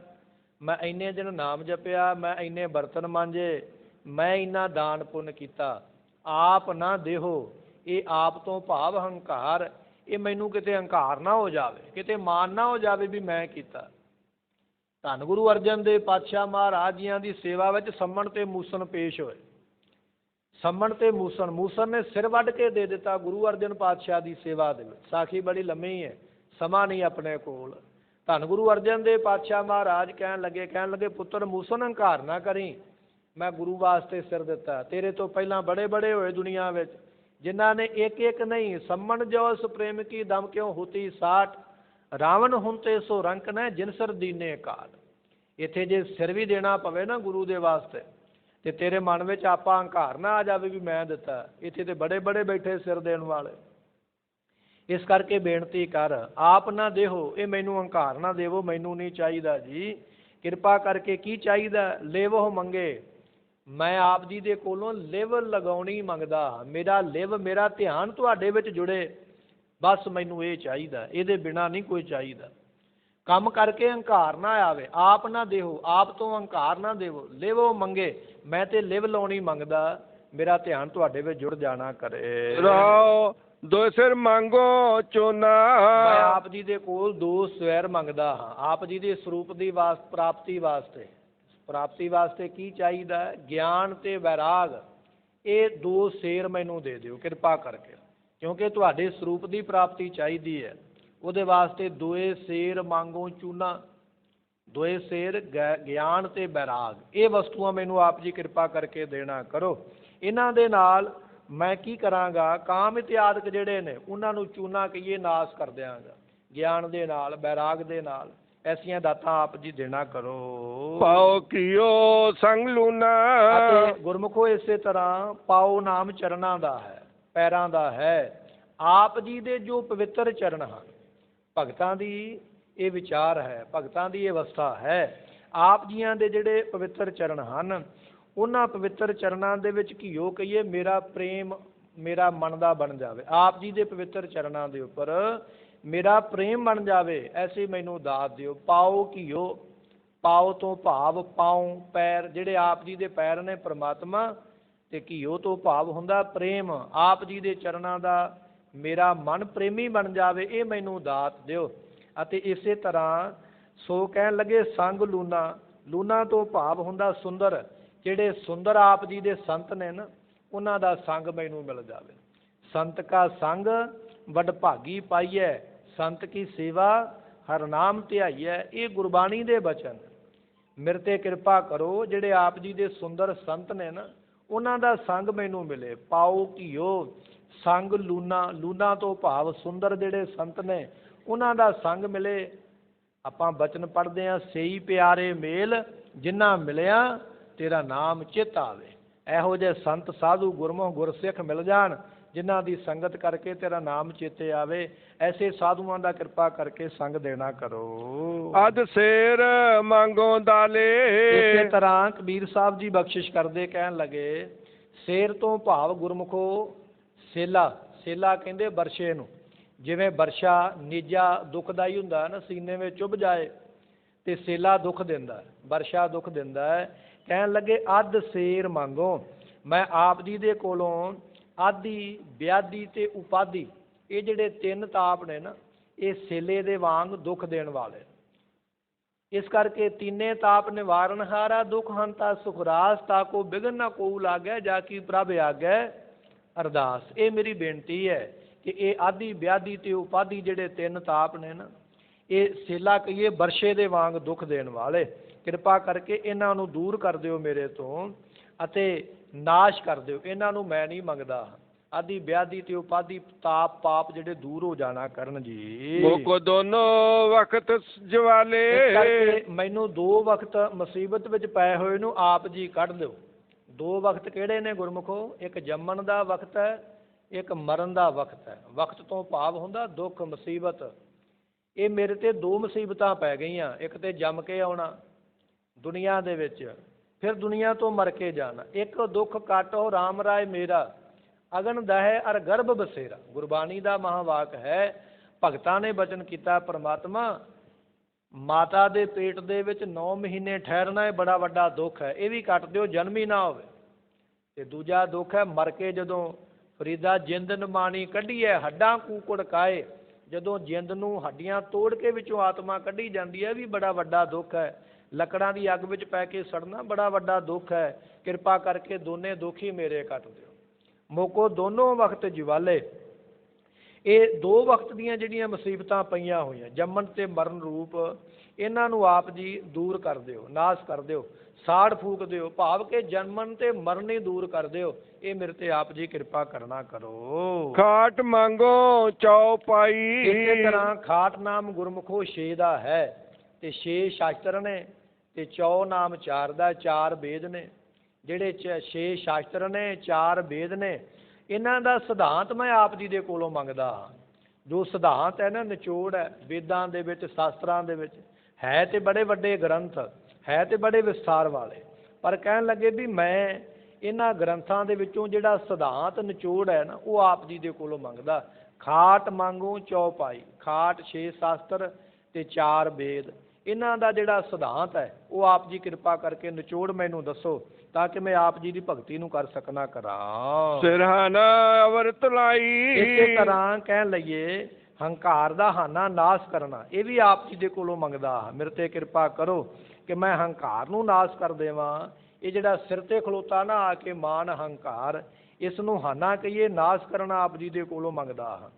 ਮੈਂ ਇੰਨੇ ਦਿਨ ਨਾਮ ਜਪਿਆ, ਮੈਂ ਇੰਨੇ ਬਰਤਨ ਮਾਂਜੇ, ਮੈਂ ਇੰਨਾ ਦਾਨ ਪੁੰਨ ਕੀਤਾ। ਆਪ ਨਾ ਦੇਹੋ, ਇਹ ਆਪ ਤੋਂ ਭਾਵ ਹੰਕਾਰ। ਇਹ ਮੈਨੂੰ ਕਿਤੇ ਹੰਕਾਰ ਨਾ ਹੋ ਜਾਵੇ, ਕਿਤੇ ਮਾਨ ਨਾ ਹੋ ਜਾਵੇ ਵੀ ਮੈਂ ਕੀਤਾ। ਧੰਨ ਗੁਰੂ ਅਰਜਨ ਦੇਵ ਪਾਤਸ਼ਾਹ ਮਹਾਰਾਜ ਜੀਆਂ ਦੀ ਸੇਵਾ ਵਿੱਚ ਸੰਮਣ ਤੇ ਮੂਸਣ ਪੇਸ਼ ਹੋਏ। ਸੰਮਣ ਤੇ ਮੂਸਣ, ਮੂਸਣ ਨੇ ਸਿਰ ਵੱਢ ਕੇ ਦੇ ਦਿੱਤਾ ਗੁਰੂ ਅਰਜਨ ਪਾਤਸ਼ਾਹ ਦੀ ਸੇਵਾ ਦੇ ਵਿੱਚ। ਸਾਖੀ ਬੜੀ ਲੰਮੀ ਹੈ, ਸਮਾਂ ਨਹੀਂ ਆਪਣੇ ਕੋਲ। ਧੰਨ ਗੁਰੂ ਅਰਜਨ ਦੇਵ ਪਾਤਸ਼ਾਹ ਮਹਾਰਾਜ ਕਹਿਣ ਲੱਗੇ ਪੁੱਤਰ ਮੂਸਣ ਹੰਕਾਰ ਨਾ ਕਰੀ, ਮੈਂ ਗੁਰੂ ਵਾਸਤੇ ਸਿਰ ਦਿੱਤਾ। ਤੇਰੇ ਤੋਂ ਪਹਿਲਾਂ ਬੜੇ ਬੜੇ ਹੋਏ ਦੁਨੀਆ ਵਿੱਚ, ਜਿਨ੍ਹਾਂ ਨੇ ਇੱਕ ਇੱਕ ਨਹੀਂ ਸੰਮਣ ਜੋ ਉਸ ਪ੍ਰੇਮ ਕੀ ਦਮ ਕਿਉਂ ਹੋਤੀ ਸਾਠ, ਰਾਵਣ ਹੁਣ ਤੇ ਸੋ ਰੰਕ ਨੇ ਜਿਨ ਸਰ ਦੀਨੇ ਕਾਲ। ਇੱਥੇ ਜੇ ਸਿਰ ਵੀ ਦੇਣਾ ਪਵੇ ਨਾ ਗੁਰੂ ਦੇ ਵਾਸਤੇ ਤੇ ਤੇਰੇ ਮਨ ਵਿੱਚ ਆਪਾਂ ਹੰਕਾਰ ਨਾ ਆ ਜਾਵੇ ਵੀ ਮੈਂ ਦਿੱਤਾ। ਇੱਥੇ ਤੇ ਬੜੇ ਬੜੇ ਬੈਠੇ ਸਿਰ ਦੇਣ ਵਾਲੇ। ਇਸ ਕਰਕੇ ਬੇਨਤੀ ਕਰ, ਆਪ ਨਾ ਦੇਹੋ, ਇਹ ਮੈਨੂੰ ਹੰਕਾਰ ਨਾ ਦੇਵੋ, ਮੈਨੂੰ ਨਹੀਂ ਚਾਹੀਦਾ ਜੀ। ਕਿਰਪਾ ਕਰਕੇ ਕੀ ਚਾਹੀਦਾ? ਲੇਵੋ ਮੰਗੇ। ਮੈਂ ਆਪ ਜੀ ਦੇ ਕੋਲੋਂ ਲਿਵ ਲਗਾਉਣੀ ਮੰਗਦਾ। ਮੇਰਾ ਲਿਵ, ਮੇਰਾ ਧਿਆਨ ਤੁਹਾਡੇ ਵਿੱਚ ਜੁੜੇ, ਬਸ ਮੈਨੂੰ ਇਹ ਚਾਹੀਦਾ, ਇਹਦੇ ਬਿਨਾਂ ਨਹੀਂ ਕੋਈ ਚਾਹੀਦਾ। ਕੰਮ ਕਰਕੇ ਹੰਕਾਰ ਨਾ ਆਵੇ। ਆਪ ਨਾ ਦੇਹੋ, ਆਪ ਤੋਂ ਹੰਕਾਰ ਨਾ ਦੇਵੋ। ਲਿਵੋ ਮੰਗੇ, ਮੈਂ ਤੇ ਲਿਵ ਲਾਉਣੀ ਮੰਗਦਾ, ਮੇਰਾ ਧਿਆਨ ਤੁਹਾਡੇ ਵਿੱਚ ਜੁੜ ਜਾਣਾ ਕਰੇ। ਰਾਓ ਦੋ ਸਿਰ ਮੰਗੋ ਚੋਨਾ। ਮੈਂ ਆਪ ਜੀ ਦੇ ਕੋਲ ਦੋ ਸਵੈਰ ਮੰਗਦਾ ਹਾਂ। ਆਪ ਜੀ ਦੇ ਸਰੂਪ ਦੀ ਪ੍ਰਾਪਤੀ ਵਾਸਤੇ। ਪ੍ਰਾਪਤੀ ਵਾਸਤੇ ਕੀ ਚਾਹੀਦਾ? ਗਿਆਨ ਤੇ ਵੈਰਾਗ, ਇਹ ਦੋ ਸੇਰ ਮੈਨੂੰ ਦੇ ਦਿਓ ਕਿਰਪਾ ਕਰਕੇ, ਕਿਉਂਕਿ ਤੁਹਾਡੇ ਸਰੂਪ ਦੀ ਪ੍ਰਾਪਤੀ ਚਾਹੀਦੀ ਹੈ। ਉਹਦੇ ਵਾਸਤੇ ਦੋਏ ਸੇਰ ਮੰਗੋ ਚੂਨਾ। ਦੋਏ ਸੇਰ ਗਿਆਨ ਤੇ ਵੈਰਾਗ, ਇਹ ਵਸਤੂਆਂ ਮੈਨੂੰ ਆਪ ਜੀ ਕਿਰਪਾ ਕਰਕੇ ਦੇਣਾ ਕਰੋ। ਇਹਨਾਂ ਦੇ ਨਾਲ ਮੈਂ ਕੀ ਕਰਾਂਗਾ? ਕਾਮ ਇਤਿਆਦਿਕ ਜਿਹੜੇ ਨੇ ਉਹਨਾਂ ਨੂੰ ਚੂਨਾ ਕਹੀਏ ਨਾਸ ਕਰ ਦਿਆਂਗਾ। ਗਿਆਨ ਦੇ ਨਾਲ, ਵੈਰਾਗ ਦੇ ਨਾਲ ਐਸੀਆਂ ਦਾਤਾਂ ਆਪ ਜੀ ਦੇਣਾ ਕਰੋ। ਪਾਓ ਕੀਓ ਸੰਗ ਲੂਨਾ। ਅਤੇ ਗੁਰਮੁਖੋ ਇਸੇ ਤਰ੍ਹਾਂ ਪਾਓ ਨਾਮ ਚਰਨਾਂ ਦਾ ਹੈ, ਪੈਰਾਂ ਦਾ ਹੈ। ਆਪ ਜੀ ਦੇ ਜੋ ਪਵਿੱਤਰ ਚਰਨ ਹਨ, ਭਗਤਾਂ ਦੀ ਇਹ ਵਿਚਾਰ ਹੈ, ਭਗਤਾਂ ਦੀ ਇਹ ਅਵਸਥਾ ਹੈ। ਆਪ ਜੀਆਂ ਦੇ ਜਿਹੜੇ ਪਵਿੱਤਰ ਚਰਨ ਹਨ, ਉਹਨਾਂ ਪਵਿੱਤਰ ਚਰਨਾਂ ਦੇ ਵਿੱਚ ਘਿਓ ਕਹੀਏ ਮੇਰਾ ਪ੍ਰੇਮ ਮੇਰਾ ਮਨ ਦਾ ਬਣ ਜਾਵੇ, ਆਪ ਜੀ ਦੇ ਪਵਿੱਤਰ ਚਰਨਾਂ ਦੇ ਉੱਪਰ ਮੇਰਾ ਪ੍ਰੇਮ ਬਣ ਜਾਵੇ, ਐਸੀ ਮੈਨੂੰ ਦਾਤ ਦਿਓ। ਪਾਓ ਘੀਓ, ਪਾਓ ਤੋਂ ਭਾਵ ਪਾਉ ਪੈਰ, ਜਿਹੜੇ ਆਪ ਜੀ ਦੇ ਪੈਰ ਨੇ ਪ੍ਰਮਾਤਮਾ, ਤੇ ਘੀਓ ਤੋਂ ਭਾਵ ਹੁੰਦਾ ਪ੍ਰੇਮ। ਆਪ ਜੀ ਦੇ ਚਰਨਾਂ ਦਾ ਮੇਰਾ ਮਨ ਪ੍ਰੇਮੀ ਬਣ ਜਾਵੇ, ਇਹ ਮੈਨੂੰ ਦਾਤ ਦਿਓ। ਅਤੇ ਇਸੇ ਤਰ੍ਹਾਂ ਸੋ ਕਹਿਣ ਲੱਗੇ ਸੰਗ ਲੂਣਾ, ਲੂਣਾ ਤੋਂ ਭਾਵ ਹੁੰਦਾ ਸੁੰਦਰ, ਜਿਹੜੇ ਸੁੰਦਰ ਆਪ ਜੀ ਦੇ ਸੰਤ ਨੇ ਨਾ, ਉਹਨਾਂ ਦਾ ਸੰਗ ਮੈਨੂੰ ਮਿਲ ਜਾਵੇ। ਸੰਤ ਕਾ ਸੰਗ ਵਡਭਾਗੀ ਪਾਈਐ, ਸੰਤ ਕੀ ਸੇਵਾ ਹਰ ਨਾਮ ਧਿਆਈਐ। ਇਹ ਗੁਰਬਾਣੀ ਦੇ ਬਚਨ। ਮੇਰੇ ਤੇ ਕਿਰਪਾ ਕਰੋ, ਜਿਹੜੇ ਆਪ ਜੀ ਦੇ ਸੁੰਦਰ ਸੰਤ ਨੇ ਨਾ, ਉਹਨਾਂ ਦਾ ਸੰਗ ਮੈਨੂੰ ਮਿਲੇ। ਪਾਓ ਘੀਓ, ਸੰਗ ਲੂਣਾ, ਲੂਣਾ ਤੋਂ ਭਾਵ ਸੁੰਦਰ ਜਿਹੜੇ ਸੰਤ ਨੇ, ਉਹਨਾਂ ਦਾ ਸੰਗ ਮਿਲੇ। ਆਪਾਂ ਬਚਨ ਪੜ੍ਹਦੇ ਹਾਂ, ਸਈ ਪਿਆਰੇ ਮੇਲ ਜਿਨ੍ਹਾਂ ਮਿਲਿਆ ਤੇਰਾ ਨਾਮ ਚਿੱਤ ਆਵੇ। ਇਹੋ ਜਿਹੇ ਸੰਤ ਸਾਧੂ ਗੁਰਮੁਖ ਗੁਰਸਿੱਖ ਮਿਲ ਜਾਣ, ਜਿਨ੍ਹਾਂ ਦੀ ਸੰਗਤ ਕਰਕੇ ਤੇਰਾ ਨਾਮ ਚੇਤੇ ਆਵੇ, ਐਸੇ ਸਾਧੂਆਂ ਦਾ ਕਿਰਪਾ ਕਰਕੇ ਸੰਗ ਦੇਣਾ ਕਰੋ। ਅਧ ਸੇਰ ਮੰਗੋ ਦਾਲੇ। ਇਸੇ ਤਰ੍ਹਾਂ ਕਬੀਰ ਸਾਹਿਬ ਜੀ ਬਖਸ਼ਿਸ਼ ਕਰਦੇ ਕਹਿਣ ਲੱਗੇ, ਸੇਰ ਤੋਂ ਭਾਵ ਗੁਰਮੁਖੋ ਸੇਲਾ, ਸੇਲਾ ਕਹਿੰਦੇ ਵਰਸ਼ੇ ਨੂੰ। ਜਿਵੇਂ ਵਰਸ਼ਾ ਨੀਜਾ ਦੁਖਦਾਈ ਹੁੰਦਾ ਨਾ, ਸੀਨੇ ਵਿੱਚ ਚੁੱਭ ਜਾਏ, ਤੇ ਸੇਲਾ ਦੁੱਖ ਦਿੰਦਾ, ਵਰਸ਼ਾ ਦੁੱਖ ਦਿੰਦਾ ਹੈ। ਕਹਿਣ ਲੱਗੇ ਅੱਧ ਸੇਰ ਮੰਗੋ, ਮੈਂ ਆਪ ਜੀ ਦੇ ਕੋਲੋਂ ਆਦਿ ਵਿਆਧੀ ਤੇ ਉਪਾਧੀ, ਇਹ ਜਿਹੜੇ ਤਿੰਨ ਤਾਪ ਨੇ ਨਾ, ਇਹ ਸੇਲੇ ਦੇ ਵਾਂਗ ਦੁੱਖ ਦੇਣ ਵਾਲੇ। ਇਸ ਕਰਕੇ ਤੀਨੇ ਤਾਪ ਨਿਵਾਰਨ ਹਾਰਾ, ਦੁੱਖ ਹੰਤਾ ਸੁਖਰਾਸ, ਤਾਕੋ ਬਿਗਨ ਨਾ ਕੋਊ ਲਾਗੈ, ਜਾ ਕੀ ਪ੍ਰਭ ਆਗੈ ਅਰਦਾਸ। ਇਹ ਮੇਰੀ ਬੇਨਤੀ ਹੈ ਕਿ ਇਹ ਆਦਿ ਵਿਆਧੀ ਤੇ ਉਪਾਧੀ ਜਿਹੜੇ ਤਿੰਨ ਤਾਪ ਨੇ ਨਾ, ਇਹ ਸੇਲਾ ਕਹੀਏ ਵਰਸ਼ੇ ਦੇ ਵਾਂਗ ਦੁੱਖ ਦੇਣ ਵਾਲੇ, ਕਿਰਪਾ ਕਰਕੇ ਇਹਨਾਂ ਨੂੰ ਦੂਰ ਕਰ ਦਿਓ ਮੇਰੇ ਤੋਂ ਅਤੇ ਨਾਸ਼ ਕਰ ਦਿਓ। ਇਹਨਾਂ ਨੂੰ ਮੈਂ ਨਹੀਂ ਮੰਗਦਾ। ਆਦਿ ਵਿਆਧੀ ਤੇ ਉਪਾਧੀ ਤਾਪ ਪਾਪ ਜਿਹੜੇ ਦੂਰ ਹੋ ਜਾਣਾ ਕਰਨ ਜੀ। ਮੁਕੋ ਦੋਨੋਂ ਵਕਤ ਜਵਾਲੇ। ਇਸ ਕਰਕੇ ਮੈਨੂੰ ਦੋ ਵਕਤ ਮੁਸੀਬਤ ਵਿੱਚ ਪਏ ਹੋਏ ਨੂੰ ਆਪ ਜੀ ਕੱਢ ਦਿਓ। ਦੋ ਵਕਤ ਕਿਹੜੇ ਨੇ ਗੁਰਮੁਖੋ? ਇੱਕ ਜੰਮਣ ਦਾ ਵਕਤ ਹੈ, ਇੱਕ ਮਰਨ ਦਾ ਵਕਤ ਹੈ। ਵਕਤ ਤੋਂ ਭਾਵ ਹੁੰਦਾ ਦੁੱਖ ਮੁਸੀਬਤ। ਇਹ ਮੇਰੇ ਤੇ ਦੋ ਮੁਸੀਬਤਾਂ ਪੈ ਗਈਆਂ, ਇੱਕ ਤੇ ਜੰਮ ਕੇ ਆਉਣਾ ਦੁਨੀਆ ਦੇ ਵਿੱਚ, ਫਿਰ ਦੁਨੀਆ ਤੋਂ ਮਰ ਕੇ ਜਾਣਾ। ਇੱਕ ਦੁੱਖ ਕਾਟੋ ਰਾਮ ਰਾਏ ਮੇਰਾ, ਅਗਨ ਦਹੈ ਅਰ ਗਰਭ ਬਸੇਰਾ। ਗੁਰਬਾਣੀ ਦਾ ਮਹਾਵਾਕ ਹੈ, ਭਗਤਾਂ ਨੇ ਬਚਨ ਕੀਤਾ, ਪਰਮਾਤਮਾ ਮਾਤਾ ਦੇ ਪੇਟ ਦੇ ਵਿੱਚ 9 ਮਹੀਨੇ ਠਹਿਰਨਾ ਇਹ ਬੜਾ ਵੱਡਾ ਦੁੱਖ ਹੈ, ਇਹ ਵੀ ਕੱਟ ਦਿਓ, ਜਨਮ ਹੀ ਨਾ ਹੋਵੇ। ਤੇ ਦੂਜਾ ਦੁੱਖ ਹੈ ਮਰ ਕੇ ਜਦੋਂ ਫਰੀਦਾ ਜਿੰਦ ਨਿਮਾਣੀ ਕੱਢੀਏ, ਹੱਡਾਂ ਕੂਕੜ ਕਾਏ, ਜਦੋਂ ਜਿੰਦ ਨੂੰ ਹੱਡੀਆਂ ਤੋੜ ਕੇ ਵਿੱਚੋਂ ਆਤਮਾ ਕੱਢੀ ਜਾਂਦੀ ਹੈ, ਵੀ ਬੜਾ ਵੱਡਾ ਦੁੱਖ ਹੈ। ਲੱਕੜਾਂ ਦੀ ਅੱਗ ਵਿੱਚ ਪੈ ਕੇ ਸੜਨਾ ਬੜਾ ਵੱਡਾ ਦੁੱਖ ਹੈ। ਕਿਰਪਾ ਕਰਕੇ ਦੋਨੇ ਦੁੱਖ ਹੀ ਮੇਰੇ ਕੱਟ ਦਿਓ। ਮੋਕੋ ਦੋਨੋਂ ਵਕਤ ਜਵਾਲੇ। ਇਹ ਦੋ ਵਕਤ ਦੀਆਂ ਜਿਹੜੀਆਂ ਮੁਸੀਬਤਾਂ ਪਈਆਂ ਹੋਈਆਂ, ਜੰਮਣ ਤੇ ਮਰਨ ਰੂਪ, ਇਹਨਾਂ ਨੂੰ ਆਪ ਜੀ ਦੂਰ ਕਰ ਦਿਓ, ਨਾਸ਼ ਕਰ ਦਿਓ, ਸਾੜ ਫੂਕ ਦਿਓ, ਭਾਵ ਕਿ ਜਨਮਨ ਤੇ ਮਰਨ ਹੀ ਦੂਰ ਕਰ ਦਿਓ। ਇਹ ਮੇਰੇ ਤੇ ਆਪ ਜੀ ਕਿਰਪਾ ਕਰਨਾ ਕਰੋ। ਖਾਟ ਮੰਗੋ ਚੌਪਾਈ। ਇਸੇ ਤਰ੍ਹਾਂ ਖਾਟ ਨਾਮ ਗੁਰਮੁਖੋ 6 ਦਾ ਹੈ, ਤੇ 6 ਸ਼ਾਸਤਰ ਨੇ, ਤੇ ਚੌ ਨਾਮ 4 ਦਾ, 4 ਵੇਦ ਨੇ। ਜਿਹੜੇ 6 ਸ਼ਾਸਤਰ ਨੇ, 4 ਵੇਦ ਨੇ, ਇਹਨਾਂ ਦਾ ਸਿਧਾਂਤ ਮੈਂ ਆਪ ਜੀ ਦੇ ਕੋਲੋਂ ਮੰਗਦਾ। ਜੋ ਸਿਧਾਂਤ ਹੈ ਨਾ, ਨਿਚੋੜ ਹੈ ਵੇਦਾਂ ਦੇ ਵਿੱਚ, ਸ਼ਾਸਤਰਾਂ ਦੇ ਵਿੱਚ, ਹੈ ਤੇ ਬੜੇ ਵੱਡੇ ਗ੍ਰੰਥ, ਹੈ ਤੇ ਬੜੇ ਵਿਸਥਾਰ ਵਾਲੇ, ਪਰ ਕਹਿਣ ਲੱਗੇ ਵੀ ਮੈਂ ਇਹਨਾਂ ਗ੍ਰੰਥਾਂ ਦੇ ਵਿੱਚੋਂ ਜਿਹੜਾ ਸਿਧਾਂਤ ਨਿਚੋੜ ਹੈ ਨਾ, ਉਹ ਆਪ ਜੀ ਦੇ ਕੋਲੋਂ ਮੰਗਦਾ। ਖਾਟ ਮੰਗੂ ਚੌਪਾਈ। ਖਾਟ 6 ਸ਼ਾਸਤਰ ਤੇ 4 ਵੇਦ, ਇਹਨਾਂ ਦਾ ਜਿਹੜਾ ਸਿਧਾਂਤ ਹੈ ਉਹ ਆਪ ਜੀ ਕਿਰਪਾ ਕਰਕੇ ਨਿਚੋੜ ਮੈਨੂੰ ਦੱਸੋ, ਤਾਂ ਕਿ ਮੈਂ ਆਪ ਜੀ ਦੀ ਭਗਤੀ ਨੂੰ ਕਰ ਸਕਣਾ ਕਰਾਂ। ਸਿਰਹਾਨਾ ਅਵਰਤ ਲਾਈ। ਇਸੇ ਤਰ੍ਹਾਂ ਕਹਿਣ ਲਈਏ ਹੰਕਾਰ ਦਾ ਹਾਨਾ ਨਾਸ਼ ਕਰਨਾ, ਇਹ ਵੀ ਆਪ ਜੀ ਦੇ ਕੋਲੋਂ ਮੰਗਦਾ। ਮੇਰੇ ਤੇ ਕਿਰਪਾ ਕਰੋ ਕਿ ਮੈਂ ਹੰਕਾਰ ਨੂੰ ਨਾਸ਼ ਕਰ ਦੇਵਾਂ। ਇਹ ਜਿਹੜਾ ਸਿਰ ਤੇ ਖਲੋਤਾ ਨਾ ਆ ਕੇ ਮਾਨ ਹੰਕਾਰ, ਇਸ ਨੂੰ ਹਾਨਾ ਕਹੀਏ, ਨਾਸ਼ ਕਰਨਾ ਆਪ ਜੀ ਦੇ ਕੋਲੋਂ ਮੰਗਦਾ।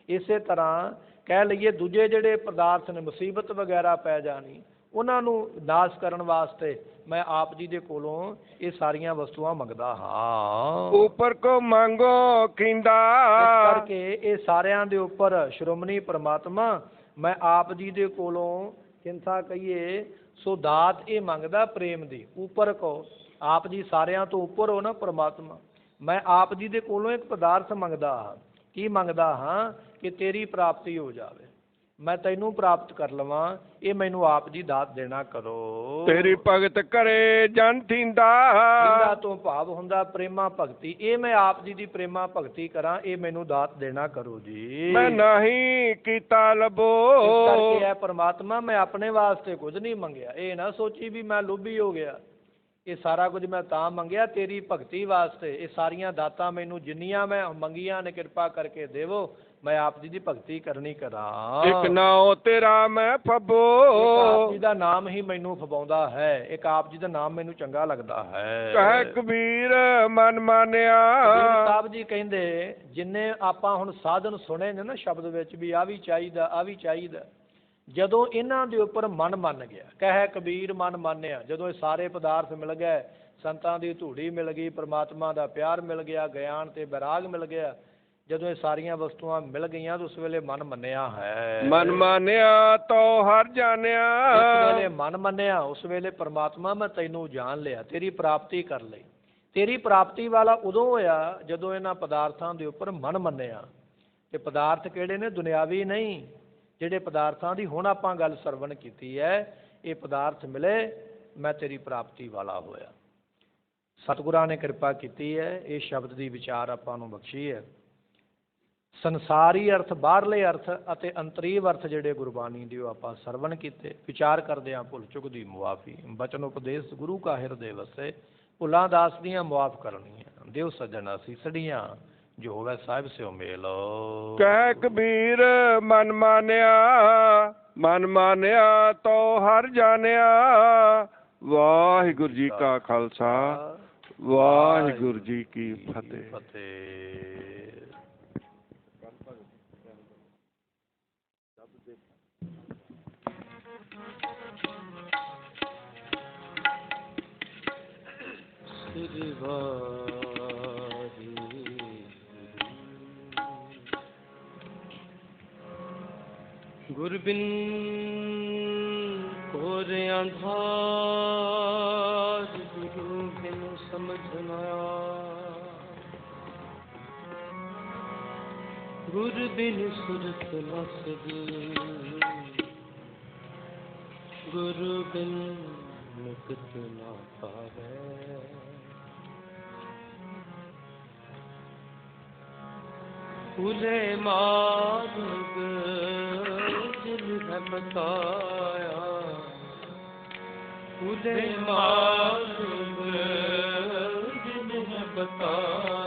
ਇਸੇ ਤਰ੍ਹਾਂ ਕਹਿ ਲਈਏ ਦੂਜੇ ਜਿਹੜੇ ਪਦਾਰਥ ਨੇ, ਮੁਸੀਬਤ ਵਗੈਰਾ ਪੈ ਜਾਣੀ, ਉਹਨਾਂ ਨੂੰ ਨਾਸ਼ ਕਰਨ ਵਾਸਤੇ ਮੈਂ ਆਪ ਜੀ ਦੇ ਕੋਲੋਂ ਇਹ ਸਾਰੀਆਂ ਵਸਤੂਆਂ ਮੰਗਦਾ ਹਾਂ। ਉੱਪਰ ਕੋ ਮੰਗੋ ਕਿੰਦਾ। ਇਸ ਕਰਕੇ ਇਹ ਸਾਰਿਆਂ ਦੇ ਉੱਪਰ ਸ਼੍ਰੋਮਣੀ ਪਰਮਾਤਮਾ ਮੈਂ ਆਪ ਜੀ ਦੇ ਕੋਲੋਂ ਕਿੰਥਾ ਕਹੀਏ ਸੋ ਦਾਤ ਇਹ ਮੰਗਦਾ ਪ੍ਰੇਮ ਦੀ। ਉੱਪਰ ਕੋ, ਆਪ ਜੀ ਸਾਰਿਆਂ ਤੋਂ ਉੱਪਰ ਹੋ ਨਾ ਪਰਮਾਤਮਾ, ਮੈਂ ਆਪ ਜੀ ਦੇ ਕੋਲੋਂ ਇੱਕ ਪਦਾਰਥ ਮੰਗਦਾ ਹਾਂ। ਕੀ ਮੰਗਦਾ ਹਾਂ? ਕਿ ਤੇਰੀ ਪ੍ਰਾਪਤੀ ਹੋ ਜਾਵੇ। मैं तैनू प्राप्त कर लवां, ये मैनू आप जी दात देना करो। तेरी भगत करे जन थींदा, जिंदा तो भाव हुंदा प्रेमा भगती, ये मैं आप जी दी प्रेमा भगती करा, ये मैनू दात देना करो जी। मैं नहीं कीता लबो, इस करके है परमात्मा मैं अपने वास्ते कुछ नहीं मंगया, ये ना सोची भी मैं लोभी हो गया, ये सारा कुछ मैं तां मंगया तेरी भगती वास्ते। ये सारियां दातां मैनू जिन्नियां मैं मंगियां ने कृपा करके देवो, मैं आप जी दी भगती करनी करा। एक नाओ तेरा मैं फबो, आप जी दा नाम ही मैनू फबाउंदा है, एक आप जी दा नाम मैनू चंगा लगदा है। कह कबीर मन मानिया, कबीर साहब जी कहंदे जिन्ने आपां हुण साधन सुने ने ना शब्द विच भी आ भी चाहीदा आ भी चाहीदा, ਜਦੋਂ ਇਹਨਾਂ ਦੇ ਉੱਪਰ ਮਨ ਮੰਨ ਗਿਆ, ਕਹਿ ਕਬੀਰ ਮਨ ਮਾਨਿਆ, ਜਦੋਂ ਇਹ ਸਾਰੇ ਪਦਾਰਥ ਮਿਲ ਗਏ, ਸੰਤਾਂ ਦੀ ਧੂੜੀ ਮਿਲ ਗਈ, ਪਰਮਾਤਮਾ ਦਾ ਪਿਆਰ ਮਿਲ ਗਿਆ, ਗਿਆਨ ਤੇ ਵਿਰਾਗ ਮਿਲ ਗਿਆ, ਜਦੋਂ ਇਹ ਸਾਰੀਆਂ ਵਸਤੂਆਂ ਮਿਲ ਗਈਆਂ ਤਾਂ ਉਸ ਵੇਲੇ ਮਨ ਮੰਨਿਆ ਹੈ। ਮਨ ਮਾਨਿਆ ਤੋ ਹਰ ਜਾਣਿਆ, ਉਸ ਵੇਲੇ ਮਨ ਮੰਨਿਆ, ਉਸ ਵੇਲੇ ਪਰਮਾਤਮਾ ਮੈਂ ਤੈਨੂੰ ਜਾਣ ਲਿਆ, ਤੇਰੀ ਪ੍ਰਾਪਤੀ ਕਰ ਲਈ। ਤੇਰੀ ਪ੍ਰਾਪਤੀ ਵਾਲਾ ਉਦੋਂ ਹੋਇਆ ਜਦੋਂ ਇਹਨਾਂ ਪਦਾਰਥਾਂ ਦੇ ਉੱਪਰ ਮਨ ਮੰਨਿਆ। ਤੇ ਪਦਾਰਥ ਕਿਹੜੇ ਨੇ? ਦੁਨਿਆਵੀ ਨਹੀਂ, ਜਿਹੜੇ ਪਦਾਰਥਾਂ ਦੀ ਹੁਣ ਆਪਾਂ ਗੱਲ ਸਰਵਣ ਕੀਤੀ ਹੈ, ਇਹ ਪਦਾਰਥ ਮਿਲੇ ਮੈਂ ਤੇਰੀ ਪ੍ਰਾਪਤੀ ਵਾਲਾ ਹੋਇਆ। ਸਤਿਗੁਰਾਂ ਨੇ ਕਿਰਪਾ ਕੀਤੀ ਹੈ, ਇਹ ਸ਼ਬਦ ਦੀ ਵਿਚਾਰ ਆਪਾਂ ਨੂੰ ਬਖਸ਼ੀ ਹੈ। ਸੰਸਾਰੀ ਅਰਥ, ਬਾਹਰਲੇ ਅਰਥ ਅਤੇ ਅੰਤਰੀਵ ਅਰਥ ਜਿਹੜੇ ਗੁਰਬਾਣੀ ਦੇ ਉਹ ਆਪਾਂ ਸਰਵਣ ਕੀਤੇ। ਵਿਚਾਰ ਕਰਦੇ ਹਾਂ ਭੁੱਲ ਚੁੱਕ ਦੀ ਮੁਆਫੀ, ਬਚਨ ਉਪਦੇਸ਼ ਗੁਰੂ ਕਾ ਹਿਰਦੇ ਵਸੇ, ਭੁੱਲਾਂ ਦਾਸ ਦੀਆਂ ਮੁਆਫ ਕਰਨੀਆਂ, ਦਿਓ ਸੱਜਣ ਸੀਸੜੀਆਂ ਜੋ ਹੋਵੇ ਸਾਹਿਬ ਸਿਓ ਮੇਲ। ਕਹਿ ਕਬੀਰ ਮਨ ਮਾਨਿਆ, ਮਨ ਮਾਨਿਆ ਤੋ ਹਰ ਜਾਣਿਆ। ਵਾਹਿਗੁਰੂ ਜੀ ਕਾ ਖਾਲਸਾ, ਵਾਹਿਗੁਰੂ ਜੀ ਕੀ ਫਤਿਹ। ਗੁਰ ਬਿਨ ਕੋਰ ਅੰਧਾਰ, ਗੁਰੂ ਬਿਨ ਸਮਝ ਨਾ ਆਏ, ਗੁਰ ਬਿਨ ਸੁਰਤ ਨ ਸਜੇ, ਗੁਰੂ ਬਿਨ ਮੁਕਤ ਨਾ ਪਾਵੇ। ਉਰੇ ਮਾਰਗ ਜਿਨ ਹੈ ਬਤਾਇਆ, ਉਰੇ ਮਾਰਗ ਜਿਨ ਹੈ ਬਤਾਇਆ।